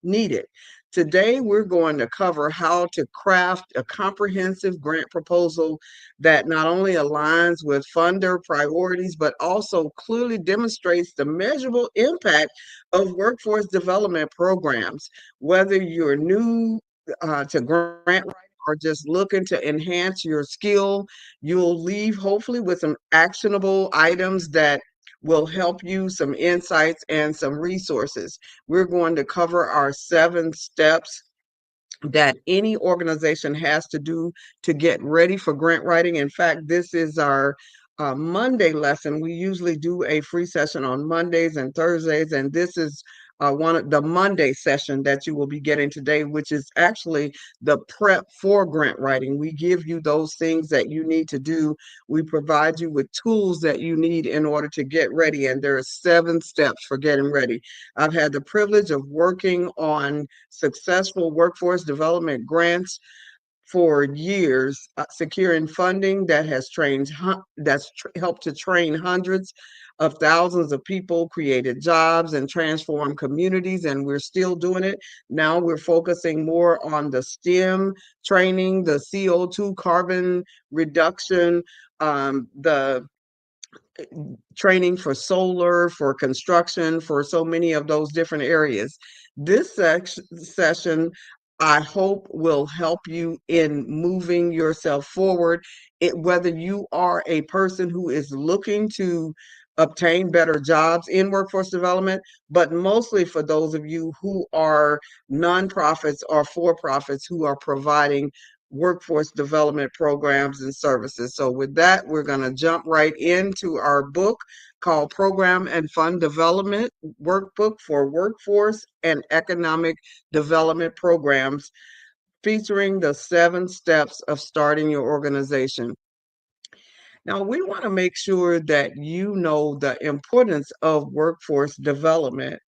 needed. Today, we're going to cover how to craft a comprehensive grant proposal that not only aligns with funder priorities, but also clearly demonstrates the measurable impact of workforce development programs. Whether you're new to grant writing or just looking to enhance your skill, you'll leave hopefully with some actionable items that will help you, some insights and some resources. We're going to cover our 7 steps that any organization has to do to get ready for grant writing. In fact, this is our Monday lesson. We usually do a free session on Mondays and Thursdays, and this is one of the Monday session that you will be getting today, which is actually the prep for grant writing. We give you those things that you need to do. We provide you with tools that you need in order to get ready, and there are 7 steps for getting ready. I've had the privilege of working on successful workforce development grants for years, securing funding that has helped to train hundreds of thousands of people, created jobs, and transformed communities. And we're still doing it. Now we're focusing more on the STEM training, the CO2 carbon reduction, the training for solar, for construction, for so many of those different areas. This session, I hope, will help you in moving yourself forward. Whether you are a person who is looking to obtain better jobs in workforce development, but mostly for those of you who are nonprofits or for-profits who are providing workforce development programs and services. So with that, we're going to jump right into our book called Program and Fund Development Workbook for Workforce and Economic Development Programs, featuring the 7 steps of starting your organization. Now, we want to make sure that you know the importance of workforce development.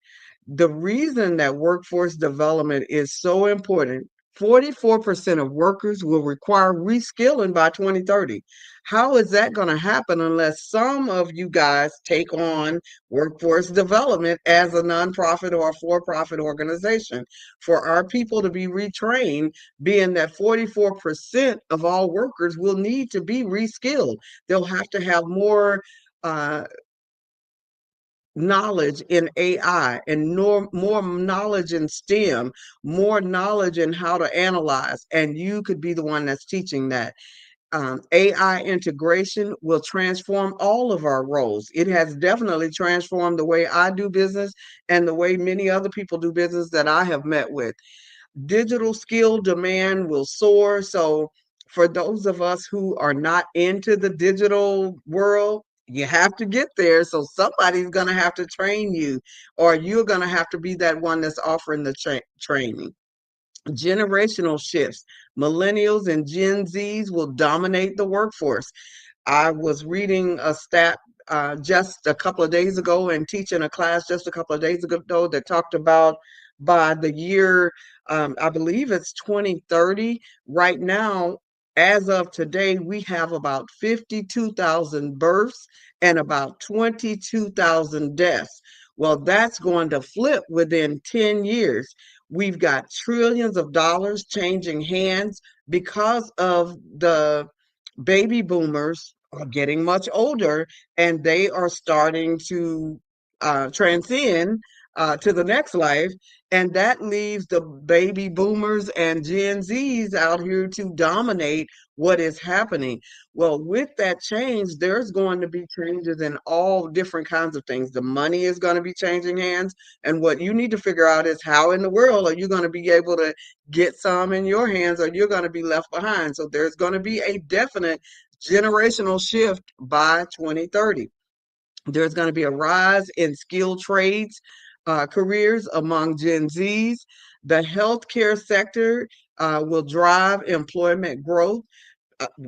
The reason that workforce development is so important, 44% of workers will require reskilling by 2030. How is that going to happen unless some of you guys take on workforce development as a nonprofit or a for-profit organization? For our people to be retrained, being that 44% of all workers will need to be reskilled. They'll have to have more knowledge in AI and more knowledge in STEM, more knowledge in how to analyze, and you could be the one that's teaching that. AI integration will transform all of our roles. It has definitely transformed the way I do business and the way many other people do business that I have met with. Digital skill demand will soar. So for those of us who are not into the digital world, you have to get there. So somebody's going to have to train you, or you're going to have to be that one that's offering the training. Generational shifts. Millennials and Gen Zs will dominate the workforce. I was reading a stat just a couple of days ago and teaching a class just a couple of days ago that talked about by the year, I believe it's 2030. Right now, as of today, we have about 52,000 births and about 22,000 deaths. Well, that's going to flip within 10 years. We've got trillions of dollars changing hands because of the baby boomers are getting much older and they are starting to transcend to the next life. And that leaves the baby boomers and Gen Zs out here to dominate what is happening. Well, with that change, there's going to be changes in all different kinds of things. The money is going to be changing hands. And what you need to figure out is how in the world are you going to be able to get some in your hands or you're going to be left behind. So there's going to be a definite generational shift by 2030. There's going to be a rise in skilled trades careers among Gen Zs. The healthcare sector will drive employment growth.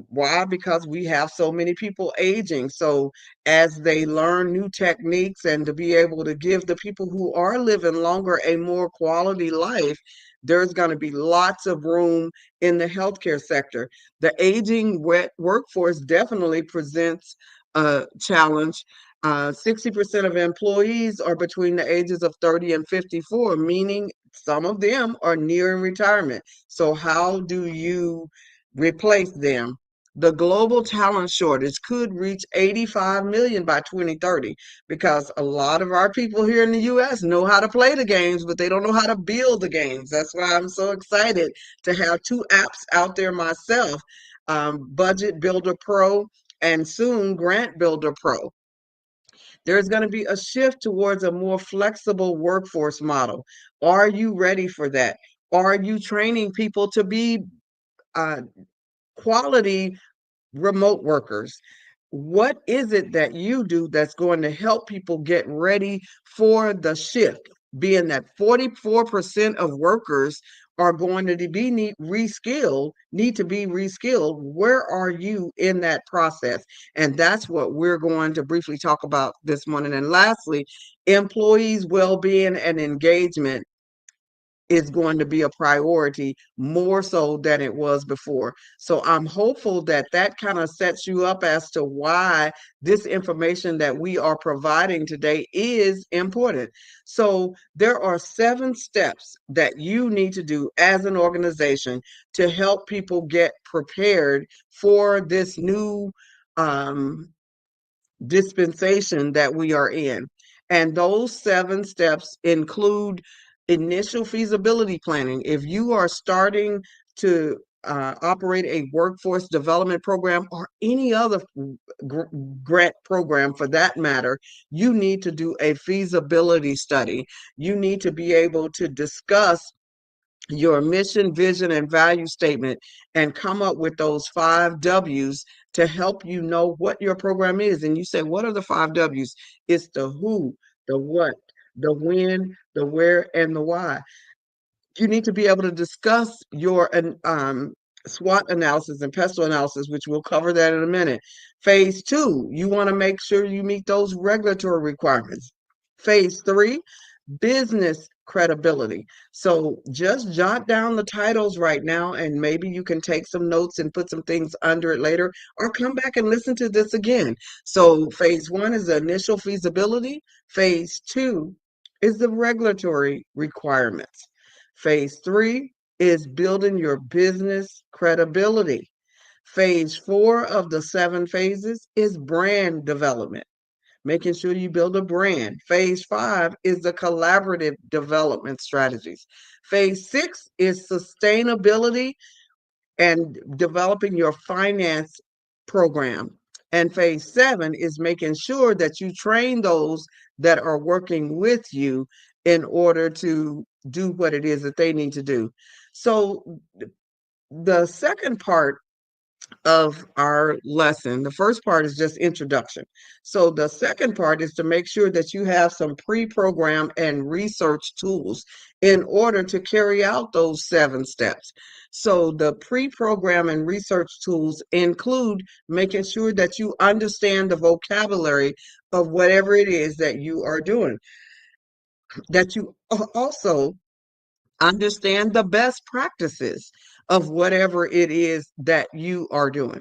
Why? Because we have so many people aging. So as they learn new techniques and to be able to give the people who are living longer a more quality life, there's going to be lots of room in the healthcare sector. The aging workforce definitely presents a challenge. 60% of employees are between the ages of 30 and 54, meaning some of them are nearing retirement. So how do you replace them? The global talent shortage could reach 85 million by 2030 because a lot of our people here in the US know how to play the games, but they don't know how to build the games. That's why I'm so excited to have two apps out there myself, Budget Builder Pro and soon Grant Builder Pro. There's going to be a shift towards a more flexible workforce model. Are you ready for that? Are you training people to be quality remote workers? What is it that you do that's going to help people get ready for the shift? Being that 44% of workers are going to be need to be reskilled. Where are you in that process? And that's what we're going to briefly talk about this morning. And lastly, employees' well-being and engagement is going to be a priority more so than it was before. So I'm hopeful that that kind of sets you up as to why this information that we are providing today is important. So there are 7 steps that you need to do as an organization to help people get prepared for this new dispensation that we are in. And those 7 steps include initial feasibility planning. If you are starting to operate a workforce development program or any other grant program for that matter, you need to do a feasibility study. You need to be able to discuss your mission, vision, and value statement and come up with those 5 W's to help you know what your program is. And you say, what are the 5 W's? It's the who, the what, the when, the where, and the why. You need to be able to discuss your SWOT analysis and pestle analysis, which we'll cover that in a minute. Phase 2, you want to make sure you meet those regulatory requirements. Phase 3, business credibility. So just jot down the titles right now, and maybe you can take some notes and put some things under it later, or come back and listen to this again. So phase 1 is the initial feasibility. Phase 2 is the regulatory requirements. Phase 3 is building your business credibility. Phase 4 of the 7 phases is brand development, making sure you build a brand. Phase 5 is the collaborative development strategies. Phase 6 is sustainability and developing your finance program. And phase 7 is making sure that you train those that are working with you in order to do what it is that they need to do. So the second part of our lesson, the first part is just introduction. So the second part is to make sure that you have some pre-program and research tools in order to carry out those 7 steps. So the pre-program and research tools include making sure that you understand the vocabulary of whatever it is that you are doing, that you also understand the best practices of whatever it is that you are doing.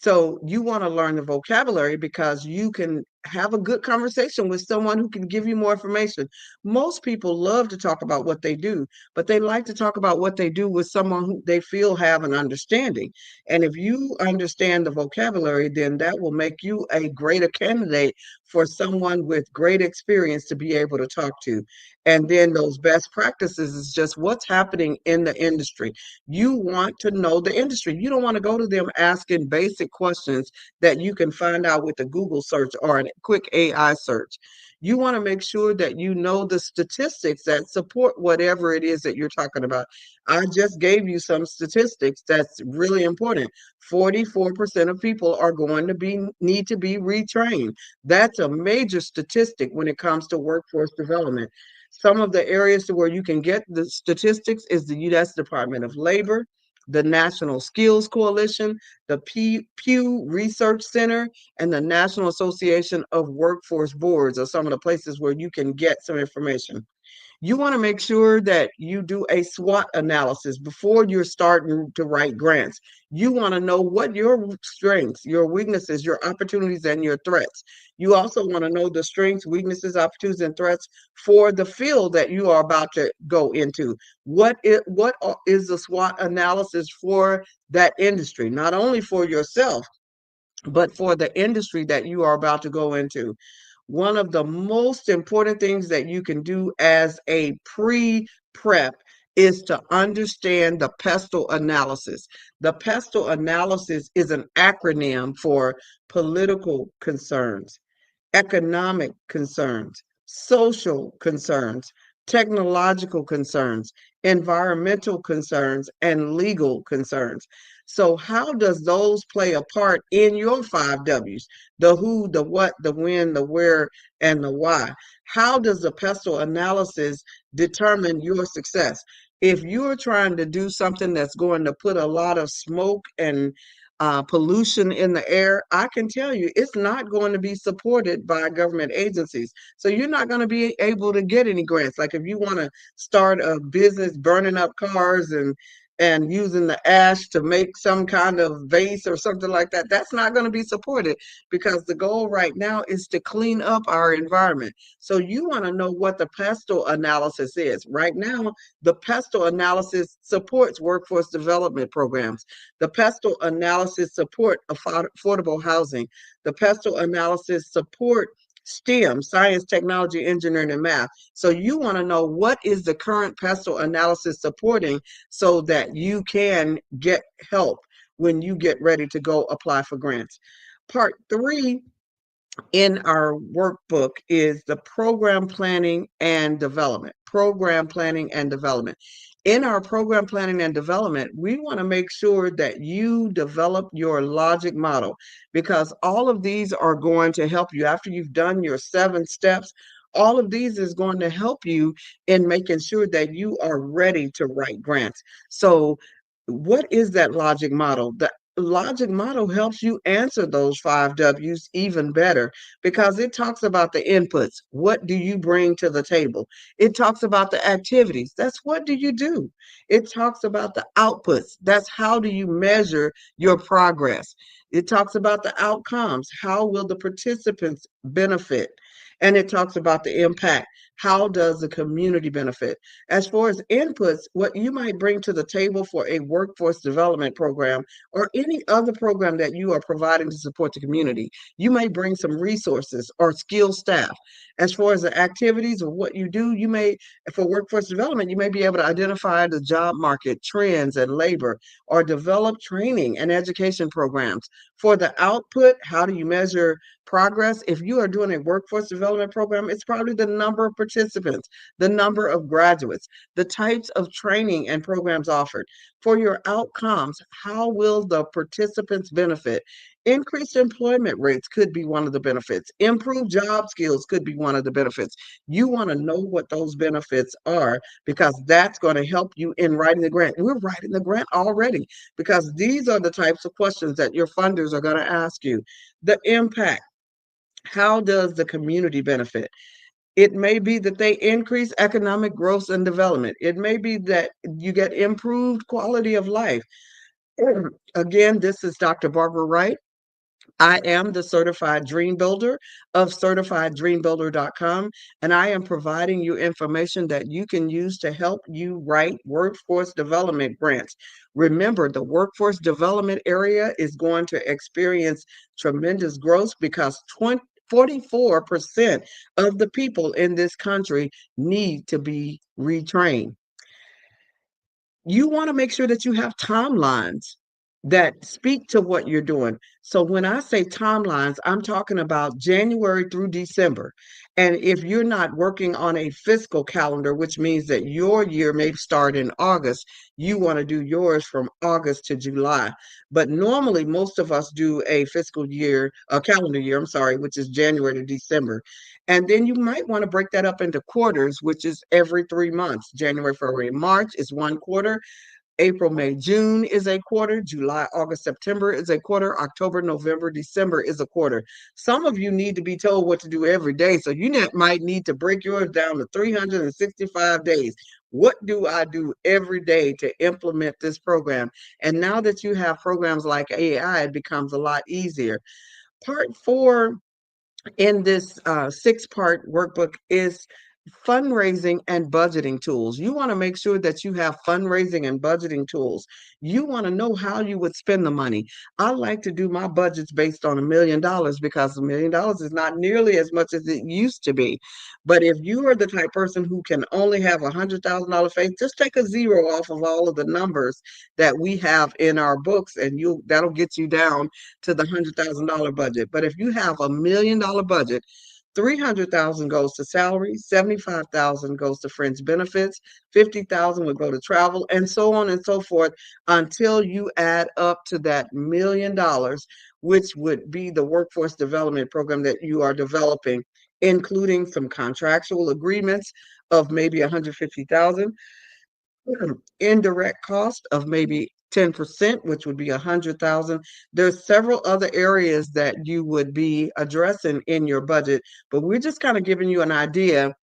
So you want to learn the vocabulary because you can have a good conversation with someone who can give you more information. Most people love to talk about what they do, but they like to talk about what they do with someone who they feel have an understanding. And if you understand the vocabulary, then that will make you a greater candidate for someone with great experience to be able to talk to. And then those best practices is just what's happening in the industry. You want to know the industry. You don't want to go to them asking basic questions that you can find out with a Google search or a quick AI search. You want to make sure that you know the statistics that support whatever it is that you're talking about. I just gave you some statistics that's really important. 44% of people are going to need to be retrained. That's a major statistic when it comes to workforce development. Some of the areas to where you can get the statistics is the U.S. Department of Labor, the National Skills Coalition, the Pew Research Center, and the National Association of Workforce Boards are some of the places where you can get some information. You want to make sure that you do a SWOT analysis before you're starting to write grants. You want to know what your strengths, your weaknesses, your opportunities, and your threats. You also want to know the strengths, weaknesses, opportunities, and threats for the field that you are about to go into. What is the SWOT analysis for that industry? Not only for yourself, but for the industry that you are about to go into. One of the most important things that you can do as a pre-prep is to understand the pestle analysis. The pestle analysis is an acronym for political concerns, economic concerns, social concerns, technological concerns, environmental concerns, and legal concerns. So how does those play a part in your 5 Ws? The who, the what, the when, the where, and the why. How does the pestle analysis determine your success? If you're trying to do something that's going to put a lot of smoke and pollution in the air, I can tell you it's not going to be supported by government agencies. So you're not going to be able to get any grants. Like if you want to start a business burning up cars and using the ash to make some kind of vase or something like that, that's not going to be supported because the goal right now is to clean up our environment. So you want to know what the pestle analysis is. Right now, the pestle analysis supports workforce development programs. The pestle analysis support affordable housing. The pestle analysis support STEM, science, technology, engineering, and math. So you want to know what is the current pestle analysis supporting so that you can get help when you get ready to go apply for grants. Part 3 in our workbook is the program planning and development. Program planning and development. In our program planning and development, we want to make sure that you develop your logic model because all of these are going to help you after you've done your 7 steps. All of these is going to help you in making sure that you are ready to write grants. So what is that logic model? The logic model helps you answer those 5 W's even better because it talks about the inputs. What do you bring to the table? It talks about the activities. That's what do you do? It talks about the outputs. That's how do you measure your progress? It talks about the outcomes. How will the participants benefit? And it talks about the impact. How does the community benefit? As far as inputs, what you might bring to the table for a workforce development program or any other program that you are providing to support the community, you may bring some resources or skilled staff. As far as the activities of what you do, you may, for workforce development, you may be able to identify the job market trends and labor or develop training and education programs. For the output, how do you measure progress? If you are doing a workforce development program, it's probably the number of participants, the number of graduates, the types of training and programs offered. For your outcomes, how will the participants benefit? Increased employment rates could be one of the benefits. Improved job skills could be one of the benefits. You want to know what those benefits are because that's going to help you in writing the grant. We're writing the grant already because these are the types of questions that your funders are going to ask you. The impact. How does the community benefit? It may be that they increase economic growth and development. It may be that you get improved quality of life. Again, this is Dr. Barbara Wright, I am the certified dream builder of certifieddreambuilder.com, and I am providing you information that you can use to help you write workforce development grants. Remember, the workforce development area is going to experience tremendous growth because 44% of the people in this country need to be retrained. You want to make sure that you have timelines that speak to what you're doing. So when I say timelines, I'm talking about January through December. And if you're not working on a fiscal calendar, which means that your year may start in August, you want to do yours from August to July. But normally, most of us do a calendar year, I'm sorry, which is January to December. And then you might want to break that up into quarters, which is every 3 months. January, February, March is one quarter. April, May, June is a quarter. July, August, September is a quarter. October, November, December is a quarter. Some of you need to be told what to do every day. So you might need to break yours down to 365 days. What do I do every day to implement this program? And now that you have programs like AI, it becomes a lot easier. Part 4 in this 6-part workbook is fundraising and budgeting tools. You want to make sure that you have fundraising and budgeting tools. You want to know how you would spend the money. I like to do my budgets based on $1 million because $1 million is not nearly as much as it used to be. But if you are the type person who can only have $100,000 faith, just take a zero off of all of the numbers that we have in our books, and that'll get you down to the $100,000 budget. But if you have $1 million budget, 300,000 goes to salary, 75,000 goes to fringe benefits, 50,000 would go to travel, and so on and so forth until you add up to that $1 million, which would be the workforce development program that you are developing, including some contractual agreements of maybe 150,000, indirect cost of maybe 10%, which would be 100,000. There's several other areas that you would be addressing in your budget, but we're just kind of giving you an idea.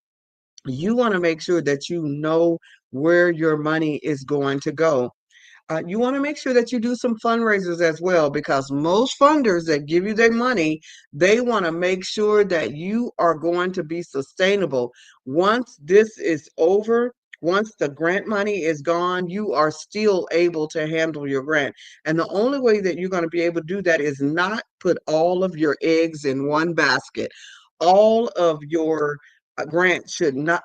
You want to make sure that you know where your money is going to go. You want to make sure that you do some fundraisers as well, because most funders that give you their money, they want to make sure that you are going to be sustainable. Once this is over, once the grant money is gone, you are still able to handle your grant. And the only way that you're going to be able to do that is not put all of your eggs in one basket. All of your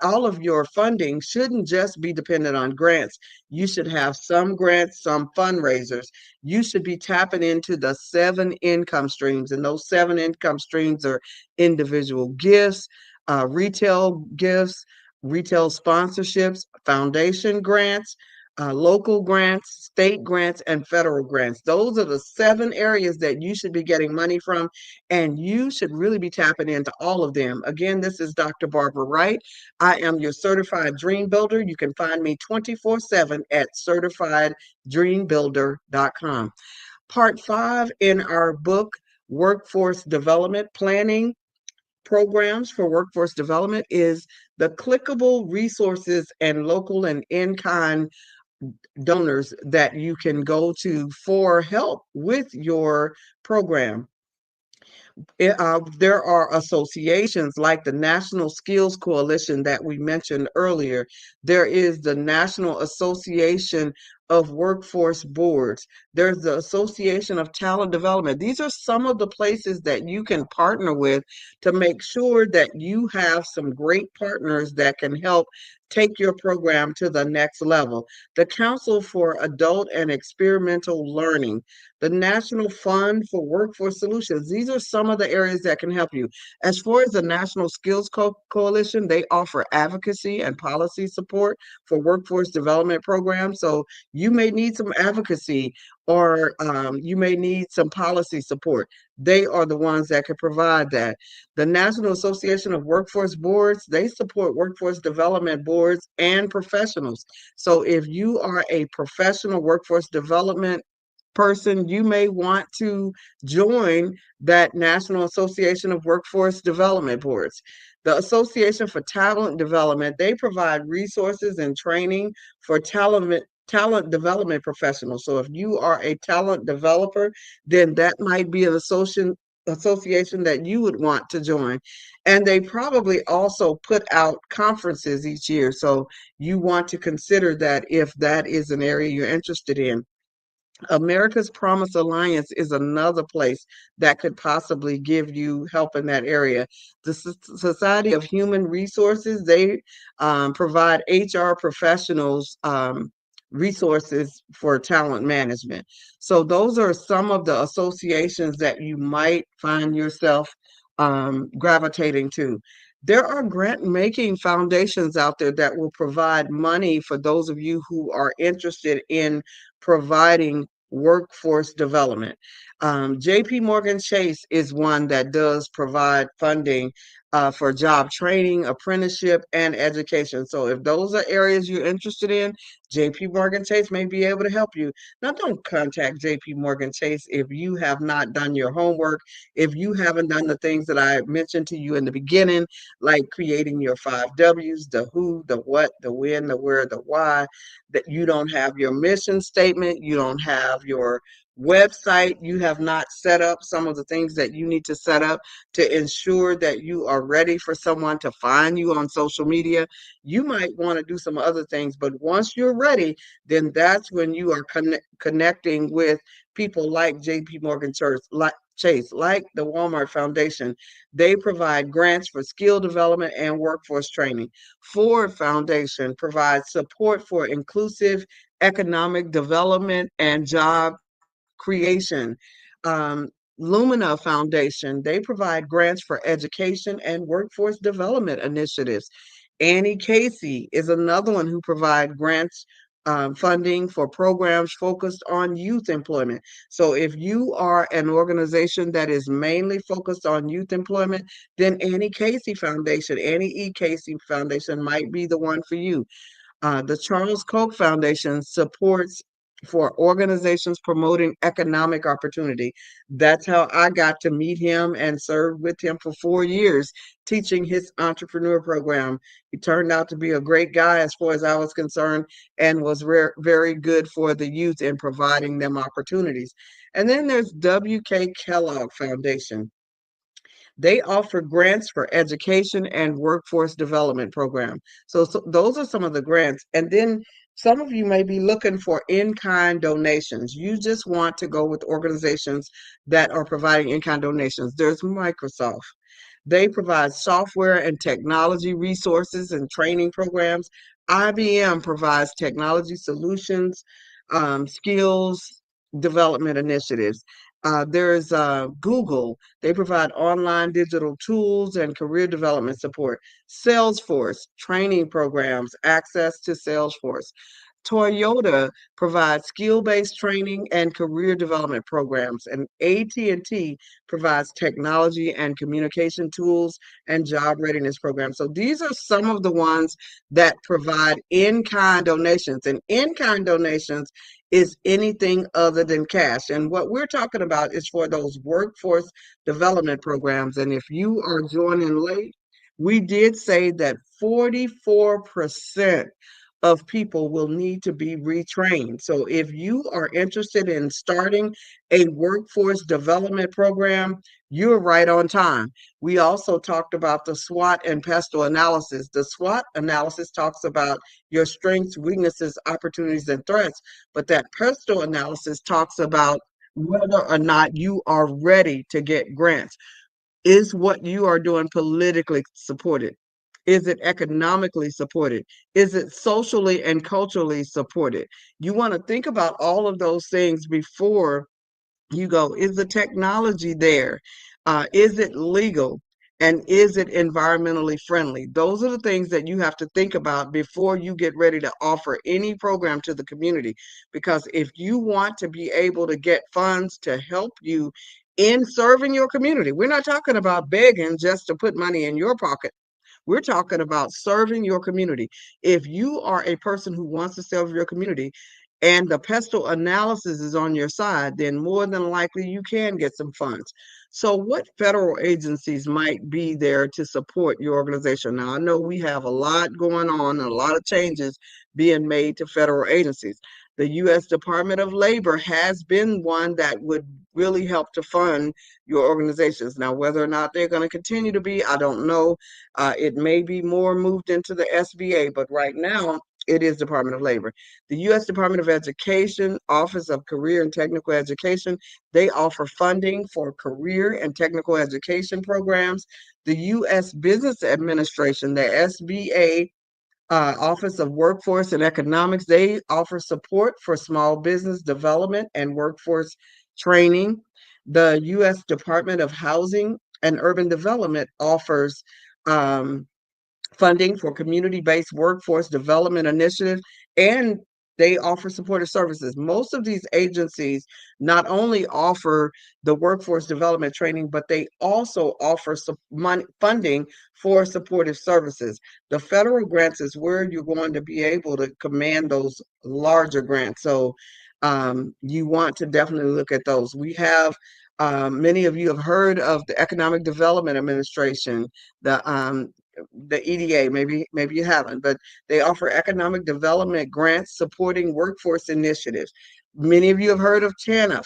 all of your funding shouldn't just be dependent on grants. You should have some grants, some fundraisers. You should be tapping into the 7 income streams, and those 7 income streams are individual gifts, retail gifts, retail sponsorships, foundation grants, local grants, state grants, and federal grants. Those are the 7 areas that you should be getting money from, and you should really be tapping into all of them. Again, this is Dr. Barbara Wright. I am your certified dream builder. You can find me 24/7 at certifieddreambuilder.com. Part 5 in our book, Workforce Development Planning Programs for Workforce Development, is the clickable resources and local and in-kind donors that you can go to for help with your program. There are associations like the National Skills Coalition that we mentioned earlier. There is the National Association of Workforce Boards. There's the Association of Talent Development. These are some of the places that you can partner with to make sure that you have some great partners that can help take your program to the next level. The Council for Adult and Experimental Learning, the National Fund for Workforce Solutions. These are some of the areas that can help you. As far as the National Skills Coalition, they offer advocacy and policy support for workforce development programs. So you may need some advocacy, or you may need some policy support. They are the ones that can provide that. The National Association of Workforce Boards, they support workforce development boards and professionals. So if you are a professional workforce development person, you may want to join that National Association of Workforce Development Boards. The Association for Talent Development, they provide resources and training for talent talent development professional. So if you are a talent developer, then that might be an association that you would want to join. And they probably also put out conferences each year. So you want to consider that if that is an area you're interested in. America's Promise Alliance is another place that could possibly give you help in that area. The Society of Human Resources, they provide HR professionals resources for talent management. So those are some of the associations that you might find yourself gravitating to. There are grant making foundations out there that will provide money for those of you who are interested in providing workforce development. JP Morgan Chase is one that does provide funding for job training, apprenticeship, and education. So if those are areas you're interested in, JP Morgan Chase may be able to help you. Now, don't contact JP Morgan Chase if you have not done your homework, if you haven't done the things that I mentioned to you in the beginning, like creating your 5 W's, the who, the what, the when, the where, the why, that you don't have your mission statement, you don't have your website, you have not set up some of the things that you need to set up to ensure that you are ready for someone to find you on social media. You might want to do some other things, but once you're ready, then that's when you are connecting with people like JP Morgan Chase, like the Walmart Foundation. They provide grants for skill development and workforce training. Ford Foundation provides support for inclusive economic development and job creation. Um, Lumina Foundation, they provide grants for education and workforce development initiatives. Annie Casey is another one who provides grants funding for programs focused on youth employment. So if you are an organization that is mainly focused on youth employment, then Annie E. Casey Foundation might be the one for you. The Charles Koch Foundation supports for organizations promoting economic opportunity. That's how I got to meet him and served with him for 4 years, teaching his entrepreneur program. He turned out to be a great guy as far as I was concerned, and was very good for the youth in providing them opportunities. And then there's W.K. Kellogg Foundation. They offer grants for education and workforce development program. So those are some of the grants. And then some of you may be looking for in-kind donations. You just want to go with organizations that are providing in-kind donations. There's Microsoft. They provide software and technology resources and training programs. IBM provides technology solutions, skills development initiatives. There's Google. They provide online digital tools and career development support. Salesforce, training programs, access to Salesforce. Toyota provides skill-based training and career development programs, and AT&T provides technology and communication tools and job readiness programs. So these are some of the ones that provide in-kind donations, and in-kind donations is anything other than cash. And what we're talking about is for those workforce development programs. And if you are joining late, we did say that 44% of people will need to be retrained. So if you are interested in starting a workforce development program, you're right on time. We also talked about the SWOT and PESTLE analysis. The SWOT analysis talks about your strengths, weaknesses, opportunities, and threats, but that PESTLE analysis talks about whether or not you are ready to get grants. Is what you are doing politically supported? Is it economically supported? Is it socially and culturally supported? You want to think about all of those things before you go. Is the technology there? Is it legal? And is it environmentally friendly? Those are the things that you have to think about before you get ready to offer any program to the community. Because if you want to be able to get funds to help you in serving your community, we're not talking about begging just to put money in your pocket. We're talking about serving your community. If you are a person who wants to serve your community and the PESTLE analysis is on your side, then more than likely you can get some funds. So, what federal agencies might be there to support your organization? Now, I know we have a lot going on and a lot of changes being made to federal agencies. The U.S. Department of Labor has been one that would really help to fund your organizations. Now, whether or not they're going to continue to be, I don't know. It may be more moved into the SBA, but right now it is Department of Labor. The U.S. Department of Education, Office of Career and Technical Education, they offer funding for career and technical education programs. The U.S. Business Administration, the SBA, Office of Workforce and Economics, they offer support for small business development and workforce training. The U.S. Department of Housing and Urban Development offers funding for community-based workforce development initiatives, and they offer supportive services. Most of these agencies not only offer the workforce development training, but they also offer funding for supportive services. The federal grants is where you're going to be able to command those larger grants. So you want to definitely look at those. We have many of you have heard of the Economic Development Administration, the EDA, maybe you haven't, but they offer economic development grants supporting workforce initiatives. Many of you have heard of TANF,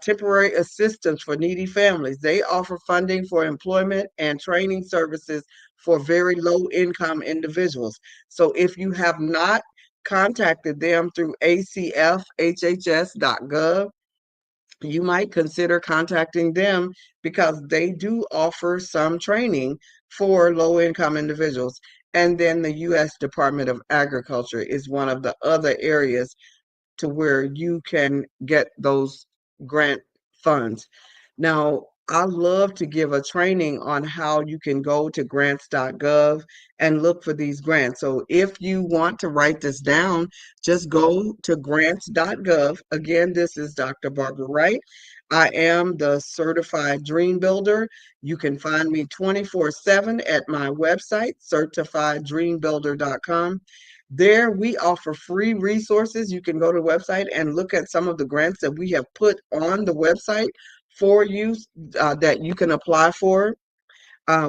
temporary assistance for needy families. They offer funding for employment and training services for very low income individuals. So if you have not contacted them through acfhhs.gov, you might consider contacting them because they do offer some training for low income individuals. And then the U.S. Department of Agriculture is one of the other areas to where you can get those grant funds. Now, I love to give a training on how you can go to grants.gov and look for these grants. So if you want to write this down, just go to grants.gov. Again, this is Dr. Barbara Wright. I am the certified dream builder. You can find me 24/7 at my website, certifieddreambuilder.com. There we offer free resources. You can go to the website and look at some of the grants that we have put on the website for you that you can apply for.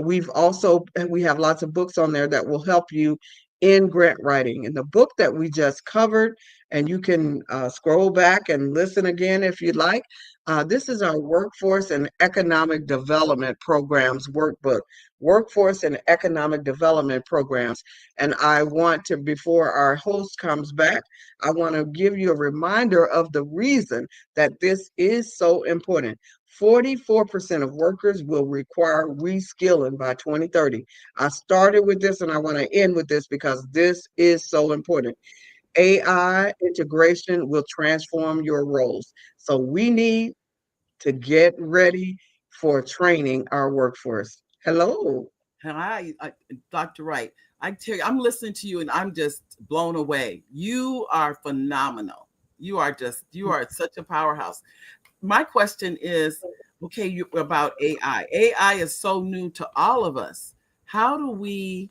We have lots of books on there that will help you in grant writing. And the book that we just covered, and you can scroll back and listen again if you'd like. This is our Workforce and Economic Development Programs workbook. Workforce and Economic Development Programs. And I want to, before our host comes back, I want to give you a reminder of the reason that this is so important. 44% of workers will require reskilling by 2030. I started with this and I want to end with this because this is so important. AI integration will transform your roles. So we need to get ready for training our workforce. Hello. Hi, Dr. Wright. I tell you, I'm listening to you and I'm just blown away. You are phenomenal. You are such a powerhouse. My question is, okay, about AI. AI is so new to all of us. How do we,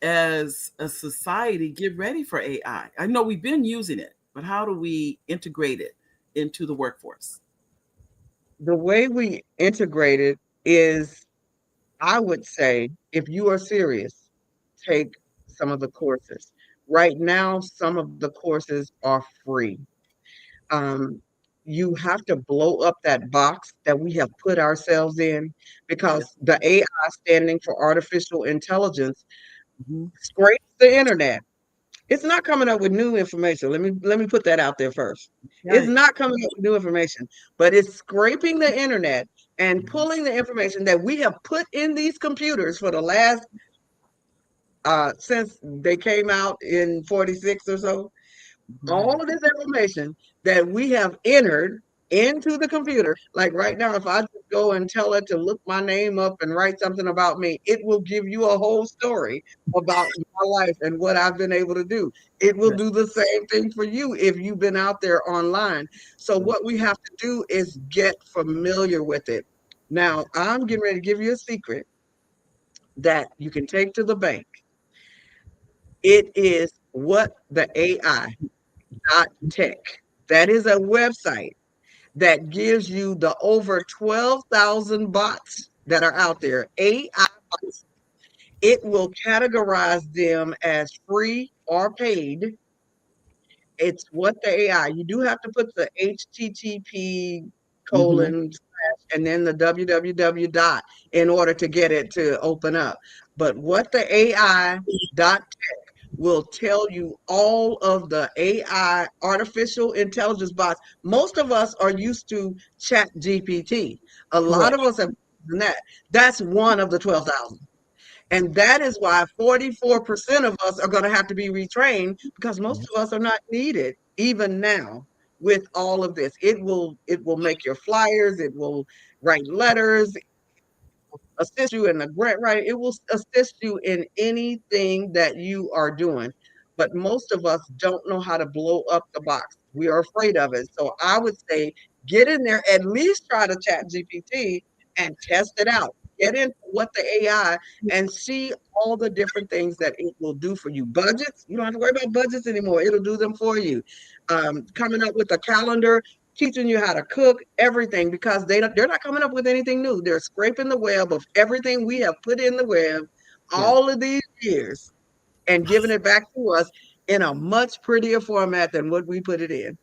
as a society, get ready for AI? I know we've been using it, but how do we integrate it into the workforce? The way we integrate it is, I would say, if you are serious, take some of the courses. Right now, some of the courses are free. You have to blow up that box that we have put ourselves in because the AI, standing for artificial intelligence, scrapes the internet. It's not coming up with new information. Let me put that out there first. It's not coming up with new information, but it's scraping the internet and pulling the information that we have put in these computers for the last since they came out in 46 or so. All of this information that we have entered into the computer, like right now, if I just go and tell it to look my name up and write something about me, it will give you a whole story about my life and what I've been able to do. It will do the same thing for you if you've been out there online. So what we have to do is get familiar with it. Now, I'm getting ready to give you a secret that you can take to the bank. It is what the AI.tech. That is a website that gives you the over 12,000 bots that are out there, AI bots. It will categorize them as free or paid. It's what the AI, you do have to put the HTTP colon slash and then the www dot in order to get it to open up. But what the AI dot tech will tell you all of the AI artificial intelligence bots. Most of us are used to Chat GPT. A lot of us have done that. That's one of the 12,000. And that is why 44% of us are going to have to be retrained, because most of us are not needed even now with all of this. It will make your flyers, it will write letters, assist you in the grant writing. It will assist you in anything that you are doing. But most of us don't know how to blow up the box. We are afraid of it. So I would say get in there, at least try to Chat GPT and test it out. Get in what the AI and see all the different things that it will do for you. Budgets, you don't have to worry about budgets anymore. It'll do them for you. Coming up with a calendar, teaching you how to cook, everything, because they're not coming up with anything new. They're scraping the web of everything we have put in the web all of these years and giving it back to us in a much prettier format than what we put it in.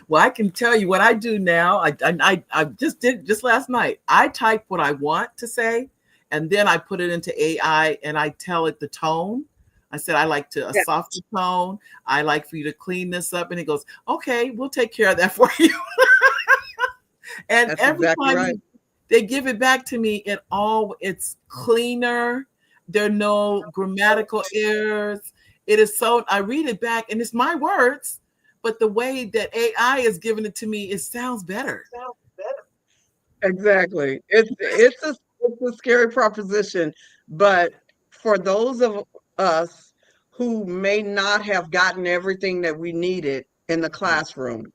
Well, I can tell you what I do now. I just did just last night. I type what I want to say, and then I put it into AI and I tell it the tone. I said, I like to a softer tone. I like for you to clean this up. And it goes, okay, we'll take care of that for you. And that's every exactly time right. they give it back to me, it's cleaner. There are no grammatical errors. It is so, I read it back and it's my words, but the way that AI is giving it to me, it sounds better. Exactly. It's a scary proposition, but for those of us who may not have gotten everything that we needed in the classroom,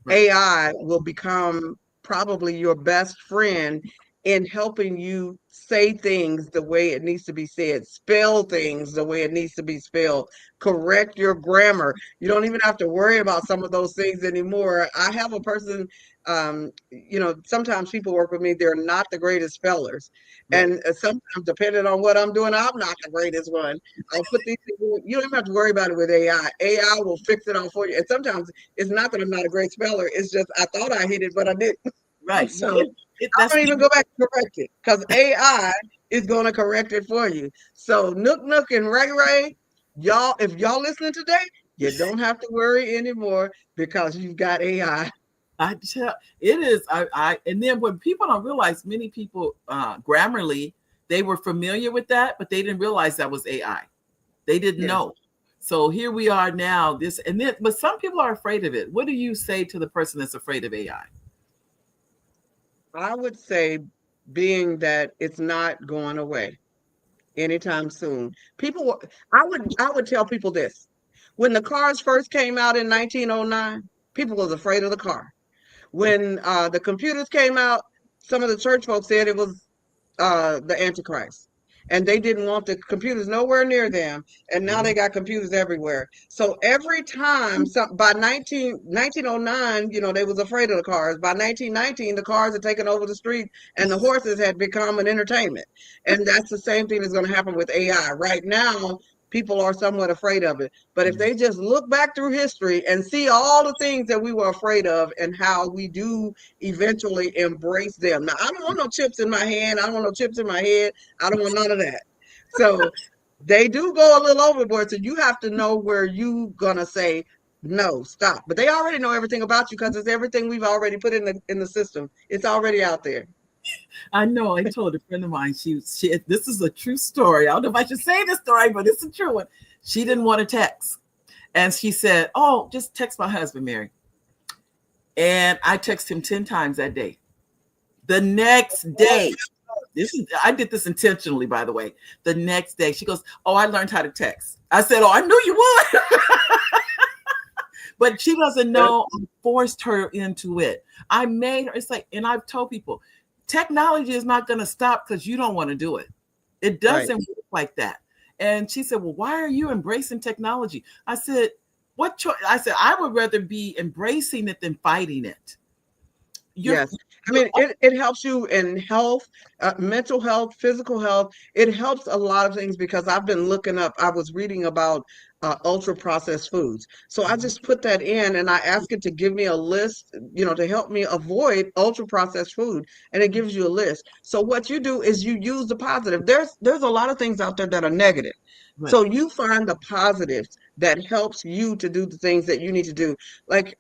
AI will become probably your best friend in helping you say things the way it needs to be said, spell things the way it needs to be spelled, correct your grammar. You don't even have to worry about some of those things anymore. I have a person, sometimes people work with me, they're not the greatest spellers. And sometimes, depending on what I'm doing, I'm not the greatest one. I'll put these things, you don't even have to worry about it with AI. AI will fix it all for you. And sometimes it's not that I'm not a great speller, it's just I thought I hit it, but I didn't. Right. So I don't even go back and correct it, because AI is going to correct it for you. So Nook and Ray, y'all, if y'all listening today, you don't have to worry anymore because you've got AI. I tell it is. And then what people don't realize, many people Grammarly, they were familiar with that, but they didn't realize that was AI. They didn't know. So here we are now. But some people are afraid of it. What do you say to the person that's afraid of AI? I would say, being that it's not going away anytime soon. I would tell people this. When the cars first came out in 1909, people was afraid of the car. When the computers came out, some of the church folks said it was the Antichrist. And they didn't want the computers nowhere near them. And now they got computers everywhere. So every time, by 1909, they was afraid of the cars. By 1919, the cars had taken over the street and the horses had become an entertainment. And that's the same thing that's going to happen with AI. Right now, people are somewhat afraid of it. But if they just look back through history and see all the things that we were afraid of and how we do eventually embrace them. Now, I don't want no chips in my hand. I don't want no chips in my head. I don't want none of that. So they do go a little overboard. So you have to know where you gonna say, no, stop. But they already know everything about you because it's everything we've already put in the system. It's already out there. I know. I told a friend of mine, she this is a true story. I don't know if I should say this story, but it's a true one. She didn't want to text. And she said, oh, just text my husband, Mary. And I texted him 10 times that day. The next day, I did this intentionally, by the way. The next day, she goes, oh, I learned how to text. I said, oh, I knew you would. But she doesn't know. I forced her into it. I made her. It's like, and I've told people, technology is not going to stop because you don't want to do it. It doesn't work like that. And she said, well, why are you embracing technology? I said, what choice? I said, I would rather be embracing it than fighting it. Yes. I mean, it helps you in health, mental health, physical health. It helps a lot of things because I've been looking up, I was reading about ultra processed foods. So I just put that in and I ask it to give me a list, to help me avoid ultra processed food. And it gives you a list. So what you do is you use the positive. There's a lot of things out there that are negative. Right. So you find the positives that helps you to do the things that you need to do. Like,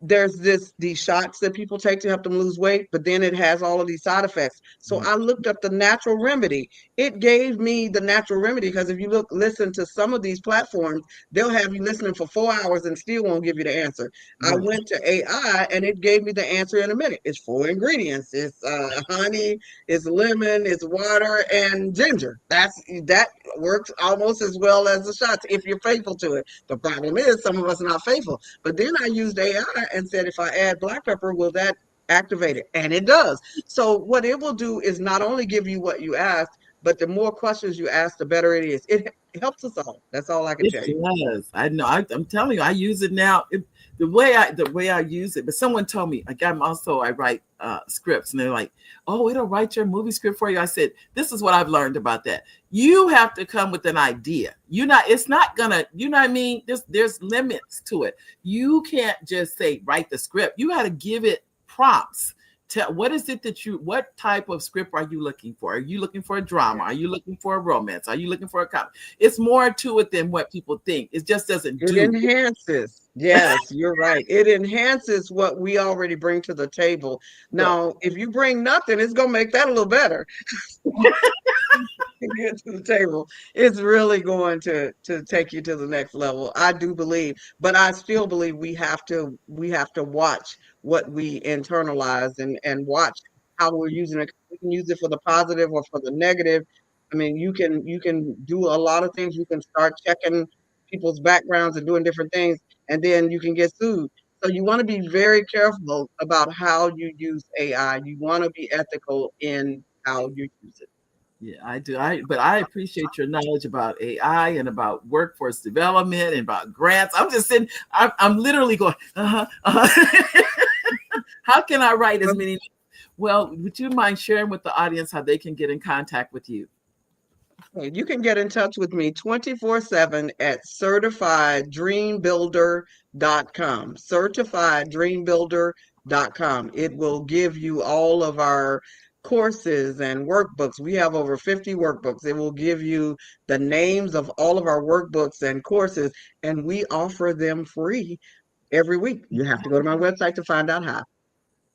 there's these shots that people take to help them lose weight, but then it has all of these side effects. So I looked up the natural remedy. It gave me the natural remedy because if you listen to some of these platforms, they'll have you listening for 4 hours and still won't give you the answer. I went to AI and it gave me the answer in a minute. It's 4 ingredients. It's honey, it's lemon, it's water, and ginger. That works almost as well as the shots if you're faithful to it. The problem is some of us are not faithful. But then I used AI and said, if I add black pepper, will that activate it? And it does. So what it will do is not only give you what you asked, but the more questions you ask, the better it is. It helps us all. That's all I can tell you. It does. I know. I'm telling you, I use it now. The way I use it. But someone told me, I write scripts, and they're like, "Oh, it'll write your movie script for you." I said, "This is what I've learned about that. You have to come with an idea. It's not gonna. You know what I mean? There's limits to it. You can't just say write the script. You got to give it prompts. What is it what type of script are you looking for? Are you looking for a drama? Are you looking for a romance? Are you looking for a comedy? It's more to it than what people think. It just doesn't do. It enhances. Yes, you're right. It enhances what we already bring to the table. Now, if you bring nothing, it's going to make that a little better. Get to the table. It's really going to take you to the next level. I do believe, but I still believe we have to watch what we internalize and watch how we're using it. We can use it for the positive or for the negative. I mean, you can do a lot of things. You can start checking people's backgrounds and doing different things, and then you can get sued. So you want to be very careful about how you use AI. You want to be ethical in how you use it. Yeah, I do. But I appreciate your knowledge about AI and about workforce development and about grants. I'm just sitting, I'm literally going, How can I write as many? Well, would you mind sharing with the audience how they can get in contact with you? You can get in touch with me 24/7 at certifieddreambuilder.com. Certifieddreambuilder.com. It will give you all of our courses and workbooks. We have over 50 workbooks. It will give you the names of all of our workbooks and courses, and we offer them free every week. You have to go to my website to find out how.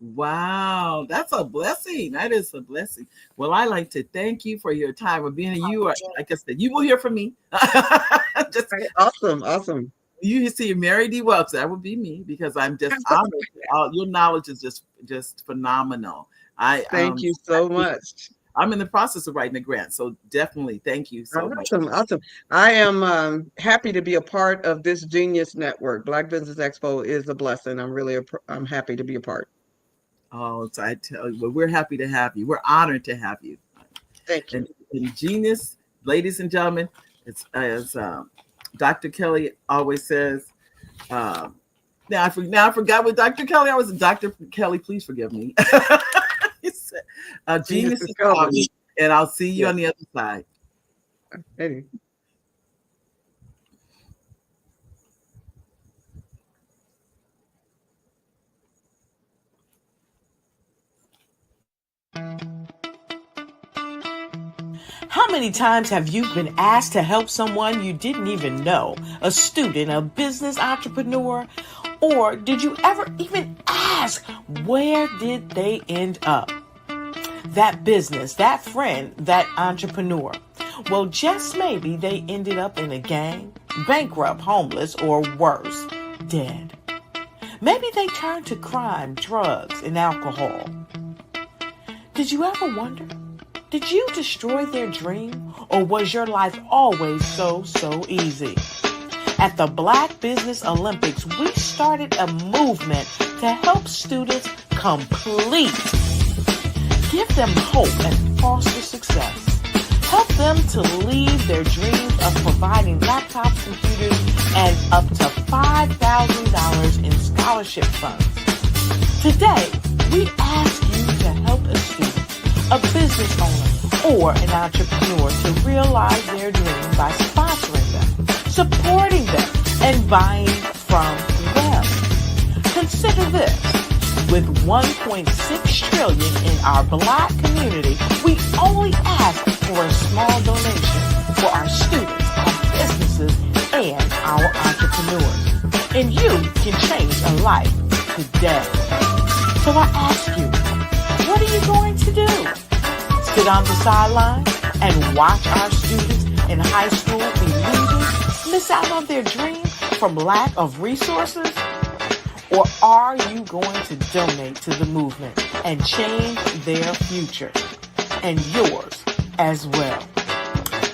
Wow, that's a blessing. That is a blessing. Well, I like to thank you for your time of being here. You are, like I said, you will hear from me. Just awesome. You see Mary D. Welch, that would be me, because I'm just honored. Your knowledge is just phenomenal. Thank you so much. I'm in the process of writing a grant, so definitely thank you so much. Awesome. I am happy to be a part of this genius network. Black Business Expo is a blessing. I'm happy to be a part. Oh, so I tell you, well, we're happy to have you. We're honored to have you. Thank you. And genius, ladies and gentlemen, it's as Dr. Kelly always says. Now I forgot what Dr. Kelly. I was Dr. Kelly. Please forgive me. He said, genius is coming, and I'll see you on the other side. Hey. How many times have you been asked to help someone you didn't even know, a student, a business entrepreneur? Or did you ever even ask, where did they end up? That business, that friend, that entrepreneur. Well, just maybe they ended up in a gang, bankrupt, homeless, or worse, dead. Maybe they turned to crime, drugs, and alcohol. Did you ever wonder? Did you destroy their dream, or was your life always so easy? At the Black Business Olympics, we started a movement to help students complete. Give them hope and foster success. Help them to leave their dreams of providing laptops, computers, and up to $5,000 in scholarship funds. Today, we ask you to help a student, a business owner, or an entrepreneur to realize their dream by sponsoring them, supporting them, and buying from them. Consider this. With $1.6 trillion in our Black community, we only ask for a small donation for our students, our businesses, and our entrepreneurs. And you can change a life today. So I ask you, what are you going to do? Sit on the sideline and watch our students in high school be losers, miss out on their dream from lack of resources? Or are you going to donate to the movement and change their future and yours as well?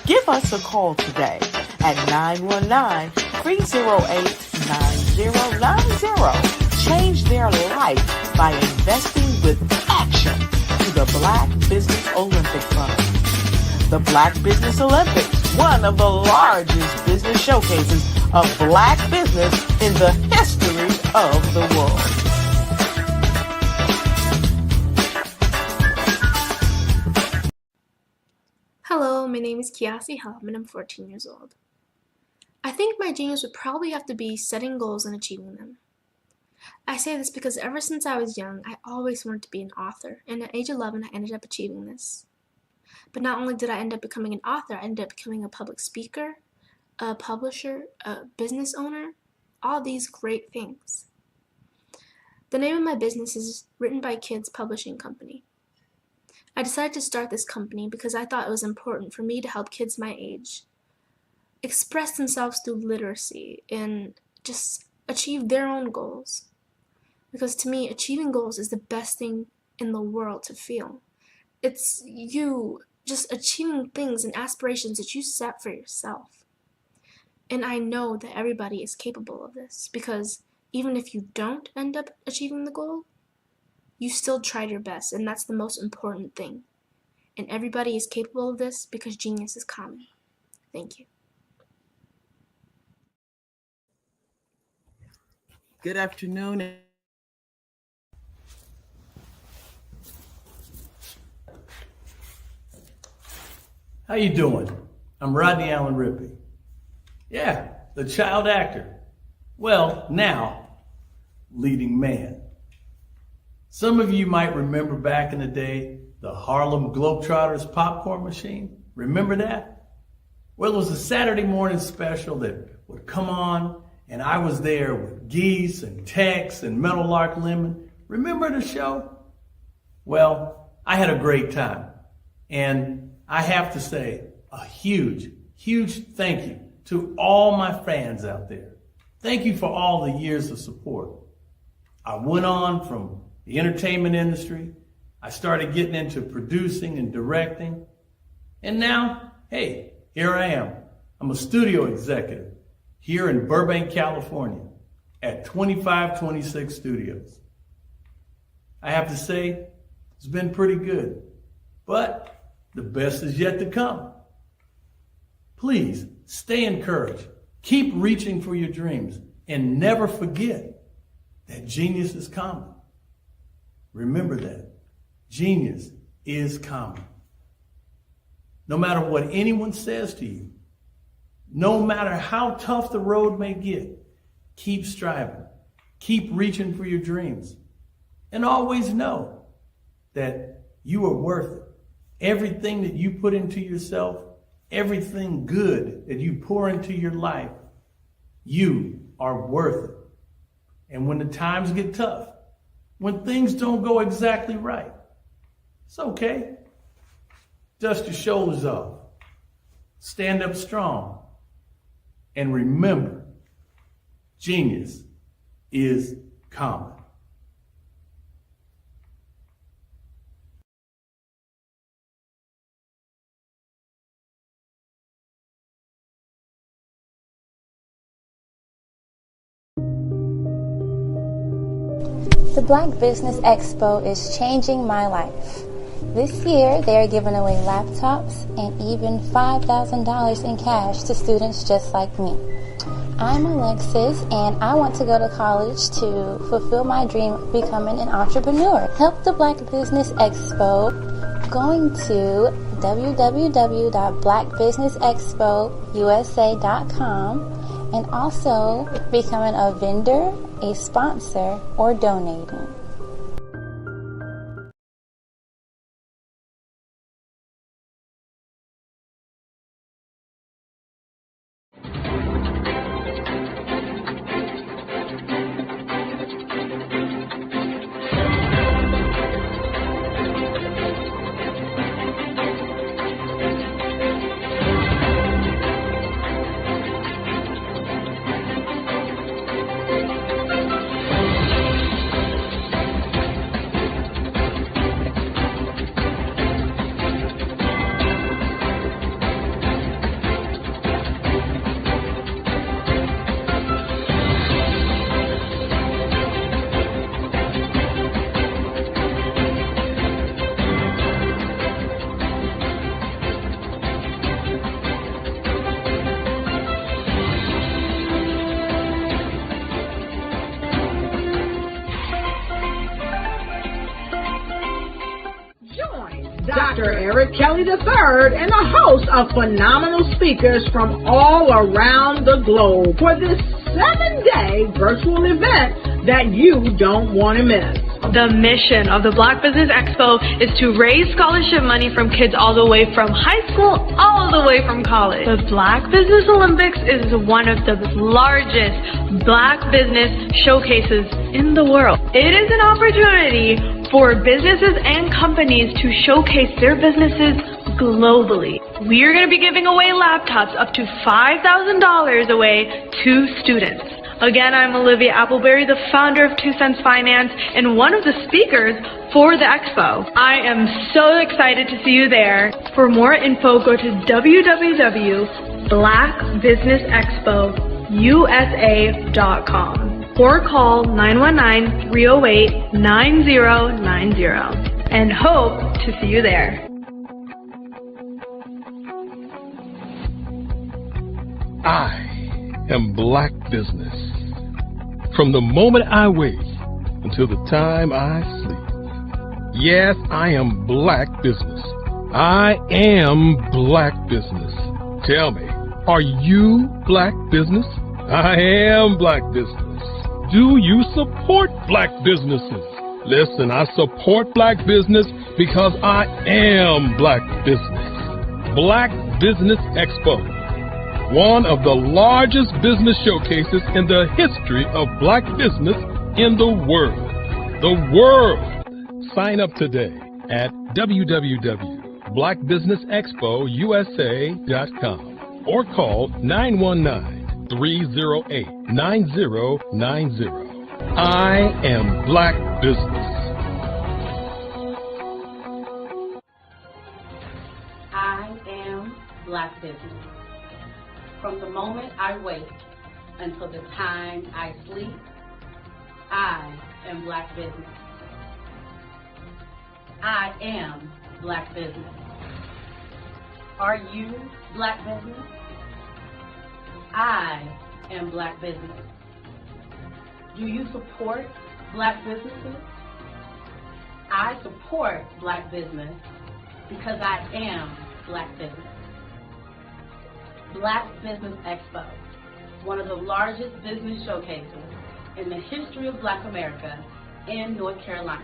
Give us a call today at 919-308-9090. Change their life by investing with action to the Black Business Olympic Fund. The Black Business Olympics, one of the largest business showcases of Black business in the history of the world. Hello, my name is Kiasi Helm and I'm 14 years old. I think my genius would probably have to be setting goals and achieving them. I say this because ever since I was young, I always wanted to be an author, and at age 11 I ended up achieving this. But not only did I end up becoming an author, I ended up becoming a public speaker, a publisher, a business owner, all these great things. The name of my business is Written by Kids Publishing Company. I decided to start this company because I thought it was important for me to help kids my age express themselves through literacy and just achieve their own goals. Because to me, achieving goals is the best thing in the world to feel. It's you just achieving things and aspirations that you set for yourself. And I know that everybody is capable of this, because even if you don't end up achieving the goal, you still tried your best, and that's the most important thing. And everybody is capable of this because genius is common. Thank you. Good afternoon. How you doing? I'm Rodney Allen Rippey. Yeah, the child actor. Well, now, leading man. Some of you might remember back in the day, the Harlem Globetrotters popcorn machine. Remember that? Well, it was a Saturday morning special that would come on, and I was there with Geese and Tex and Meadowlark Lemon. Remember the show? Well, I had a great time. And I have to say a huge, huge thank you to all my fans out there. Thank you for all the years of support. I went on from the entertainment industry. I started getting into producing and directing. And now, hey, here I am. I'm a studio executive here in Burbank, California at 2526 Studios. I have to say, it's been pretty good, but the best is yet to come. Please stay encouraged. Keep reaching for your dreams and never forget that genius is common. Remember that. Genius is common. No matter what anyone says to you, no matter how tough the road may get, keep striving. Keep reaching for your dreams. And always know that you are worth it. Everything that you put into yourself, everything good that you pour into your life, you are worth it. And when the times get tough, when things don't go exactly right, it's okay. Dust your shoulders off. Stand up strong. And remember, genius is common. The Black Business Expo is changing my life. This year, they are giving away laptops and even $5,000 in cash to students just like me. I'm Alexis, and I want to go to college to fulfill my dream of becoming an entrepreneur. Help the Black Business Expo going to www.blackbusinessexpousa.com and also becoming a vendor, a sponsor, or donating. Dr. Eric Kelly III and a host of phenomenal speakers from all around the globe for this 7-day virtual event that you don't want to miss. The mission of the Black Business Expo is to raise scholarship money from kids all the way from high school all the way from college. The Black Business Olympics is one of the largest Black business showcases in the world. It is an opportunity for businesses and companies to showcase their businesses globally. We are going to be giving away laptops up to $5,000 away to students. Again, I'm Olivia Appleberry, the founder of 2 Cents Finance and one of the speakers for the expo. I am so excited to see you there. For more info, go to www.blackbusinessexpousa.com or call 919-308-9090 and hope to see you there. I am Black Business. From the moment I wake until the time I sleep. Yes, I am Black Business. I am Black Business. Tell me, are you Black Business? I am Black Business. Do you support Black businesses? Listen, I support Black business because I am Black Business. Black Business Expo, one of the largest business showcases in the history of Black business in the world. The world! Sign up today at www.blackbusinessexpousa.com or call 919-308-9090. I am Black Business. I am Black Business. From the moment I wake until the time I sleep, I am Black Business. I am Black Business. Are you Black Business? I am Black Business. Do you support Black businesses? I support Black business because I am Black business. Black Business Expo, one of the largest business showcases in the history of Black America in North Carolina.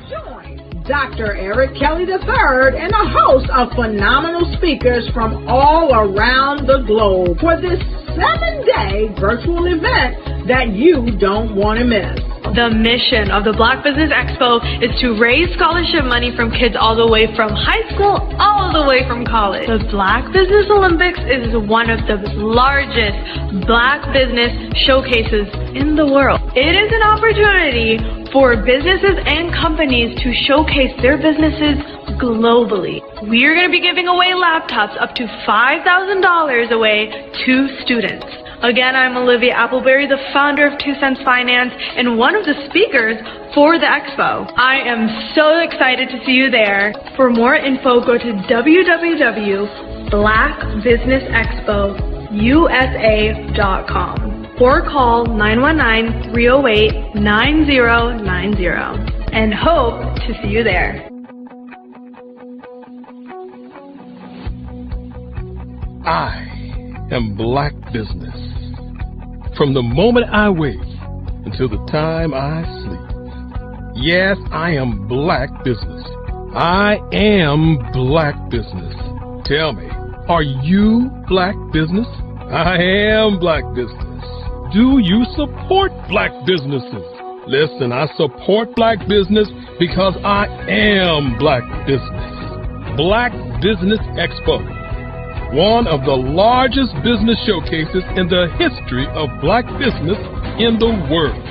Join Dr. Eric Kelly III and a host of phenomenal speakers from all around the globe for this 7-day virtual event that you don't want to miss. The mission of the Black Business Expo is to raise scholarship money from kids all the way from high school all the way from college. The Black Business Olympics is one of the largest Black business showcases in the world. It is an opportunity for businesses and companies to showcase their businesses globally. We are going to be giving away laptops up to $5,000 away to students. Again, I'm Olivia Appleberry, the founder of 2 Cents Finance and one of the speakers for the expo. I am so excited to see you there. For more info, go to www.blackbusinessexpousa.com blackbusinessusa.com or call 919-308-9090 and hope to see you there. I am Black Business. From the moment I wake until the time I sleep. Yes, I am Black Business. I am Black Business. Tell me, are you Black Business? I am Black Business. Do you support Black businesses? Listen, I support Black business because I am Black Business. Black Business Expo, one of the largest business showcases in the history of Black business in the world.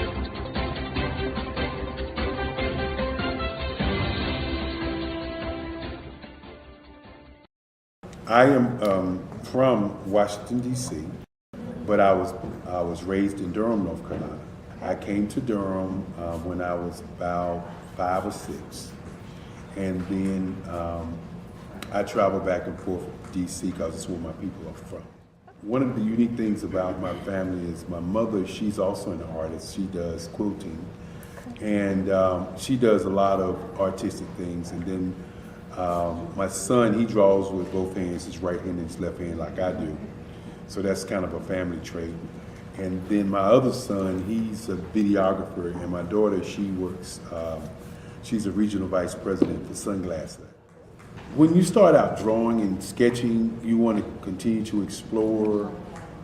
I am from Washington, D.C., but I was raised in Durham, North Carolina. I came to Durham when I was about 5 or 6, and then I traveled back and forth to D.C. because it's where my people are from. One of the unique things about my family is my mother, she's also an artist. She does quilting, and she does a lot of artistic things. And then my son, he draws with both hands, his right hand and his left hand like I do. So that's kind of a family trait. And then my other son, he's a videographer, and my daughter, she works, she's a regional vice president for Sunglass Lab. When you start out drawing and sketching, you want to continue to explore,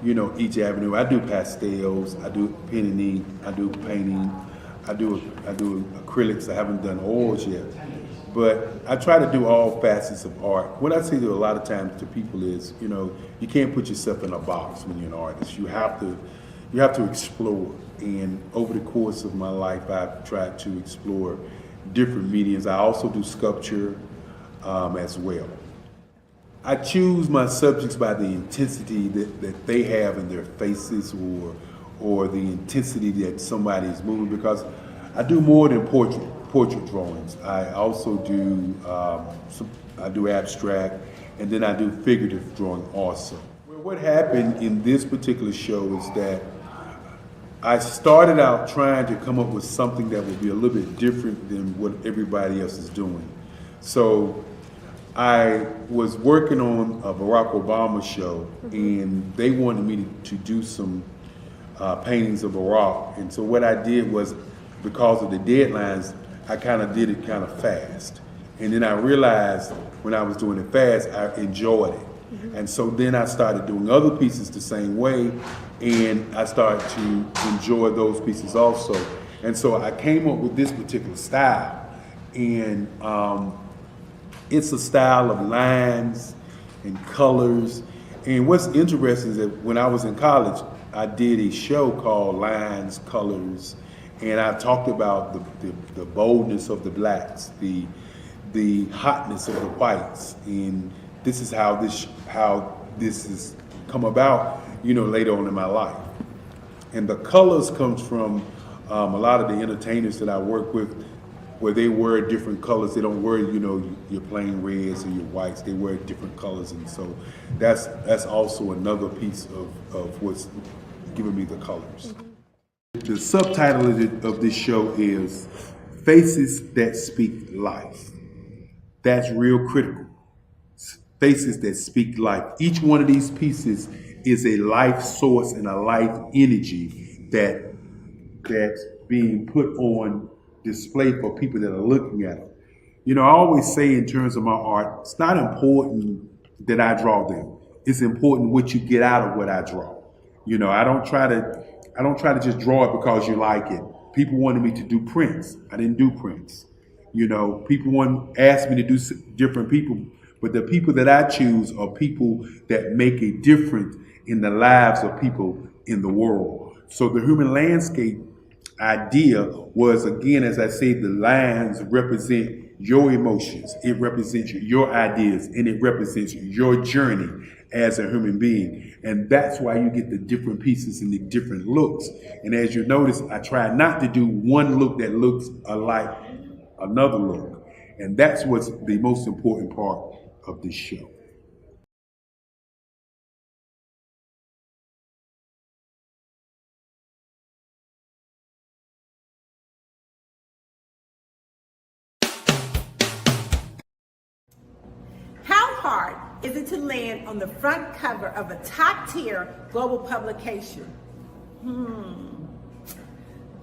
you know, each avenue. I do pastels, I do pen and ink, I do painting, I do acrylics. I haven't done oils yet. But I try to do all facets of art. What I say to a lot of times to people is, you know, you can't put yourself in a box when you're an artist. You have to explore. And over the course of my life, I've tried to explore different mediums. I also do sculpture as well. I choose my subjects by the intensity that they have in their faces, or the intensity that somebody is moving, because I do more than portrait drawings. I also do I do abstract, and then I do figurative drawing also. Well, what happened in this particular show is that I started out trying to come up with something that would be a little bit different than what everybody else is doing. So I was working on a Barack Obama show, and they wanted me to do some paintings of Barack. And so what I did was, because of the deadlines, I kind of did it kind of fast. And then I realized when I was doing it fast, I enjoyed it. And so then I started doing other pieces the same way, and I started to enjoy those pieces also. And so I came up with this particular style, and it's a style of lines and colors. And what's interesting is that when I was in college, I did a show called Lines, Colors, and I talked about the boldness of the blacks, the hotness of the whites, and this is how this has come about, you know, later on in my life. And the colors comes from a lot of the entertainers that I work with, where they wear different colors. They don't wear, you know, your plain reds or your whites. They wear different colors, and so that's also another piece of what's giving me the colors. The subtitle of this show is Faces That Speak Life. That's real critical. Faces that speak life. Each one of these pieces is a life source and a life energy that's being put on display for people that are looking at it. You know, I always say in terms of my art, it's not important that I draw them. It's important what you get out of what I draw. You know, I don't try to just draw it because you like it. People wanted me to do prints. I didn't do prints. You know, people asked me to do different people, but the people that I choose are people that make a difference in the lives of people in the world. So the human landscape idea was, again, as I say, the lines represent your emotions, it represents your ideas, and it represents your journey as a human being. And that's why you get the different pieces and the different looks. And as you notice, I try not to do one look that looks alike another look. And that's what's the most important part of this show. hard is it to land on the front cover of a top-tier global publication?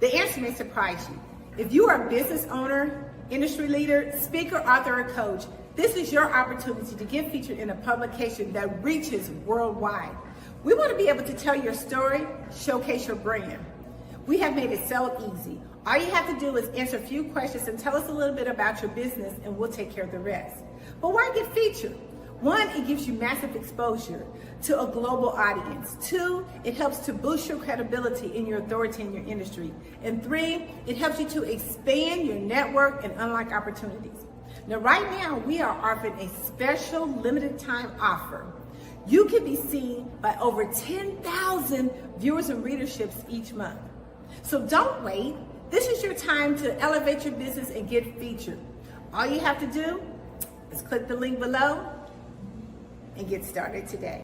The answer may surprise you. If you are a business owner, industry leader, speaker, author, or coach, this is your opportunity to get featured in a publication that reaches worldwide. We want to be able to tell your story, showcase your brand. We have made it so easy. All you have to do is answer a few questions and tell us a little bit about your business, and we'll take care of the rest. But why get featured? 1, it gives you massive exposure to a global audience. 2, it helps to boost your credibility and your authority in your industry. And 3, it helps you to expand your network and unlock opportunities. Now, right now, we are offering a special limited time offer. You can be seen by over 10,000 viewers and readerships each month. So don't wait. This is your time to elevate your business and get featured. All you have to do is click the link below and get started today.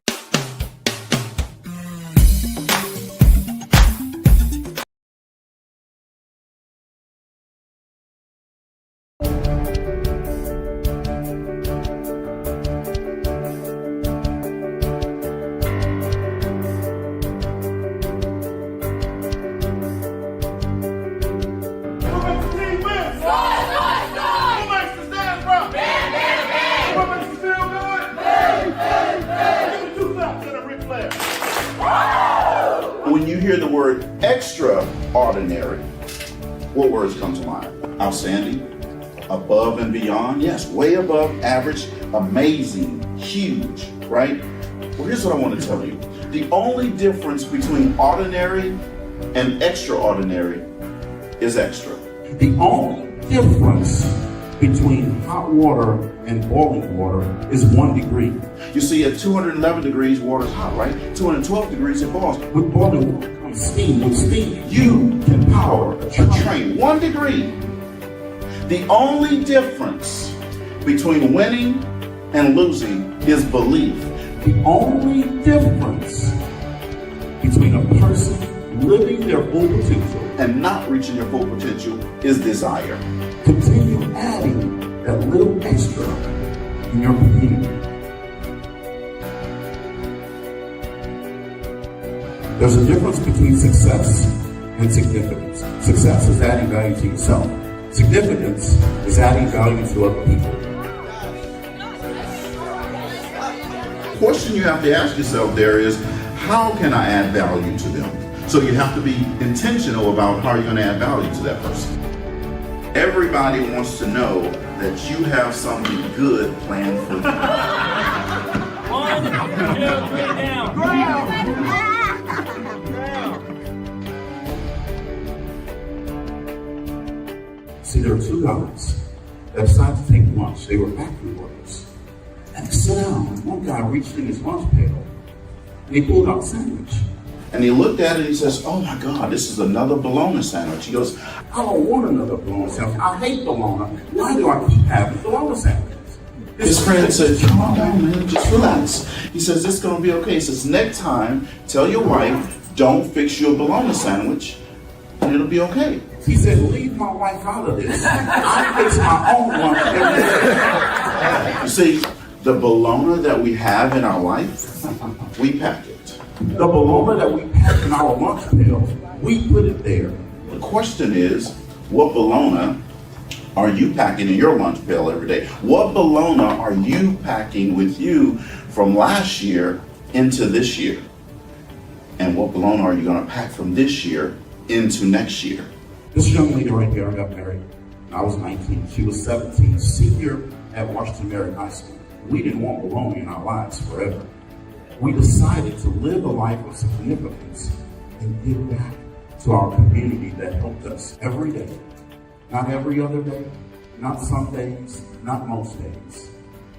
When you hear the word extraordinary, what words come to mind? Outstanding, above and beyond, yes, way above average, amazing, huge, right? Well, here's what I want to tell you. The only difference between ordinary and extraordinary is extra. The only difference between hot water and boiling water is 1 degree. You see, at 211 degrees, water's hot, right? 212 degrees, it boils. With boiling water comes steam. With steam, you can power a train. 1 degree. The only difference between winning and losing is belief. The only difference between a person living their full potential and not reaching their full potential is desire. Continue adding that little extra in your community. There's a difference between success and significance. Success is adding value to yourself. Significance is adding value to other people. The question you have to ask yourself there is, how can I add value to them? So you have to be intentional about how you're going to add value to that person. Everybody wants to know that you have something good planned for them. 1, 2, 3, down. See, there were 2 guys that decided to take lunch. They were factory workers. And they sat down, and one guy reached in his lunch pail, and he pulled out a sandwich. And he looked at it and he says, oh my God, this is another bologna sandwich. He goes, I don't want another bologna sandwich. I hate bologna. Why do I keep having bologna sandwiches? His friend said, calm down, man, just relax. He says, it's going to be okay. He says, next time, tell your wife, don't fix your bologna sandwich, and it'll be okay. He said, leave my wife out of this. I fix my own lunch every day. You see, the bologna that we have in our life, we pack it. The bologna that we pack in our lunch pail, we put it there. The question is, what bologna are you packing in your lunch pail every day? What bologna are you packing with you from last year into this year? And what bologna are you going to pack from this year into next year? This young lady right here, I got married when I was 19. She was 17, senior at Washington Marion High School. We didn't want bologna in our lives forever. We decided to live a life of significance and give back to our community that helped us every day. Not every other day, not some days, not most days,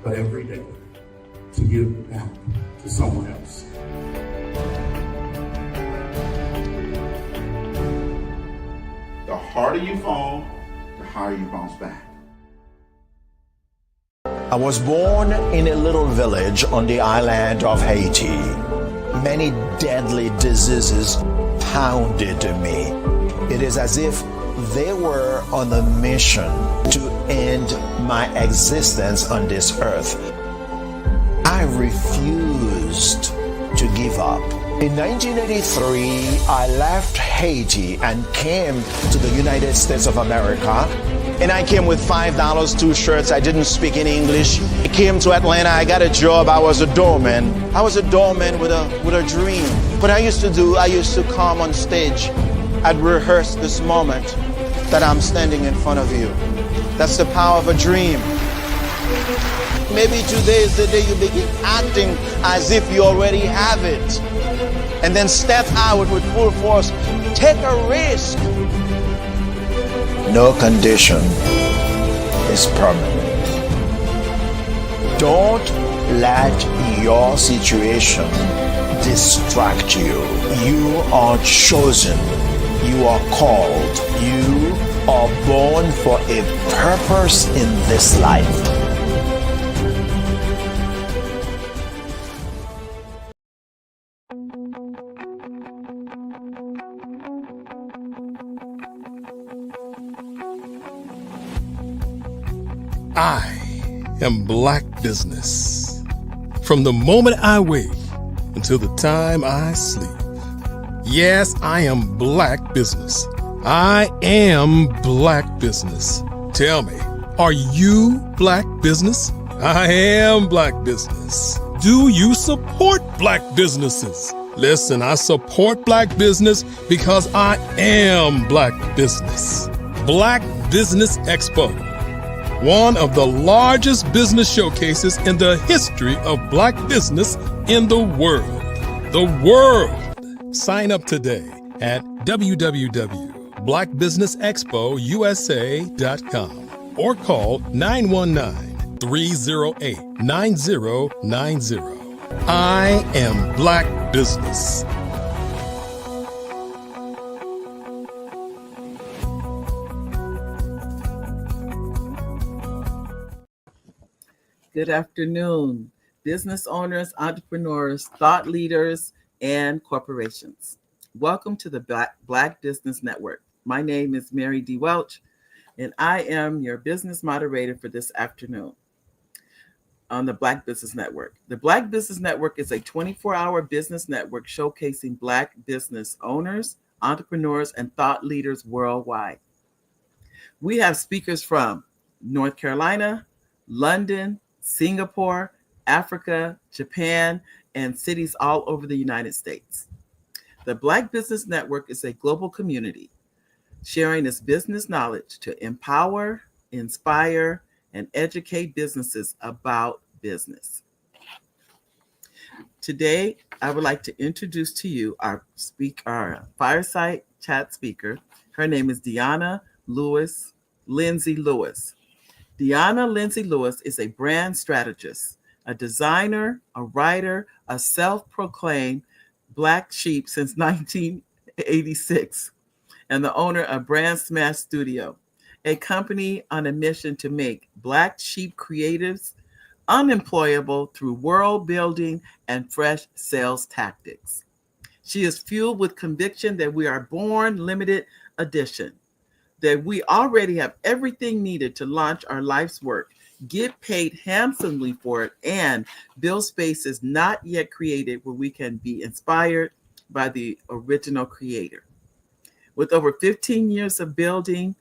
but every day to give back to someone else. The harder you fall, the higher you bounce back. I was born in a little village on the island of Haiti. Many deadly diseases pounded me. It is as if they were on a mission to end my existence on this earth. refused to give up. In 1983, I left Haiti and came to the United States of America. And I came with $5, 2 shirts. I didn't speak any English. I came to Atlanta. I got a job. I was a doorman. I was a doorman with a dream. What I used to come on stage. I'd rehearse this moment that I'm standing in front of you. That's the power of a dream. Maybe today is the day you begin acting as if you already have it. And then step out with full force. Take a risk. No condition is permanent. Don't let your situation distract you. You are chosen. You are called. You are born for a purpose in this life. I am Black Business. From the moment I wake until the time I sleep. Yes, I am Black Business. I am Black Business. Tell me, are you Black Business? I am Black Business. Do you support Black businesses? Listen, I support Black business because I am Black Business. Black Business Expo, one of the largest business showcases in the history of Black business in the world. The world! Sign up today at www.blackbusinessexpousa.com or call 919-308-9090. I am Black Business. Good afternoon, business owners, entrepreneurs, thought leaders, and corporations. Welcome to the Black Business Network. My name is Mary D. Welch, and I am your business moderator for this afternoon on the Black Business Network. The Black Business Network is a 24-hour business network showcasing Black business owners, entrepreneurs, and thought leaders worldwide. We have speakers from North Carolina, London, Singapore, Africa, Japan, and cities all over the United States. The Black Business Network is a global community sharing its business knowledge to empower, inspire, and educate businesses about business. Today, I would like to introduce to you our fireside chat speaker. Her name is Deanna Lindsay Lewis. Deanna Lindsay Lewis is a brand strategist, a designer, a writer, a self-proclaimed Black sheep since 1986, and the owner of Brand Smash Studio, a company on a mission to make Black sheep creatives unemployable through world building and fresh sales tactics. She is fueled with conviction that we are born limited edition, that we already have everything needed to launch our life's work, get paid handsomely for it, and build spaces not yet created where we can be inspired by the original creator. With over 15 years of building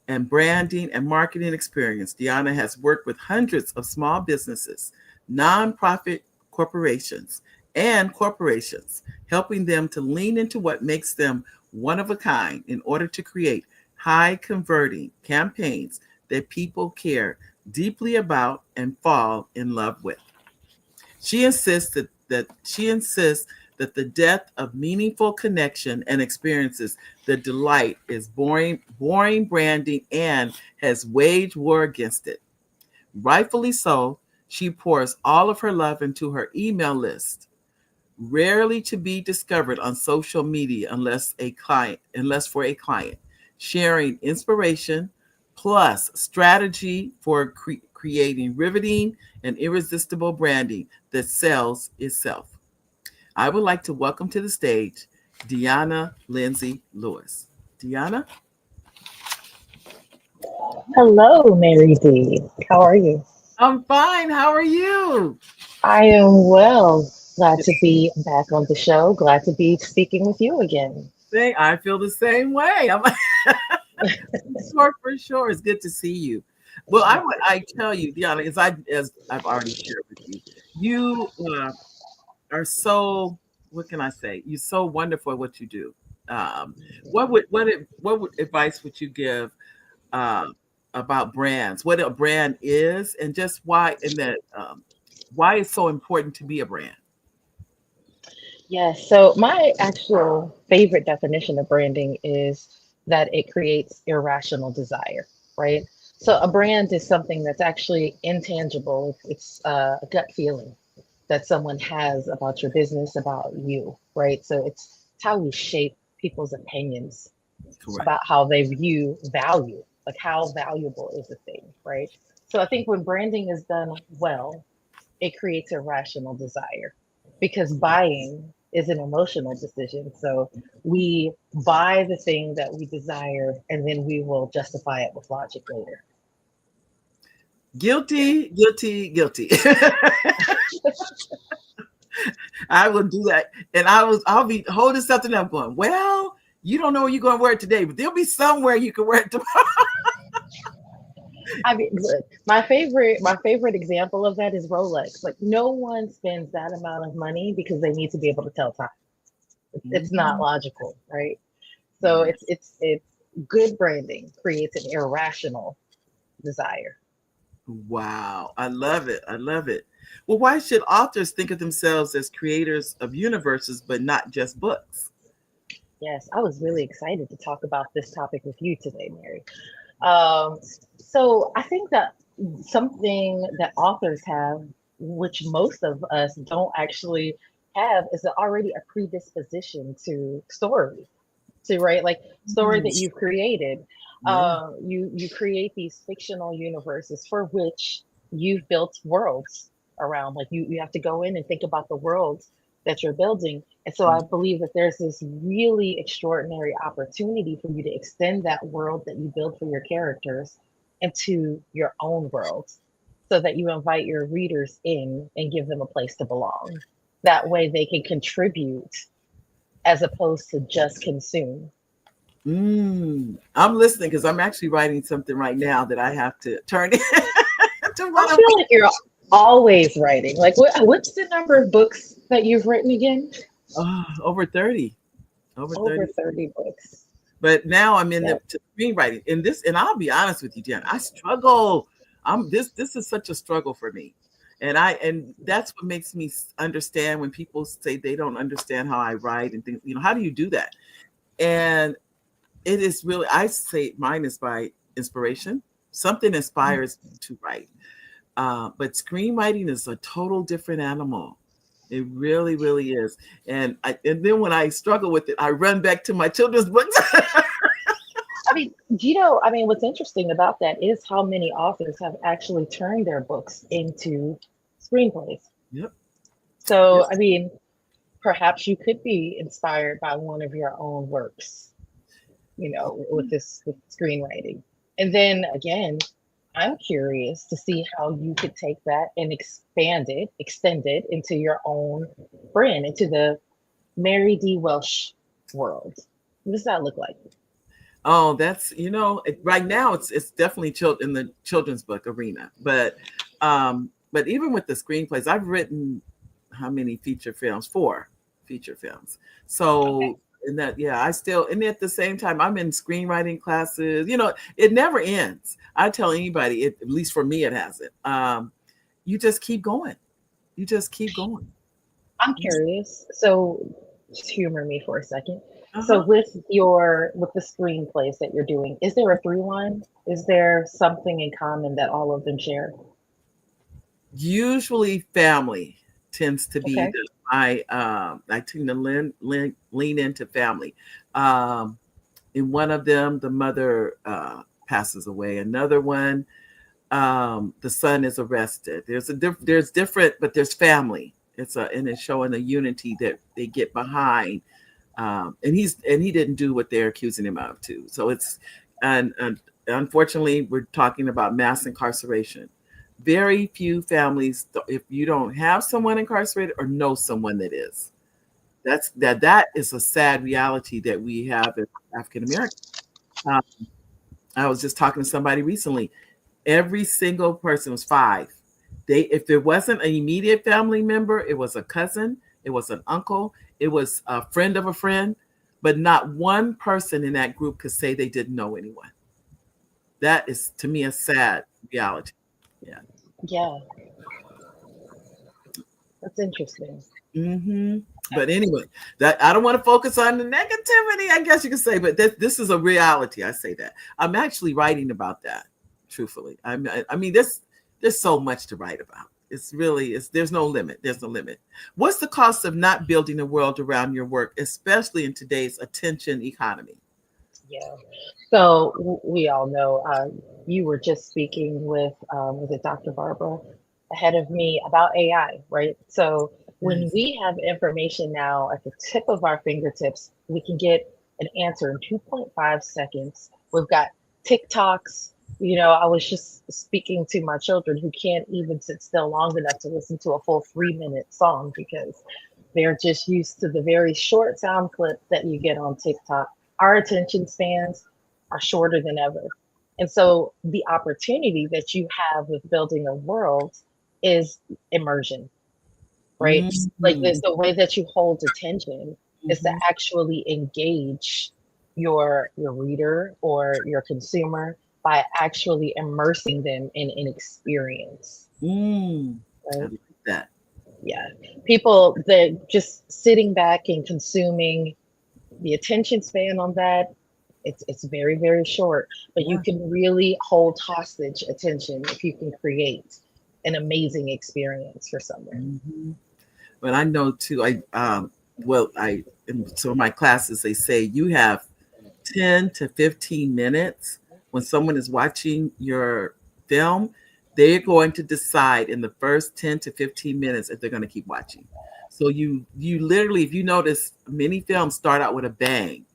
and branding and marketing experience, Deanna has worked with hundreds of small businesses, nonprofit corporations, and corporations, helping them to lean into what makes them one of a kind in order to create high converting campaigns that people care deeply about and fall in love with. She insists that the depth of meaningful connection and experiences, the delight is boring branding and has waged war against it. Rightfully so, she pours all of her love into her email list, rarely to be discovered on social media unless for a client, sharing inspiration plus strategy for creating riveting and irresistible branding that sells itself. I would like to welcome to the stage Deanna Lindsay Lewis. Deanna? Hello, Mary D. How are you? I'm fine. How are you? I am well. Glad to be back on the show. Glad to be speaking with you again. I feel the same way. I'm for sure. It's good to see you. Well, I tell you, Deanna, as I've already shared with you, you are so, what can I say? You're so wonderful at what you do. What advice would you give uh, about brands? What a brand is, and just why it's so important to be a brand? Yes, so my actual favorite definition of branding is that it creates irrational desire, right? So a brand is something that's actually intangible. It's a gut feeling that someone has about your business, about you, right? So it's how we shape people's opinions Correct. about how they view value, like how valuable is a thing, right? So I think when branding is done well, it creates a rational desire because buying is an emotional decision. So we buy the thing that we desire and then we will justify it with logic later. Guilty. I will do that. And I'll be holding something up going, well, you don't know where you're going to wear it today, but there'll be somewhere you can wear it tomorrow. I mean, look, my favorite example of that is Rolex. Like no one spends that amount of money because they need to be able to tell time. It's not logical, right? So it's good branding creates an irrational desire. Wow. I love it. I love it. Well, why should authors think of themselves as creators of universes, but not just books? Yes, I was really excited to talk about this topic with you today, Mary. Um, so I think that something that authors have, which most of us don't actually have, is already a predisposition to story, to write like story that you've created. You create these fictional universes for which you've built worlds around. Like you have to go in and think about the worlds that you're building. And so I believe that there's this really extraordinary opportunity for you to extend that world that you build for your characters into your own world so that you invite your readers in and give them a place to belong. That way they can contribute as opposed to just consume. I'm listening because I'm actually writing something right now that I have to turn in. I feel like you're always writing. Like, what's the number of books that you've written again? Over 30. Over 30 books. But now I'm in the screenwriting. And I'll be honest with you, Jen, I struggle. This is such a struggle for me. And that's what makes me understand when people say they don't understand how I write and things, how do you do that? And it is really, I say mine is by inspiration. Something inspires me to write. But screenwriting is a total different animal. It really, really is. And then when I struggle with it, I run back to my children's books. What's interesting about that is how many authors have actually turned their books into screenplays. Yep. So, perhaps you could be inspired by one of your own works, with screenwriting. And then again, I'm curious to see how you could take that and extend it into your own brand, into the Mary D. Welsh world. What does that look like? Oh, that's, right now it's definitely in the children's book arena. But even with the screenplays, I've written how many feature films? 4 feature films. So, okay. And that, and at the same time, I'm in screenwriting classes. It never ends. I tell anybody, at least for me, it hasn't. You just keep going. I'm curious. So just humor me for a second. So with the screenplays that you're doing, is there a through line? Is there something in common that all of them share? Usually family tends to be I tend to lean into family. In one of them, the mother passes away. Another one, the son is arrested. There's different, but there's family. And it's showing the unity that they get behind. And he didn't do what they're accusing him of too. So it's and unfortunately we're talking about mass incarceration. very few families, if you don't have someone incarcerated or know someone that is. That is a sad reality that we have as African Americans. I was just talking to somebody recently. Every single person was 5. If there wasn't an immediate family member, it was a cousin, it was an uncle, it was a friend of a friend, but not one person in that group could say they didn't know anyone. That is, to me, a sad reality. Yeah. Yeah. That's interesting. Mm-hmm. But anyway, that I don't want to focus on the negativity, I guess you could say, but this is a reality. I say that. I'm actually writing about that, truthfully. I mean, there's so much to write about. There's no limit. There's no limit. What's the cost of not building a world around your work, especially in today's attention economy? Yeah. So we all know, you were just speaking with, was it Dr. Barbara ahead of me about AI, right? So when we have information now at the tip of our fingertips, we can get an answer in 2.5 seconds. We've got TikToks. I was just speaking to my children who can't even sit still long enough to listen to a full 3-minute song because they're just used to the very short sound clip that you get on TikTok. Our attention spans are shorter than ever. And so the opportunity that you have with building a world is immersion, right? Mm-hmm. Like the way that you hold attention is to actually engage your reader or your consumer by actually immersing them in an experience. Right? I like that. Yeah. People that just sitting back and consuming, the attention span on that, it's very, very short, but you can really hold hostage attention if you can create an amazing experience for someone. Mm-hmm. But I know too, in some of my classes, they say you have 10 to 15 minutes when someone is watching your film, they're going to decide in the first 10 to 15 minutes if they're going to keep watching. So you literally, if you notice, many films start out with a bang.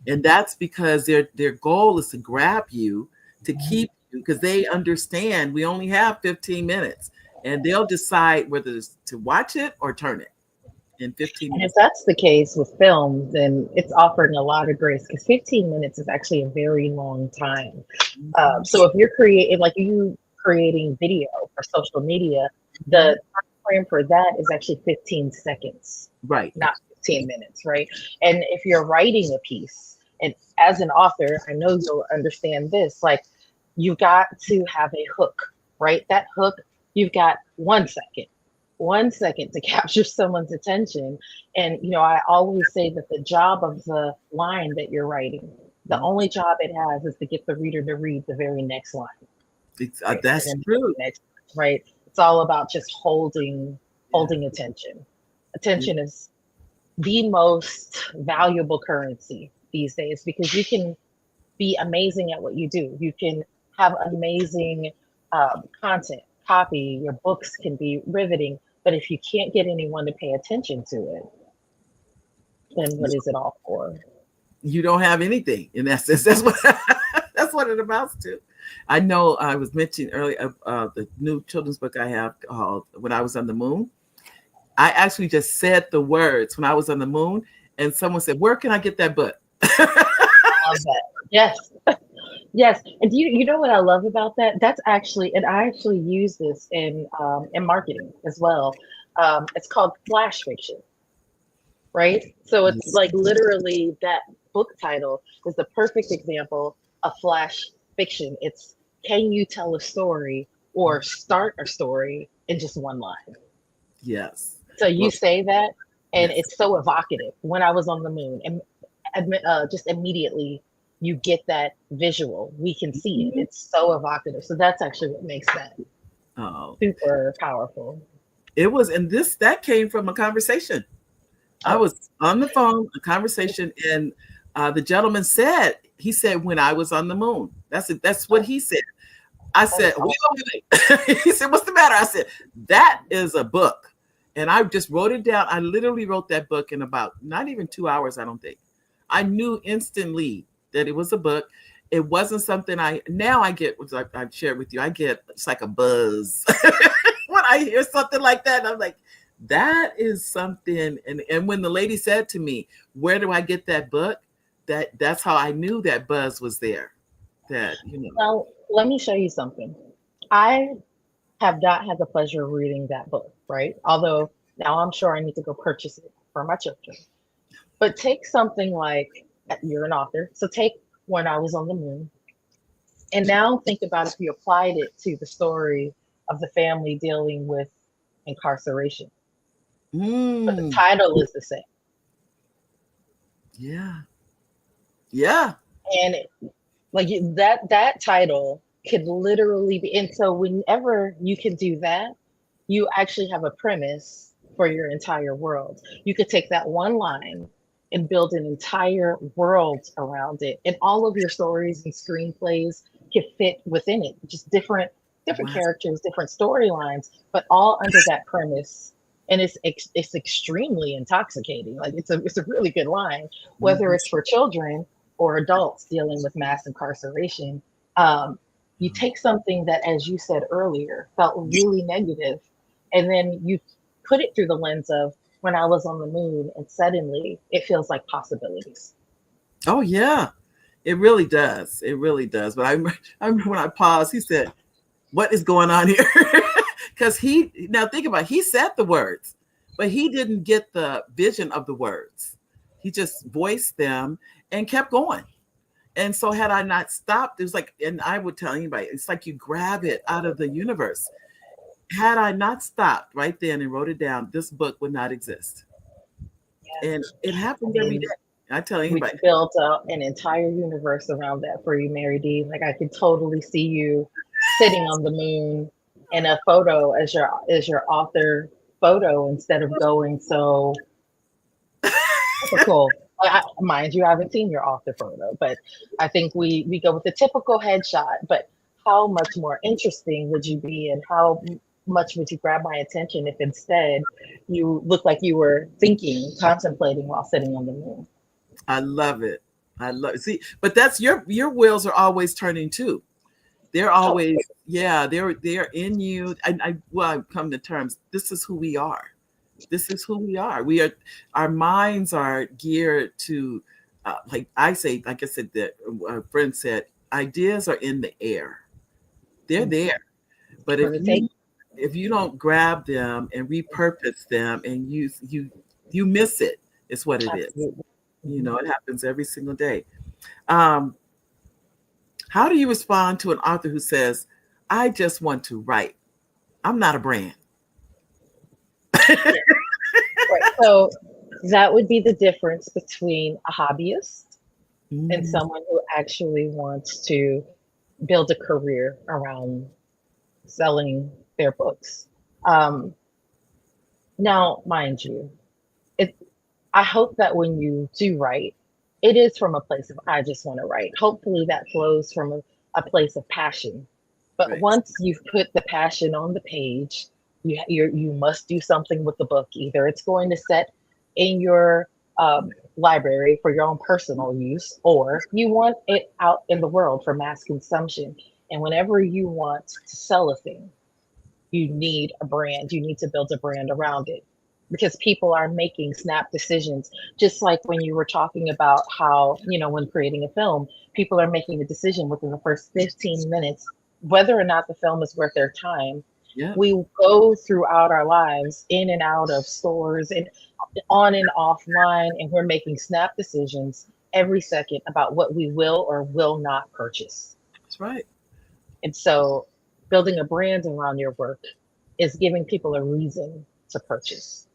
And that's because their goal is to grab you, to keep you, because they understand we only have 15 minutes. And they'll decide whether to watch it or turn it in 15 minutes. And if that's the case with film, then it's offering a lot of grace because 15 minutes is actually a very long time. So if you're creating video for social media, the time frame for that is actually 15 seconds, right? Not 15 minutes, right? And if you're writing a piece, and as an author, I know you'll understand this, like you've got to have a hook, right? That hook, you've got 1 second to capture someone's attention. And, I always say that the job of the line that you're writing, the only job it has is to get the reader to read the very next line. That's true. Right. It's all about just holding attention. Attention is the most valuable currency these days because you can be amazing at what you do. You can have amazing content, copy, your books can be riveting, but if you can't get anyone to pay attention to it, then what is it all for? You don't have anything in that sense. That's what it amounts to. I know I was mentioning earlier the new children's book I have called When I Was on the Moon. I actually just said the words when I was on the moon, and someone said, "Where can I get that book?" I love that. Yes. Yes. And you know what I love about that? That's actually, and I actually use this in marketing as well. It's called flash fiction, right? So it's like literally that book title is the perfect example of flash fiction. It's, can you tell a story or start a story in just one line? Yes. So you say that, and it's so evocative. When I was on the moon, and just immediately you get that visual. We can see it. It's so evocative. So that's actually what makes that super powerful. It was, and that came from a conversation. I was on the phone, a conversation, and the gentleman said, he said, when I was on the moon. That's what he said. I said, wait. He said, what's the matter? I said, that is a book. And I just wrote it down. I literally wrote that book in about not even 2 hours, I don't think. I knew instantly that it was a book. it wasn't something I get, which I've shared with you. I get, it's like a buzz when I hear something like that. And I'm like, that is something. And when the lady said to me, where do I get that book? That's how I knew that buzz was there. That, Now, let me show you something. I have not had the pleasure of reading that book, right? Although now I'm sure I need to go purchase it for my children. But take something like, you're an author, so take When I Was on the Moon. And now think about if you applied it to the story of the family dealing with incarceration. But the title is the same. Yeah. Yeah. And that title could literally be, and so whenever you can do that, you actually have a premise for your entire world. You could take that one line and build an entire world around it, and all of your stories and screenplays can fit within it. Just different characters, different storylines, but all under that premise. And it's extremely intoxicating. Like it's a really good line, whether it's for children or adults dealing with mass incarceration. You take something that, as you said earlier, felt really negative, and then you put it through the lens of When I Was on the Moon, and suddenly it feels like possibilities. Oh yeah, it really does. It really does. But I remember when I paused, he said, "What is going on here?" Because now think about it, he said the words, but he didn't get the vision of the words. He just voiced them and kept going. And so had I not stopped, it was like, and I would tell anybody, it's like you grab it out of the universe. Had I not stopped right then and wrote it down, this book would not exist. Yes. And it happens every day. I tell anybody. We built an entire universe around that for you, Mary D. Like I could totally see you sitting on the moon in a photo as your author photo instead of going so typical. Mind you, I haven't seen your author photo, but I think we go with the typical headshot. But how much more interesting would you be, and how much would you grab my attention if instead you look like you were thinking, contemplating while sitting on the moon? I love it. I love it. See, but that's your wheels are always turning too. They're always, they're in you. I've come to terms. This is who we are. This is who we are. Our minds are geared to, like I said, that a friend said, ideas are in the air. They're there. But if you don't grab them and repurpose them and you miss it, is what it is. It happens every single day. How do you respond to an author who says, I just want to write? I'm not a brand. Right. So that would be the difference between a hobbyist and someone who actually wants to build a career around selling their books. Now, mind you, I hope that when you do write, it is from a place of, I just want to write. Hopefully that flows from a place of passion. But once you've put the passion on the page, you must do something with the book. Either it's going to set in your library for your own personal use, or you want it out in the world for mass consumption. And whenever you want to sell a thing, you need a brand. You need to build a brand around it, because people are making snap decisions. Just like when you were talking about how, when creating a film, people are making a decision within the first 15 minutes, whether or not the film is worth their time. Yeah. We go throughout our lives in and out of stores and on and offline, and we're making snap decisions every second about what we will or will not purchase. That's right. And so building a brand around your work is giving people a reason to purchase.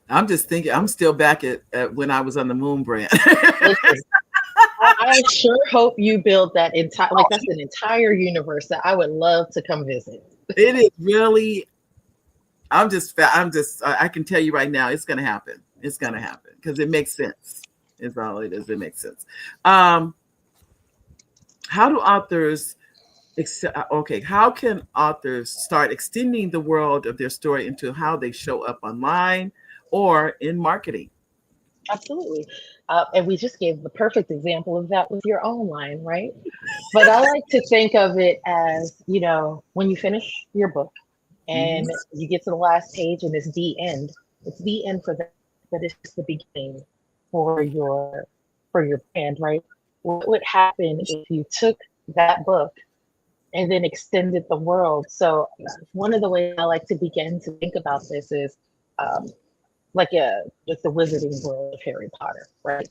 I'm just thinking, I'm still back at When I Was on the Moon brand. Listen, I sure hope you build that entire, that's an entire universe that I would love to come visit. It is really, I can tell you right now, it's going to happen. It's going to happen because it makes sense. Is all it is. It makes sense. How do authors, how can authors start extending the world of their story into how they show up online or in marketing? Absolutely. And we just gave the perfect example of that with your own line, right? But I like to think of it as, when you finish your book Mhm. and you get to the last page and it's the end. It's the end for that, but it's just the beginning for your brand, right? What would happen if you took that book and then extended the world? So one of the ways I like to begin to think about this is um, like the wizarding world of Harry Potter, right?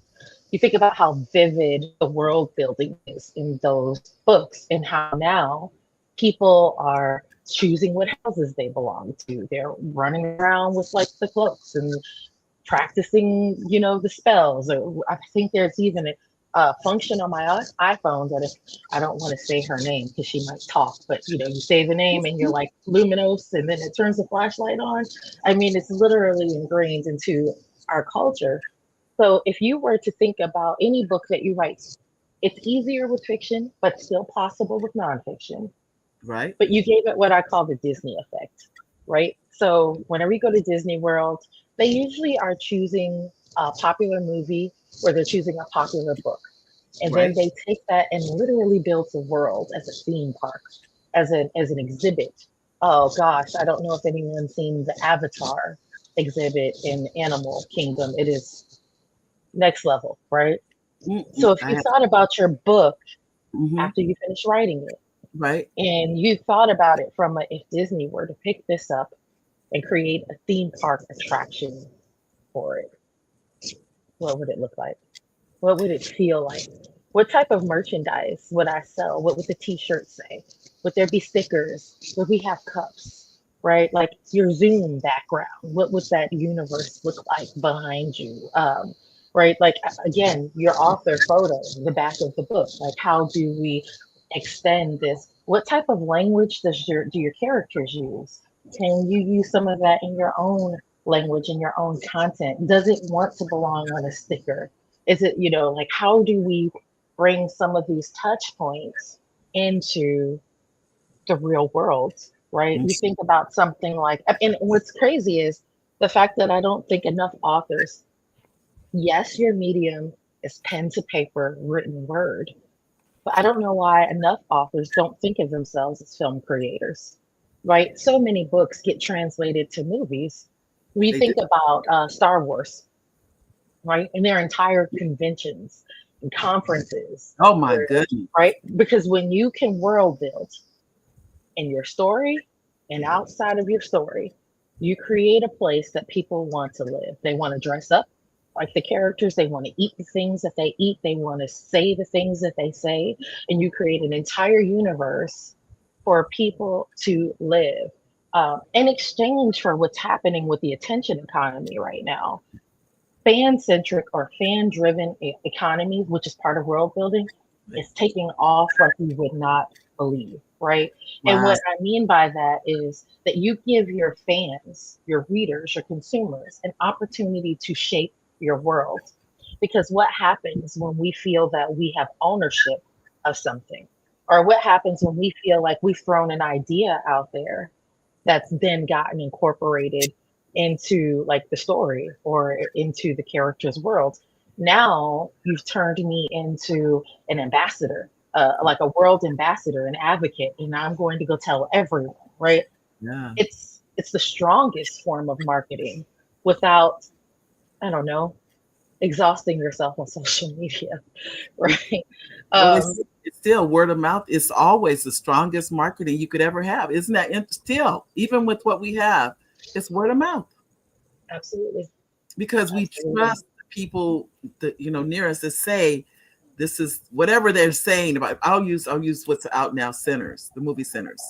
You think about how vivid the world building is in those books and how now people are choosing what houses they belong to. They're running around with like the cloaks and practicing, the spells. Or I think there's even a function on my iPhone that if I don't want to say her name because she might talk, but you say the name and you're like luminous, and then it turns the flashlight on. I mean, it's literally ingrained into our culture. So if you were to think about any book that you write, it's easier with fiction, but still possible with nonfiction. Right. But you gave it what I call the Disney effect, right? So whenever you go to Disney World, they usually are choosing a popular movie or they're choosing a popular book. And then Right. they take that and literally build a world as a theme park, as an exhibit. Oh gosh, I don't know if anyone's seen the Avatar exhibit in Animal Kingdom. It is next level, right? So if I you have. thought about your book Hmm. after you finish writing it, Right. and you thought about it from if Disney were to pick this up and create a theme park attraction for it, what would it look like? What would it feel like? What type of merchandise would I sell? What would the t-shirts say? Would there be stickers? Would we have cups? Right? Like your Zoom background. What would that universe look like behind you? Right? Like again, your author photo, the back of the book. Like how do we extend this? What type of language do your characters use? Can you use some of that in your own language in your own content? Does it want to belong on a sticker? Is it, like how do we bring some of these touch points into the real world, right? You think about something like, and what's crazy is the fact that I don't think enough authors, yes, your medium is pen to paper, written word, but I don't know why enough authors don't think of themselves as film creators, right? So many books get translated to movies. We They do. think about Star Wars, right? And their entire conventions and conferences, Oh my goodness. right? Because when you can world build in your story and outside of your story, you create a place that people want to live. They want to dress up like the characters, they want to eat the things that they eat, they want to say the things that they say, and you create an entire universe for people to live. In exchange for what's happening with the attention economy right now, fan-centric or fan-driven economies, which is part of world building, is taking off like you would not believe, right? And Wow. what I mean by that is that you give your fans, your readers, your consumers an opportunity to shape your world. Because what happens when we feel that we have ownership of something? Or what happens when we feel like we've thrown an idea out there that's then gotten incorporated into like the story or into the character's world? Now you've turned me into an ambassador, like a world ambassador, an advocate, and I'm going to go tell everyone, right? Yeah. It's the strongest form of marketing without, I don't know, exhausting yourself on social media, right? Well, Um, it's still word of mouth is always the strongest marketing you could ever have. Isn't that still, even with what we have, it's word of mouth. Absolutely. Because we Absolutely. trust the people that near us to say this is whatever they're saying about. I'll use what's out now, Sinners, the movie Sinners.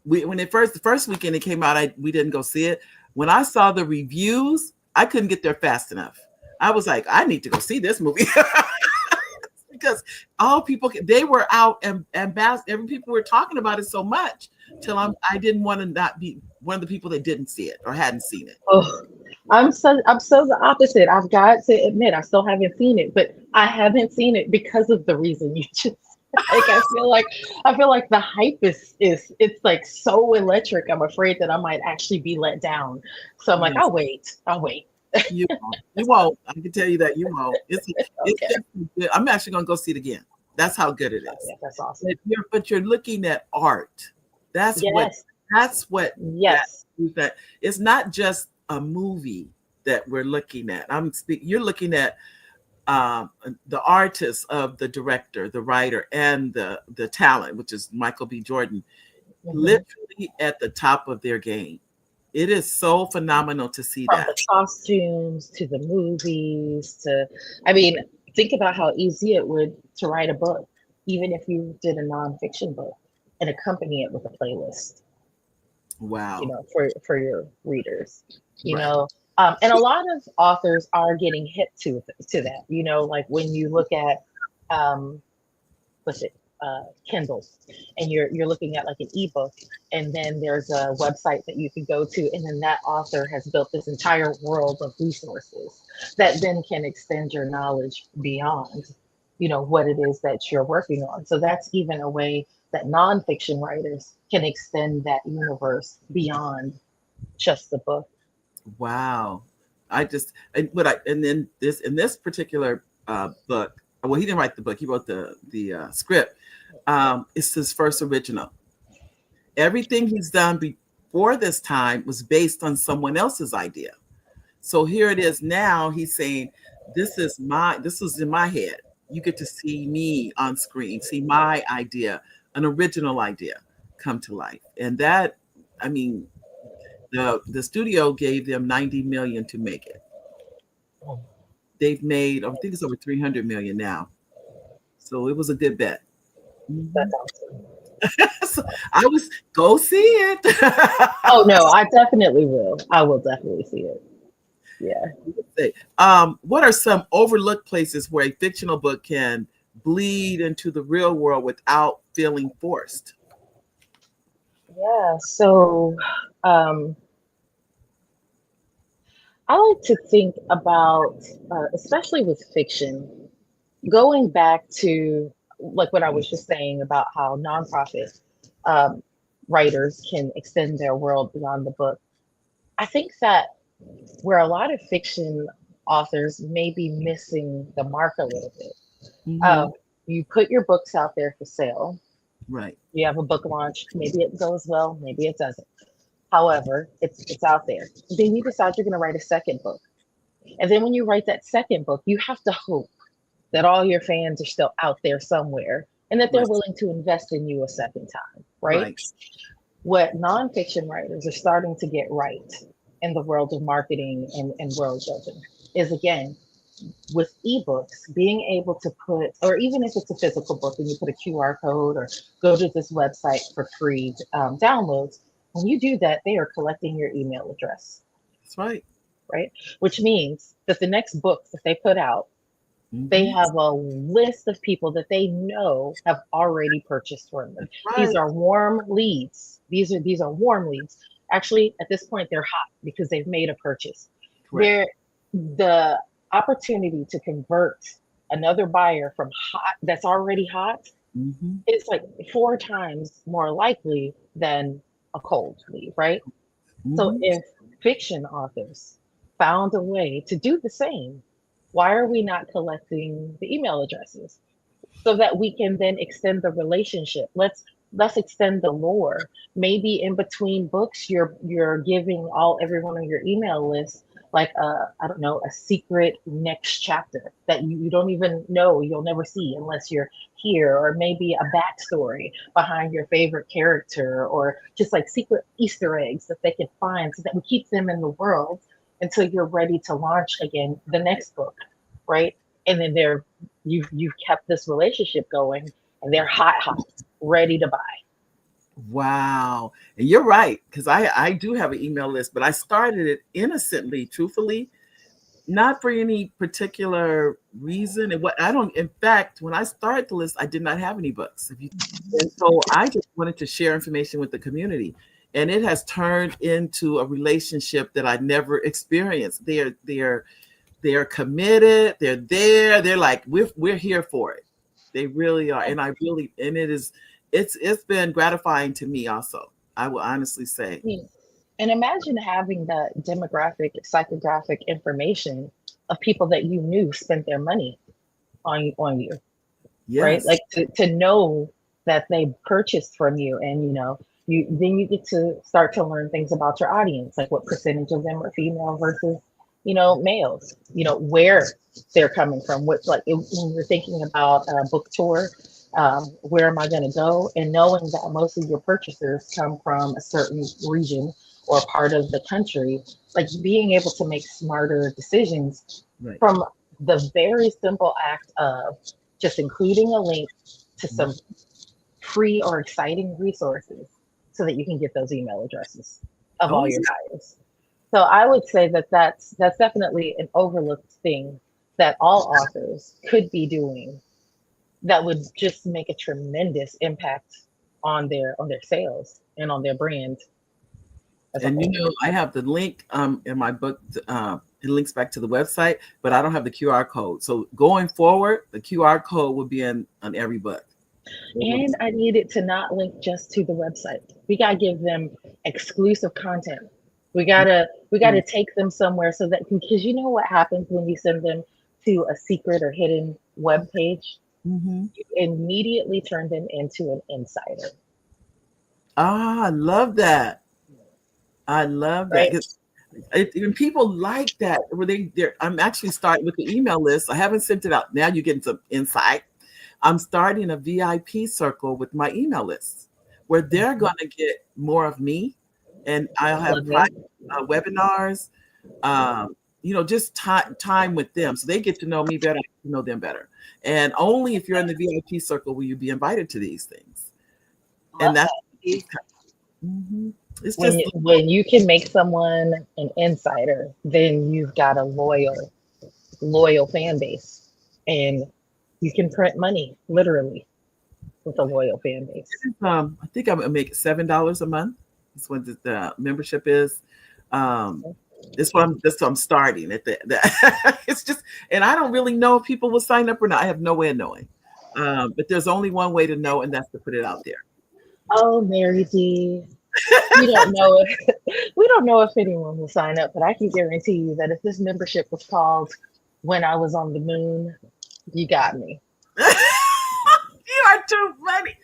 When the first weekend it came out, we didn't go see it. When I saw the reviews, I couldn't get there fast enough. I was like, I need to go see this movie. Because all people, they were out and every people were talking about it so much till I didn't want to not be one of the people that didn't see it or hadn't seen it. Oh, I'm so the opposite. I've got to admit, I still haven't seen it, but I haven't seen it because of the reason you just like. I feel like the hype is it's like so electric. I'm afraid that I might actually be let down. So I'm like, Yes. I'll wait. You won't. You won't. I can tell you that you won't. It's Okay. just good. I'm actually gonna go see it again. That's how good it is. Yeah, that's awesome. But you're looking at art. That's what. Yes. That's what. Yes. That it's not just a movie that we're looking at. You're looking at the artist of the director, the writer, and the talent, which is Michael B. Jordan, literally at the top of their game. It is so phenomenal to see From that. the costumes to the movies I mean, think about how easy it would to write a book, even if you did a nonfiction book, and accompany it with a playlist. Wow. You know, for your readers. You Right. know, and a lot of authors are getting hip to that. You know, like when you look at what's it, Kindles, and you're looking at like an ebook, and then there's a website that you can go to, and then that author has built this entire world of resources that then can extend your knowledge beyond, you know, what it is that you're working on. So that's even a way that nonfiction writers can extend that universe beyond just the book. Wow. And then in this particular book, well, he didn't write the book, he wrote the script. It's his first original. Everything he's done before this time was based on someone else's idea. So here it is now, he's saying, this was in my head. You get to see me on screen, see my idea, an original idea come to life. And that, I mean, the studio gave them $90 million to make it. They've made, I think it's over 300 million now. So it was a good bet. That's awesome. So I was go see it. Oh no, I definitely will. I will definitely see it. Yeah. What are some overlooked places where a fictional book can bleed into the real world without feeling forced? Yeah. So I like to think about, especially with fiction, going back to like what I was just saying about how nonprofit writers can extend their world beyond the book. I think that where a lot of fiction authors may be missing the mark a little bit. You put your books out there for sale. Right. You have a book launch. Maybe it goes well, maybe it doesn't. However, it's out there. Then you decide you're going to write a second book. And then when you write that second book, you have to hope that all your fans are still out there somewhere and that they're willing to invest in you a second time, right? What nonfiction writers are starting to get right in the world of marketing and world building is, again, with ebooks, being able to put, or even if it's a physical book and you put a QR code or go to this website for free downloads, when you do that, they are collecting your email address. That's right. Right? Which means that the next book that they put out, they have a list of people that they know have already purchased from them. These are warm leads. These are warm leads. Actually, at this point, they're hot because they've made a purchase. The opportunity to convert another buyer from hot, that's already hot, is like 4 times more likely than a cold lead, right? So if fiction authors found a way to do the same, why are we not collecting the email addresses so that we can then extend the relationship? Let's extend the lore. Maybe in between books, you're giving everyone on your email list like I don't know, a secret next chapter that you don't even know, you'll never see unless you're here, or maybe a backstory behind your favorite character, or just like secret Easter eggs that they can find so that we keep them in the world until you're ready to launch again the next book, right? And then you've kept this relationship going, and they're hot, ready to buy. Wow. And you're right, because I do have an email list, but I started it innocently, truthfully, not for any particular reason. And in fact, when I started the list, I did not have any books. And so I just wanted to share information with the community. And it has turned into a relationship that I never experienced. They're committed. They're there. They're like, we're here for it. They really are. And it's been gratifying to me also. I will honestly say. And imagine having that demographic, psychographic information of people that you knew spent their money on you, right? Yes. Like to know that they purchased from you, and you get to start to learn things about your audience, like what percentage of them are female versus males, where they're coming from, what, like when you're thinking about a book tour, where am I going to go, and knowing that most of your purchasers come from a certain region or part of the country, like being able to make smarter decisions Right. from the very simple act of just including a link to some free or exciting resources so that you can get those email addresses of Oh, all your yeah. buyers. So I would say that that's definitely an overlooked thing that all authors could be doing that would just make a tremendous impact on their sales and on their brand as a And whole. I have the link in my book. It links back to the website, but I don't have the QR code. So going forward, the QR code will be on every book. And I need it to not link just to the website. We gotta give them exclusive content. We gotta take them somewhere so that, because you know what happens when you send them to a secret or hidden web page? You immediately turn them into an insider. I love that. I love that. Right. 'Cause and people like that. Where I'm actually starting with the email list. I haven't sent it out. Now you're getting some insight. I'm starting a VIP circle with my email list where they're going to get more of me, and I'll have private webinars, just time with them. So they get to know me better, I get to know them better. And only if you're in the VIP circle will you be invited to these things. And that's it's just when you can make someone an insider, then you've got a loyal fan base, and you can print money literally with a loyal fan base. I think I'm gonna make $7 a month. That's what the membership is. That's what I'm starting at the it's just, and I don't really know if people will sign up or not. I have no way of knowing. But there's only one way to know, and that's to put it out there. Oh, Mary D. We don't know if anyone will sign up, but I can guarantee you that if this membership was called When I Was on the Moon, you got me. You are too funny.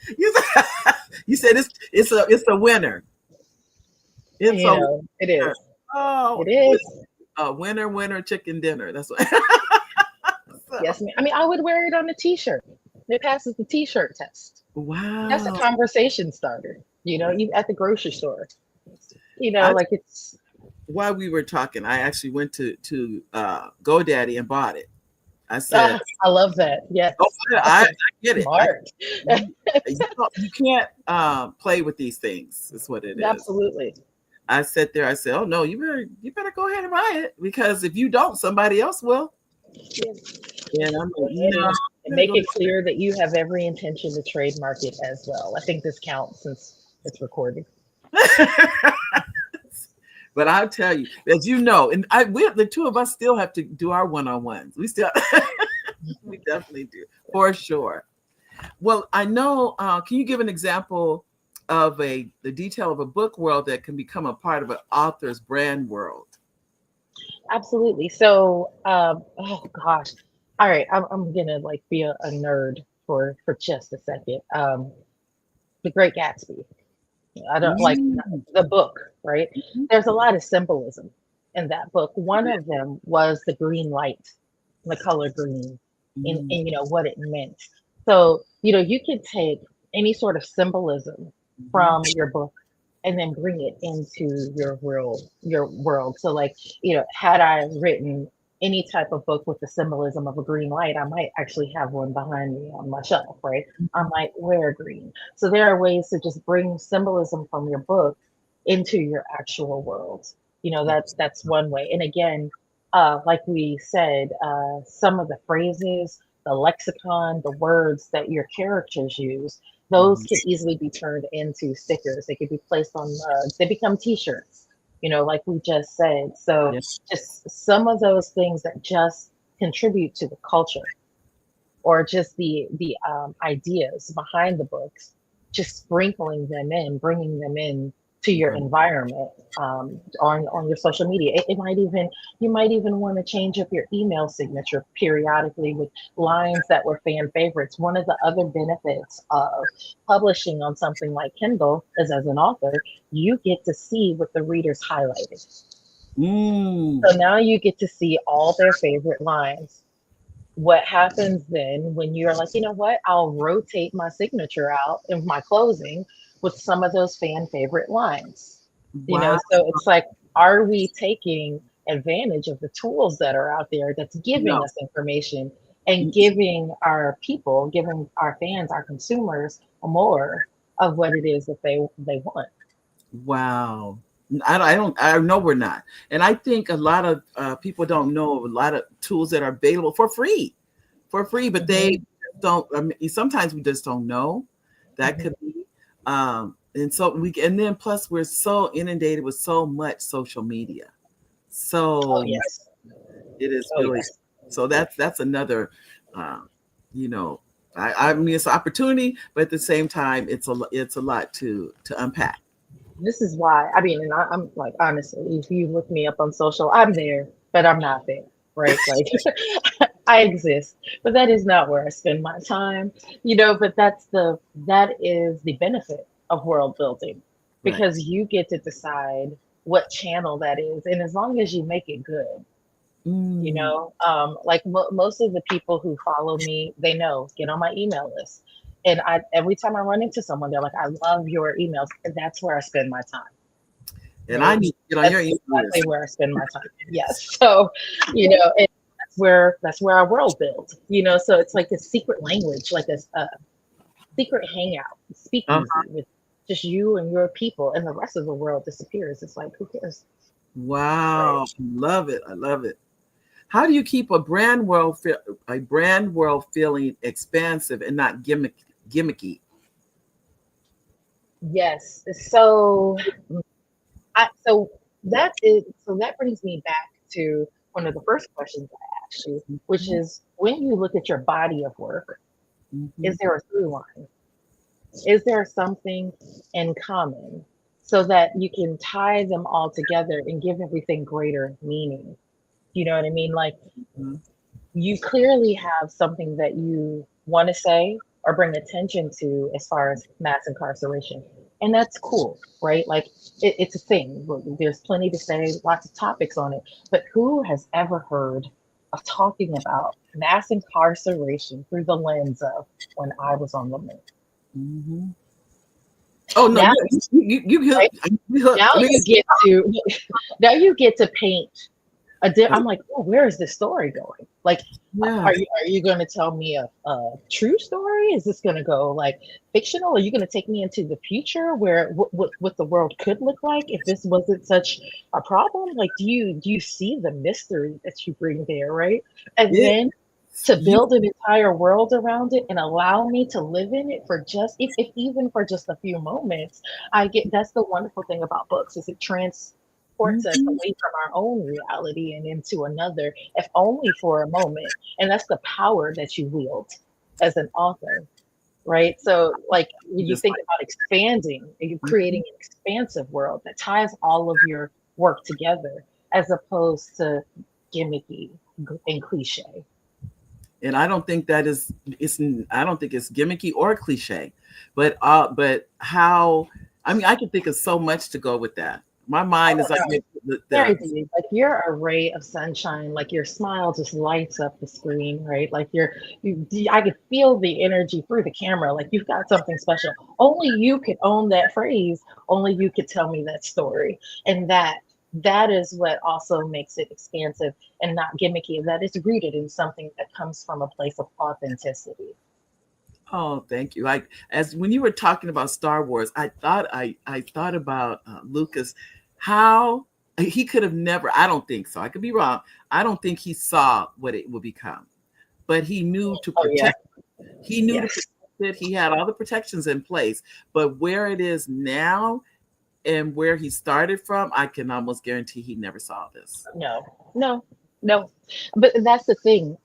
You said it's a winner. It is. Oh, it is. Winner, chicken dinner. That's what. Yes, ma'am. I mean, I would wear it on a T-shirt. It passes the T-shirt test. Wow. That's a conversation starter. You at the grocery store. It's. While we were talking, I actually went to GoDaddy and bought it. I said, I love that. Yes. Oh, I get it. Smart. You can't play with these things. That's what it is. Absolutely. I sat there. I said, "Oh no, you better go ahead and buy it, because if you don't, somebody else will." Yeah, I'm like, and make it clear that you have every intention to trademark it as well. I think this counts since it's recorded. But I'll tell you, as you know, and the two of us still have to do our one-on-ones. We still, we definitely do, for sure. Well, I know. Can you give an example of the detail of a book world that can become a part of an author's brand world? Absolutely. So, oh gosh, all right, I'm gonna be a nerd for just a second. The Great Gatsby. I don't like the book, right? There's a lot of symbolism in that book. One of them was the green light, the color green, and what it meant. So, you can take any sort of symbolism from your book and then bring it into your world. So had I written any type of book with the symbolism of a green light, I might actually have one behind me on my shelf, right? I might wear green. So there are ways to just bring symbolism from your book into your actual world. That's one way. And again, like we said, some of the phrases, the lexicon, the words that your characters use, those can easily be turned into stickers. They could be placed on mugs. They become T-shirts, like we just said. So just some of those things that just contribute to the culture, or just the ideas behind the books, just sprinkling them in, bringing them in to your environment, on your social media. It might even, you might even want to change up your email signature periodically with lines that were fan favorites. One of the other benefits of publishing on something like Kindle is, as an author, you get to see what the readers highlighted. So now you get to see all their favorite lines. What happens then when you're like, you know what, I'll rotate my signature out in my closing with some of those fan favorite lines. You know, Wow. so it's like, are we taking advantage of the tools that are out there that's giving No. us information and giving our people, giving our fans, our consumers more of what it is that they want? Wow. I know we're not. And I think a lot of people don't know a lot of tools that are available for free, but they don't, I mean, sometimes we just don't know. That could be. And so and then plus we're so inundated with so much social media. So yes. It is really, so that's another, you know, I mean, it's an opportunity, but at the same time, it's a lot to unpack. This is why, I mean, and I'm like, honestly, if you look me up on social, I'm there, but I'm not there, right? Like, I exist, but that is not where I spend my time, you know, but that is the benefit of world building, because you get to decide what channel that is. And as long as you make it good, you know, like most of the people who follow me, they know, get on my email list. And every time I run into someone, they're like, I love your emails. And that's where I spend my time. And right? I need to get on your email exactly list. Where I spend my time. Yes. So, you know, and that's where our world builds, you know, so it's like a secret language, like a secret hangout, speakeasy with just you and your people, and the rest of the world disappears. It's like, who cares? Wow. Right. Love it. I love it. How do you keep a brand world feeling expansive and not gimmicky? Yes. So that brings me back to one of the first questions I asked you, which is, when you look at your body of work, is there a through line? Is there something in common so that you can tie them all together and give everything greater meaning? You know what I mean? Like, you clearly have something that you want to say or bring attention to as far as mass incarceration. And that's cool, right? Like, it's a thing. There's plenty to say, lots of topics on it. But who has ever heard of talking about mass incarceration through the lens of when I was on the move? Oh no! Now, you get to paint I'm like, oh, where is this story going? Like, are you going to tell me a true story? Is this going to go like fictional? Are you going to take me into the future where what the world could look like if this wasn't such a problem? Like, do you see the mystery that you bring there, right? And then to build an entire world around it and allow me to live in it for just, if even for just a few moments, that's the wonderful thing about books, is it transports us away from our own reality and into another, if only for a moment. And that's the power that you wield as an author, right? So like, when you think about expanding, you're creating an expansive world that ties all of your work together, as opposed to gimmicky and cliche. And I don't think I don't think it's gimmicky or cliche, but how, I mean, I can think of so much to go with that. My mind is like very deep. Like, you're a ray of sunshine. Like, your smile just lights up the screen, right? Like, I could feel the energy through the camera. Like, you've got something special. Only you could own that phrase. Only you could tell me that story. And that is what also makes it expansive and not gimmicky. That is rooted in something that comes from a place of authenticity. Oh, thank you. Like, as when you were talking about Star Wars, I thought about Lucas, how he could have never, I don't think so, I could be wrong, I don't think he saw what it would become, but he knew to protect it. He knew to protect it. He had all the protections in place, but where it is now and where he started from, I can almost guarantee he never saw this. No. But that's the thing.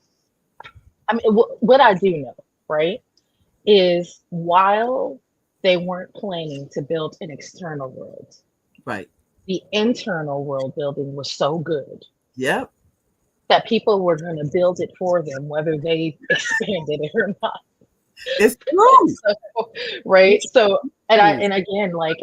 I mean, what I do know, right, is while they weren't planning to build an external world, Right. The internal world building was so good. Yep. That people were going to build it for them, whether they expanded it or not. It's true. So, right. So, and true. and again, like,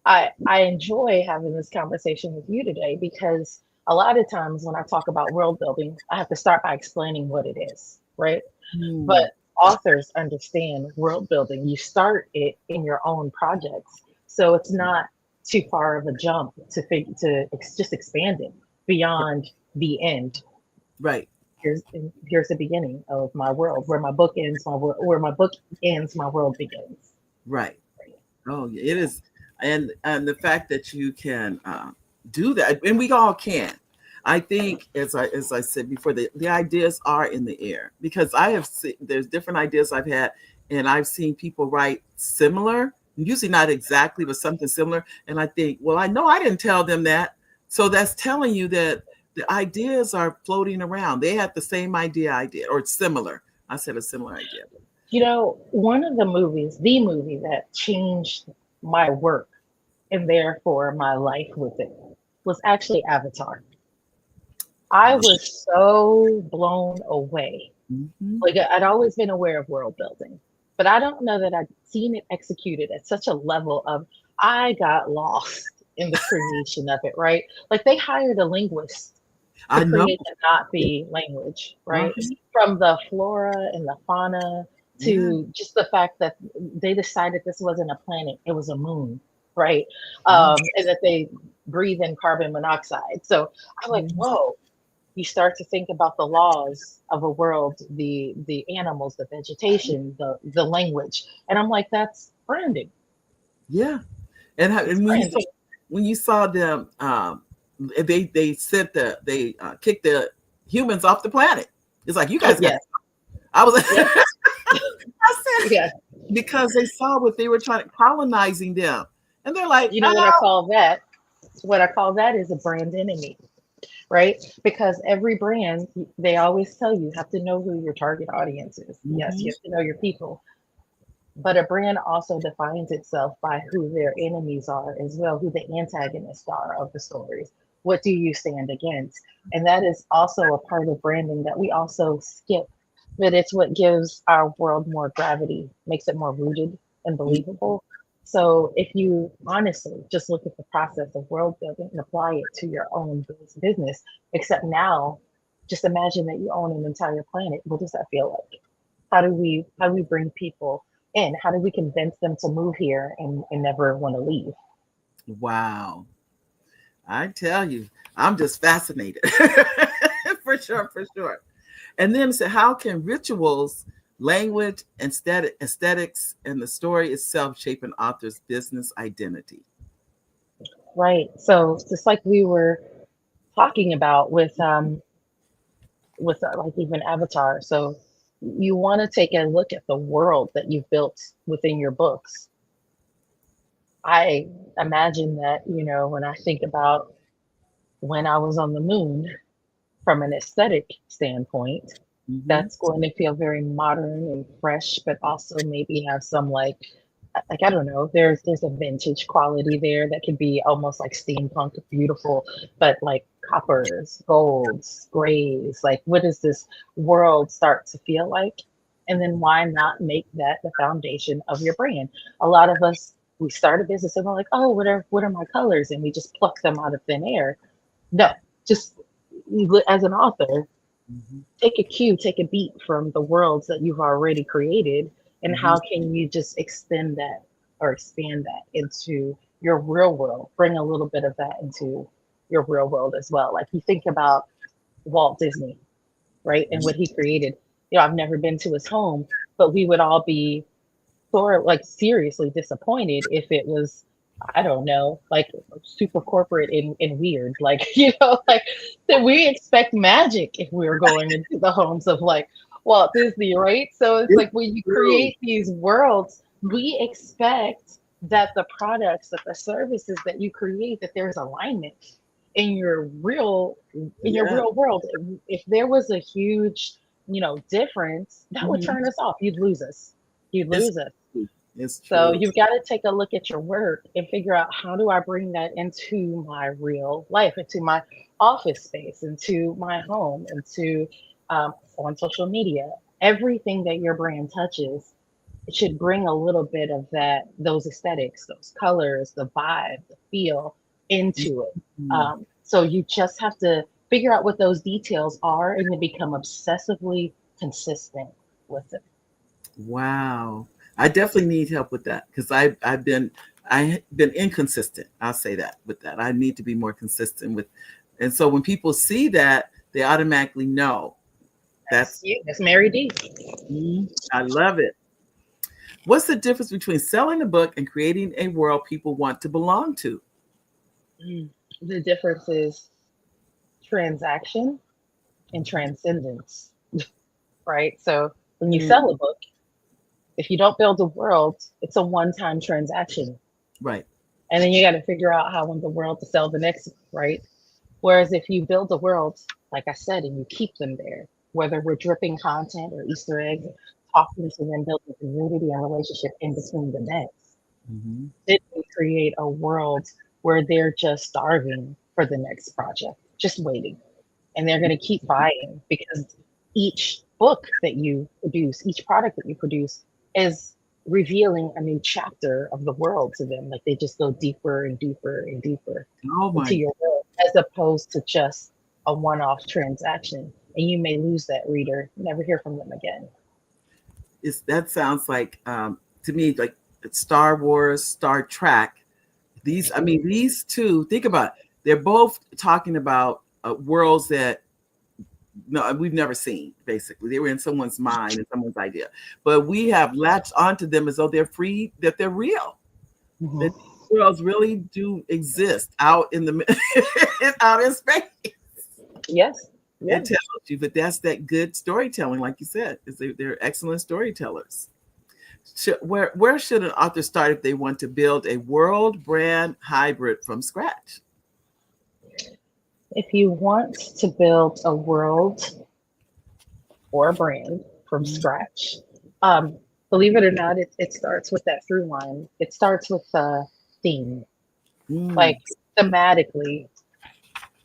I enjoy having this conversation with you today, because a lot of times when I talk about world building, I have to start by explaining what it is, right? But authors understand world building. You start it in your own projects, so it's not too far of a jump to just expand it beyond the end. Right. Here's the beginning of my world. Where my book ends, where my book ends, my world begins. Right. Oh, it is, and the fact that you can do that, and we all can. I think, as I said before, the ideas are in the air, because I have seen there's different ideas I've had, and I've seen people write similar, usually not exactly, but something similar, and I think, well, I know I didn't tell them that, so that's telling you that the ideas are floating around. They had the same idea I did, or similar. I said a similar idea. You know, one of the movie that changed my work and therefore my life with it was actually Avatar. I was so blown away. Like, I'd always been aware of world building, but I don't know that I'd seen it executed at such a level of, I got lost in the creation of it, right? Like, they hired a linguist to create the Nazi language, right? From the flora and the fauna to just the fact that they decided this wasn't a planet, it was a moon, right? And that they breathe in carbon monoxide. So I'm like, whoa. You start to think about the laws of a world, the animals, the vegetation, the language, and I'm like, that's branding. Yeah, and when you saw them, they kicked the humans off the planet. It's like, you guys got. I was like, I said, because they saw what they were trying to colonizing them, and they're like, you know what I call that? What I call that is a brand enemy. Right? Because every brand, they always tell you have to know who your target audience is. Yes, you have to know your people. But a brand also defines itself by who their enemies are as well, who the antagonists are of the stories. What do you stand against? And that is also a part of branding that we also skip. But it's what gives our world more gravity, makes it more rooted and believable. So if you honestly just look at the process of world building and apply it to your own business, except now, just imagine that you own an entire planet. What does that feel like? How do we bring people in? How do we convince them to move here and never want to leave? Wow. I tell you, I'm just fascinated. For sure. And then, so how can rituals, language, and aesthetics, and the story itself shape an author's business identity? Right. So just like we were talking about with like even Avatar. So you want to take a look at the world that you've built within your books. I imagine that, when I think about when I was on the moon from an aesthetic standpoint, that's going to feel very modern and fresh, but also maybe have some like I don't know, there's a vintage quality there that could be almost like steampunk beautiful, but like coppers, golds, grays, like what does this world start to feel like? And then why not make that the foundation of your brand? A lot of us, we start a business and we're like, oh, what are my colors? And we just pluck them out of thin air. No, just as an author, take a cue, take a beat from the worlds that you've already created. And how can you just extend that or expand that into your real world? Bring a little bit of that into your real world as well. Like you think about Walt Disney, right? And what he created. I've never been to his home, but we would all be sort of like seriously disappointed if it was, I don't know, like super corporate and weird. Like, like that we expect magic if we were going into the homes of like Walt Disney, right? So it's like when you create these worlds, we expect that the products, that the services that you create, that there's alignment in your real world. If there was a huge, difference, that would turn us off. You'd lose us. It's true. So you've got to take a look at your work and figure out, how do I bring that into my real life, into my office space, into my home, into on social media. Everything that your brand touches, it should bring a little bit of those aesthetics, those colors, the vibe, the feel into it. So you just have to figure out what those details are and then become obsessively consistent with it. Wow. I definitely need help with that, because I've been inconsistent. I'll say that with that. I need to be more consistent with, and so when people see that, they automatically know that's you. That's Mary D. I love it. What's the difference between selling a book and creating a world people want to belong to? The difference is transaction and transcendence, right? So when you sell a book, if you don't build a world, it's a one-time transaction. Right. And then you got to figure out how in the world to sell the next, right? Whereas if you build a world, like I said, and you keep them there, whether we're dripping content or Easter eggs, talking to them, building community and relationship in between the next, then we create a world where they're just starving for the next project, just waiting. And they're going to keep buying, because each book that you produce, each product that you produce is revealing a new chapter of the world to them. Like, they just go deeper and deeper and deeper into your world, as opposed to just a one-off transaction. And you may lose that reader, never hear from them again. That sounds like, to me, like Star Wars, Star Trek. These two, think about it. They're both talking about worlds that we've never seen. Basically, they were in someone's mind and someone's idea, but we have latched onto them as though they're free, that they're real. That worlds really do exist out in out in space. Yes. It tells you, but that's that good storytelling, like you said. They're excellent storytellers. Where should an author start if they want to build a world brand hybrid from scratch? If you want to build a world or a brand from scratch, believe it or not, it starts with that through line. It starts with a theme. Like, thematically,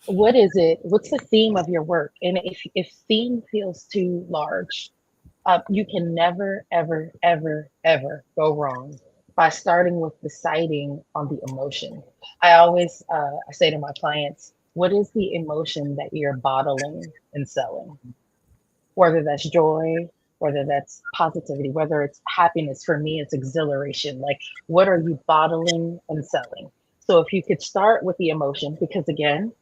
what is it? What's the theme of your work? And if theme feels too large, you can never, ever, ever, ever go wrong by starting with deciding on the emotion. I always I say to my clients, what is the emotion that you're bottling and selling? Whether that's joy, whether that's positivity, whether it's happiness. For me, it's exhilaration. Like, what are you bottling and selling? So if you could start with the emotion, because again,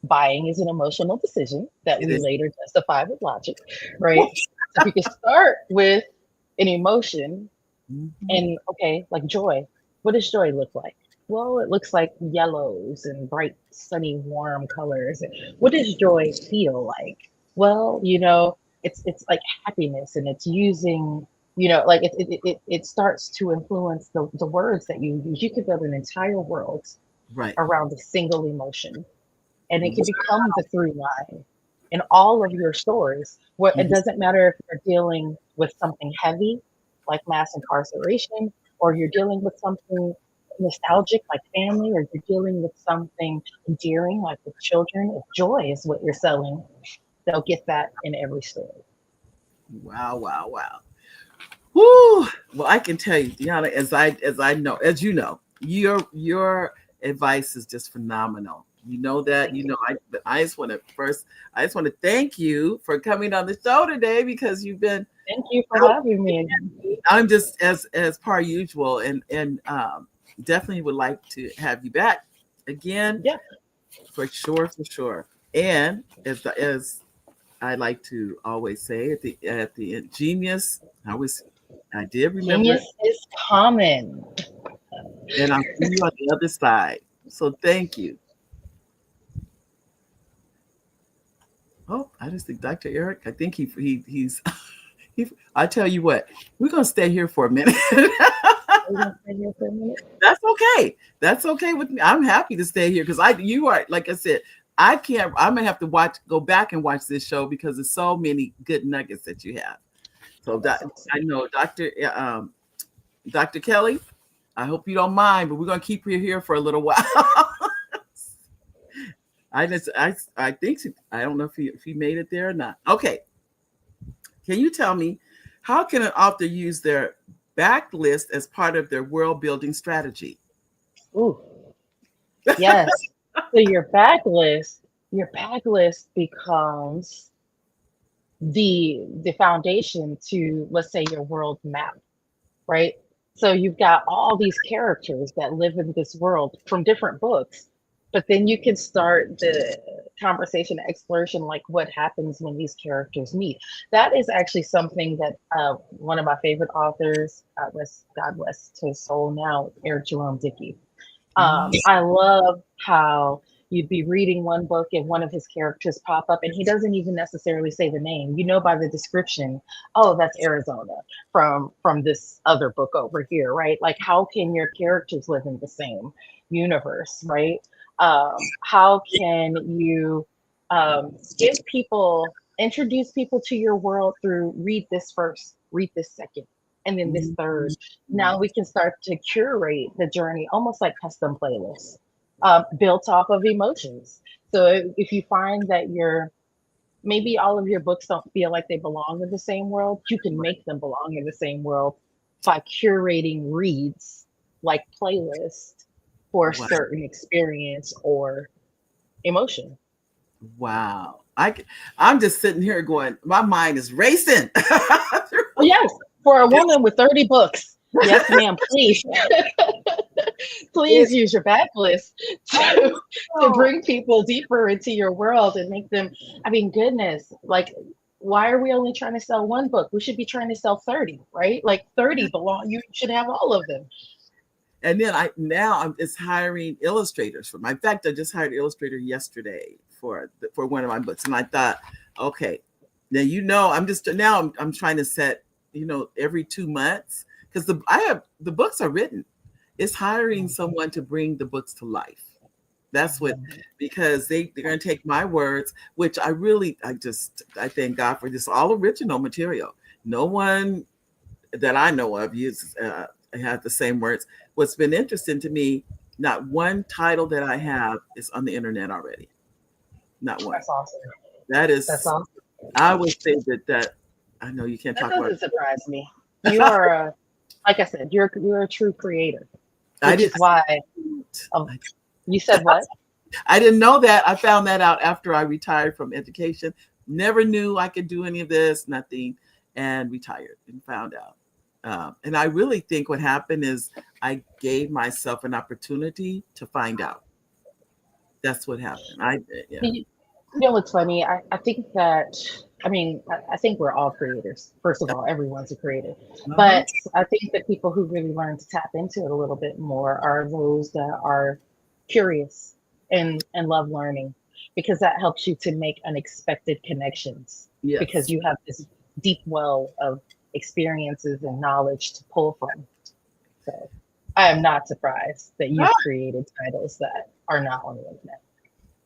buying is an emotional decision that we later justify with logic, right? So if you can start with an emotion, and okay, like joy. What does joy look like? Well, it looks like yellows and bright, sunny, warm colors. What does joy feel like? Well, it's like happiness, and it's using, like it starts to influence the words that you use. You could build an entire world around a single emotion, and it can become the through line in all of your stories. It doesn't matter if you're dealing with something heavy, like mass incarceration, or you're dealing with something nostalgic, like family, or you're dealing with something endearing, like with children. If joy is what you're selling, they'll get that in every story. Wow. Woo! Well, I can tell you, Deanna, as you know, your advice is just phenomenal. You know that. I just want to thank you for coming on the show today, because you've been. Thank you for having me. I'm just as per usual, and definitely would like to have you back again. Yeah, for sure. And as I like to always say at the genius, I did remember. Genius is common. And I'll see you on the other side. So thank you. Oh, I just think Dr. Eric, I think he's I tell you what, we're gonna stay here for a minute. That's okay with me. I'm happy to stay here, because you are, like I said, I'm gonna have to go back and watch this show, because there's so many good nuggets that you have. So I know Dr. Kelly, I hope you don't mind, but we're going to keep you here for a little while. I think I don't know if he made it there or not. Okay. Can you tell me, how can an author use their backlist as part of their world building strategy? Ooh, yes. So your backlist becomes the foundation to, let's say, your world map, right? So you've got all these characters that live in this world from different books, but then you can start the conversation exploration, like what happens when these characters meet. That is actually something that one of my favorite authors, God rest his soul now, Eric Jerome Dickey. I love how you'd be reading one book and one of his characters pop up and he doesn't even necessarily say the name. You know by the description, oh, that's Arizona from this other book over here, right? Like, how can your characters live in the same universe, right? How can you introduce people to your world through read this first, read this second, and then this third. Now we can start to curate the journey almost like custom playlists, built off of emotions. So if you find that maybe all of your books don't feel like they belong in the same world, you can make them belong in the same world by curating reads like playlists for a certain experience or emotion. Wow. I'm just sitting here going, my mind is racing. Yes, for a woman with 30 books. Yes, ma'am, please. Please use your backlist to bring people deeper into your world and make them, I mean, goodness, like, why are we only trying to sell one book? We should be trying to sell 30, right? Like 30 you should have all of them. And then I'm just hiring illustrators for in fact, I just hired an illustrator yesterday for one of my books. And I thought, okay, now I'm trying to set, every 2 months, because the books are written. It's hiring someone to bring the books to life. That's what, because they're going to take my words, which I thank God for this all original material. No one that I know of uses have the same words. What's been interesting to me, not one title that I have is on the internet already. Not one. That's awesome. That's awesome. I would say that I know you can't talk about it. That doesn't surprise me. You are, like I said, you're a true creator. Which is why. You said what? I didn't know that. I found that out after I retired from education. Never knew I could do any of this, nothing, and retired and found out. And I really think what happened is I gave myself an opportunity to find out. That's what happened. You know what's funny? I think that, I think we're all creators. First of all, everyone's a creator. But I think that people who really learn to tap into it a little bit more are those that are curious and love learning, because that helps you to make unexpected connections. Yes. Because you have this deep well of experiences and knowledge to pull from. So I am not surprised that you've created titles that are not on the internet.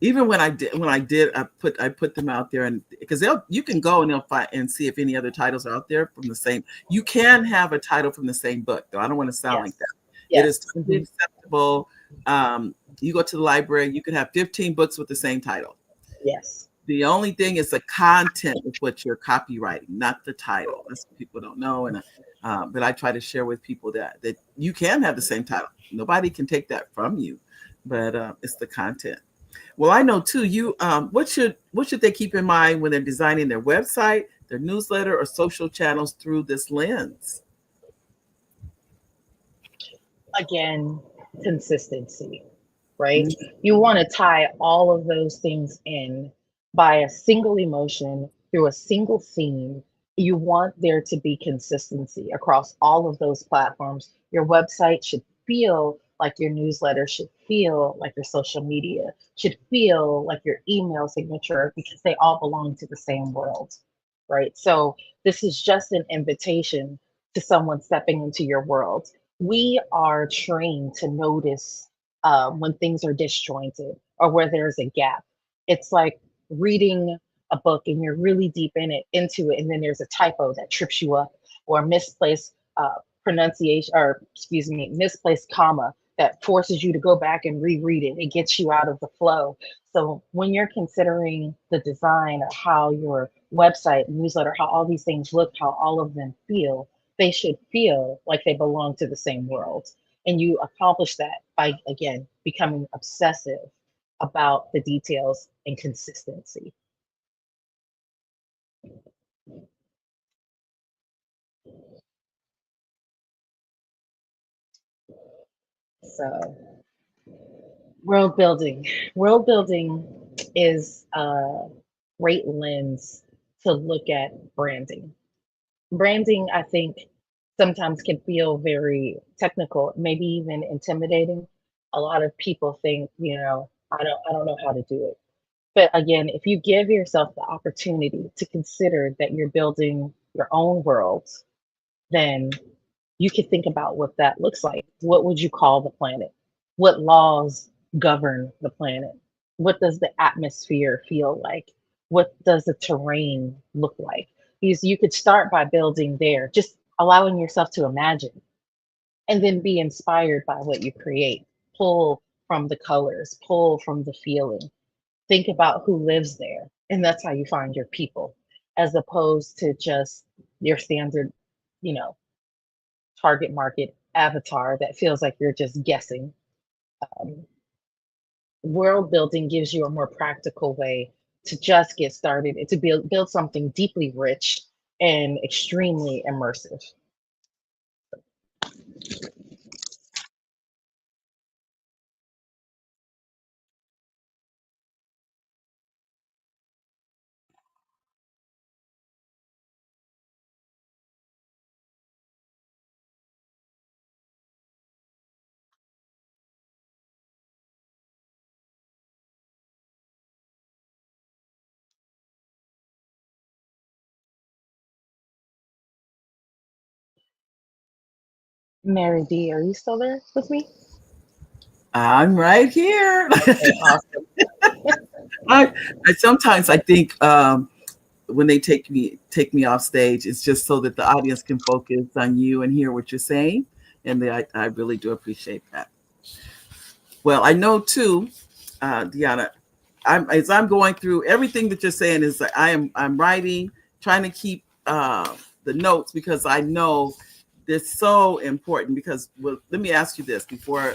Even when I did, I put them out there, and because you can go and they'll find and see if any other titles are out there from the same. You can have a title from the same book, though. I don't want to sound like that. Yes. It is totally acceptable. You go to the library, you can have 15 books with the same title. Yes. The only thing is the content of what you're copywriting, not the title. That's what people don't know. And but I try to share with people that you can have the same title. Nobody can take that from you, but it's the content. Well, I know too. What should they keep in mind when they're designing their website, their newsletter, or social channels through this lens? Again, consistency, right? Mm-hmm. You want to tie all of those things in by a single emotion through a single theme. You want there to be consistency across all of those platforms. Your website should feel like your newsletter, should feel like your social media, should feel like your email signature, because they all belong to the same world, right? So this is just an invitation to someone stepping into your world. We are trained to notice when things are disjointed or where there's a gap. It's like reading a a book and you're really deep into it, and then there's a typo that trips you up, or misplaced pronunciation, or excuse me, misplaced comma that forces you to go back and reread it. It gets you out of the flow. So when you're considering the design of how your website, newsletter, how all these things look, how all of them feel, they should feel like they belong to the same world. And you accomplish that by, again, becoming obsessive about the details and consistency. So world building. World building is a great lens to look at branding. Branding, I think, sometimes can feel very technical, maybe even intimidating. A lot of people think, I don't know how to do it. But again, if you give yourself the opportunity to consider that you're building your own world, then you could think about what that looks like. What would you call the planet? What laws govern the planet? What does the atmosphere feel like? What does the terrain look like? Because you could start by building there, just allowing yourself to imagine and then be inspired by what you create. Pull from the colors, pull from the feeling. Think about who lives there. And that's how you find your people, as opposed to just your standard, you know, target market avatar that feels like you're just guessing. Um, World building gives you a more practical way to just get started and to build something deeply rich and extremely immersive. Mary D, are you still there with me? I'm right here. Okay, awesome. I sometimes I think when they take me off stage, it's just so that the audience can focus on you and hear what you're saying, and I really do appreciate that. Well, I know too, Deanna, as I'm going through everything that you're saying is that I'm writing, trying to keep the notes because I know they're so important. Because let me ask you this before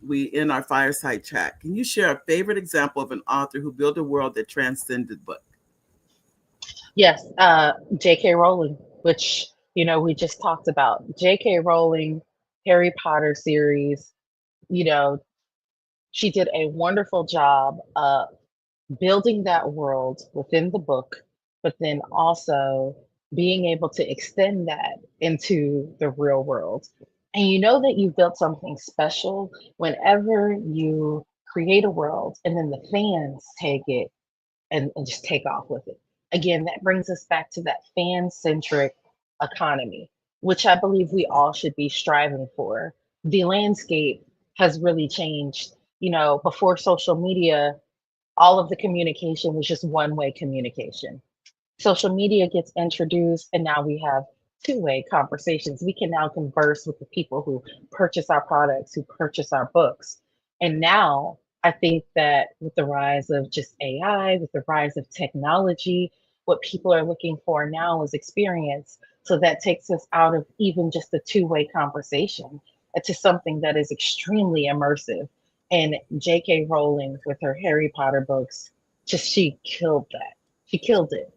we end our fireside chat. Can you share a favorite example of an author who built a world that transcended book? Yes, J.K. Rowling, which we just talked about. J.K. Rowling, Harry Potter series. You know, she did a wonderful job of building that world within the book, but then also being able to extend that into the real world. And you know that you've built something special whenever you create a world and then the fans take it and just take off with it. Again, that brings us back to that fan centric economy, which I believe we all should be striving for. The landscape has really changed. Before social media, all of the communication was just one way communication. Social media gets introduced, and now we have two-way conversations. We can now converse with the people who purchase our products, who purchase our books. And now I think that with the rise of just AI, with the rise of technology, what people are looking for now is experience. So that takes us out of even just a two-way conversation to something that is extremely immersive. And J.K. Rowling with her Harry Potter books, she killed that. She killed it.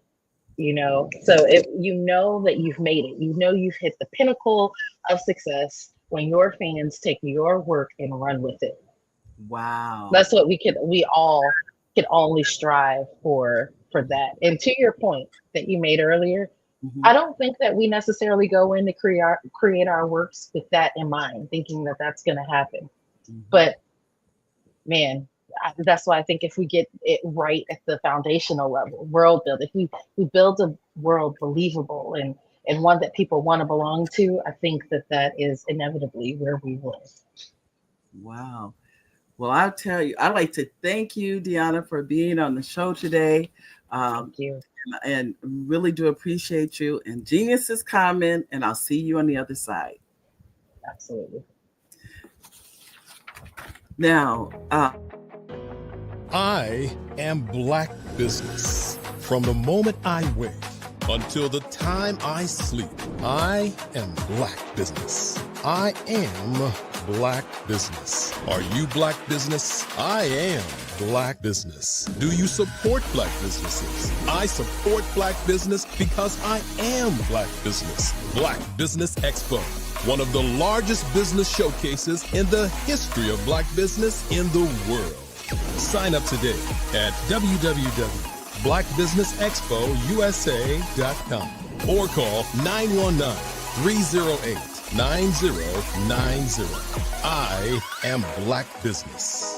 So if you know that you've made it, you've hit the pinnacle of success when your fans take your work and run with it. Wow. That's what we all could only strive for that. And to your point that you made earlier, I don't think that we necessarily go in to create our works with that in mind, thinking that that's going to happen. But man, that's why I think if we get it right at the foundational level, world build, if we build a world believable and one that people want to belong to, I think that is inevitably where we will. Wow. Well, I'll tell you, I'd like to thank you, Deanna, for being on the show today. Thank you. And really do appreciate you. And Genius is coming, and I'll see you on the other side. Absolutely. Now, I am Black Business. From the moment I wake until the time I sleep, I am Black Business. I am Black Business. Are you Black Business? I am Black Business. Do you support Black businesses? I support Black business because I am Black Business. Black Business Expo, one of the largest business showcases in the history of Black business in the world. Sign up today at www.blackbusinessexpousa.com or call 919-308-9090. I am Black Business.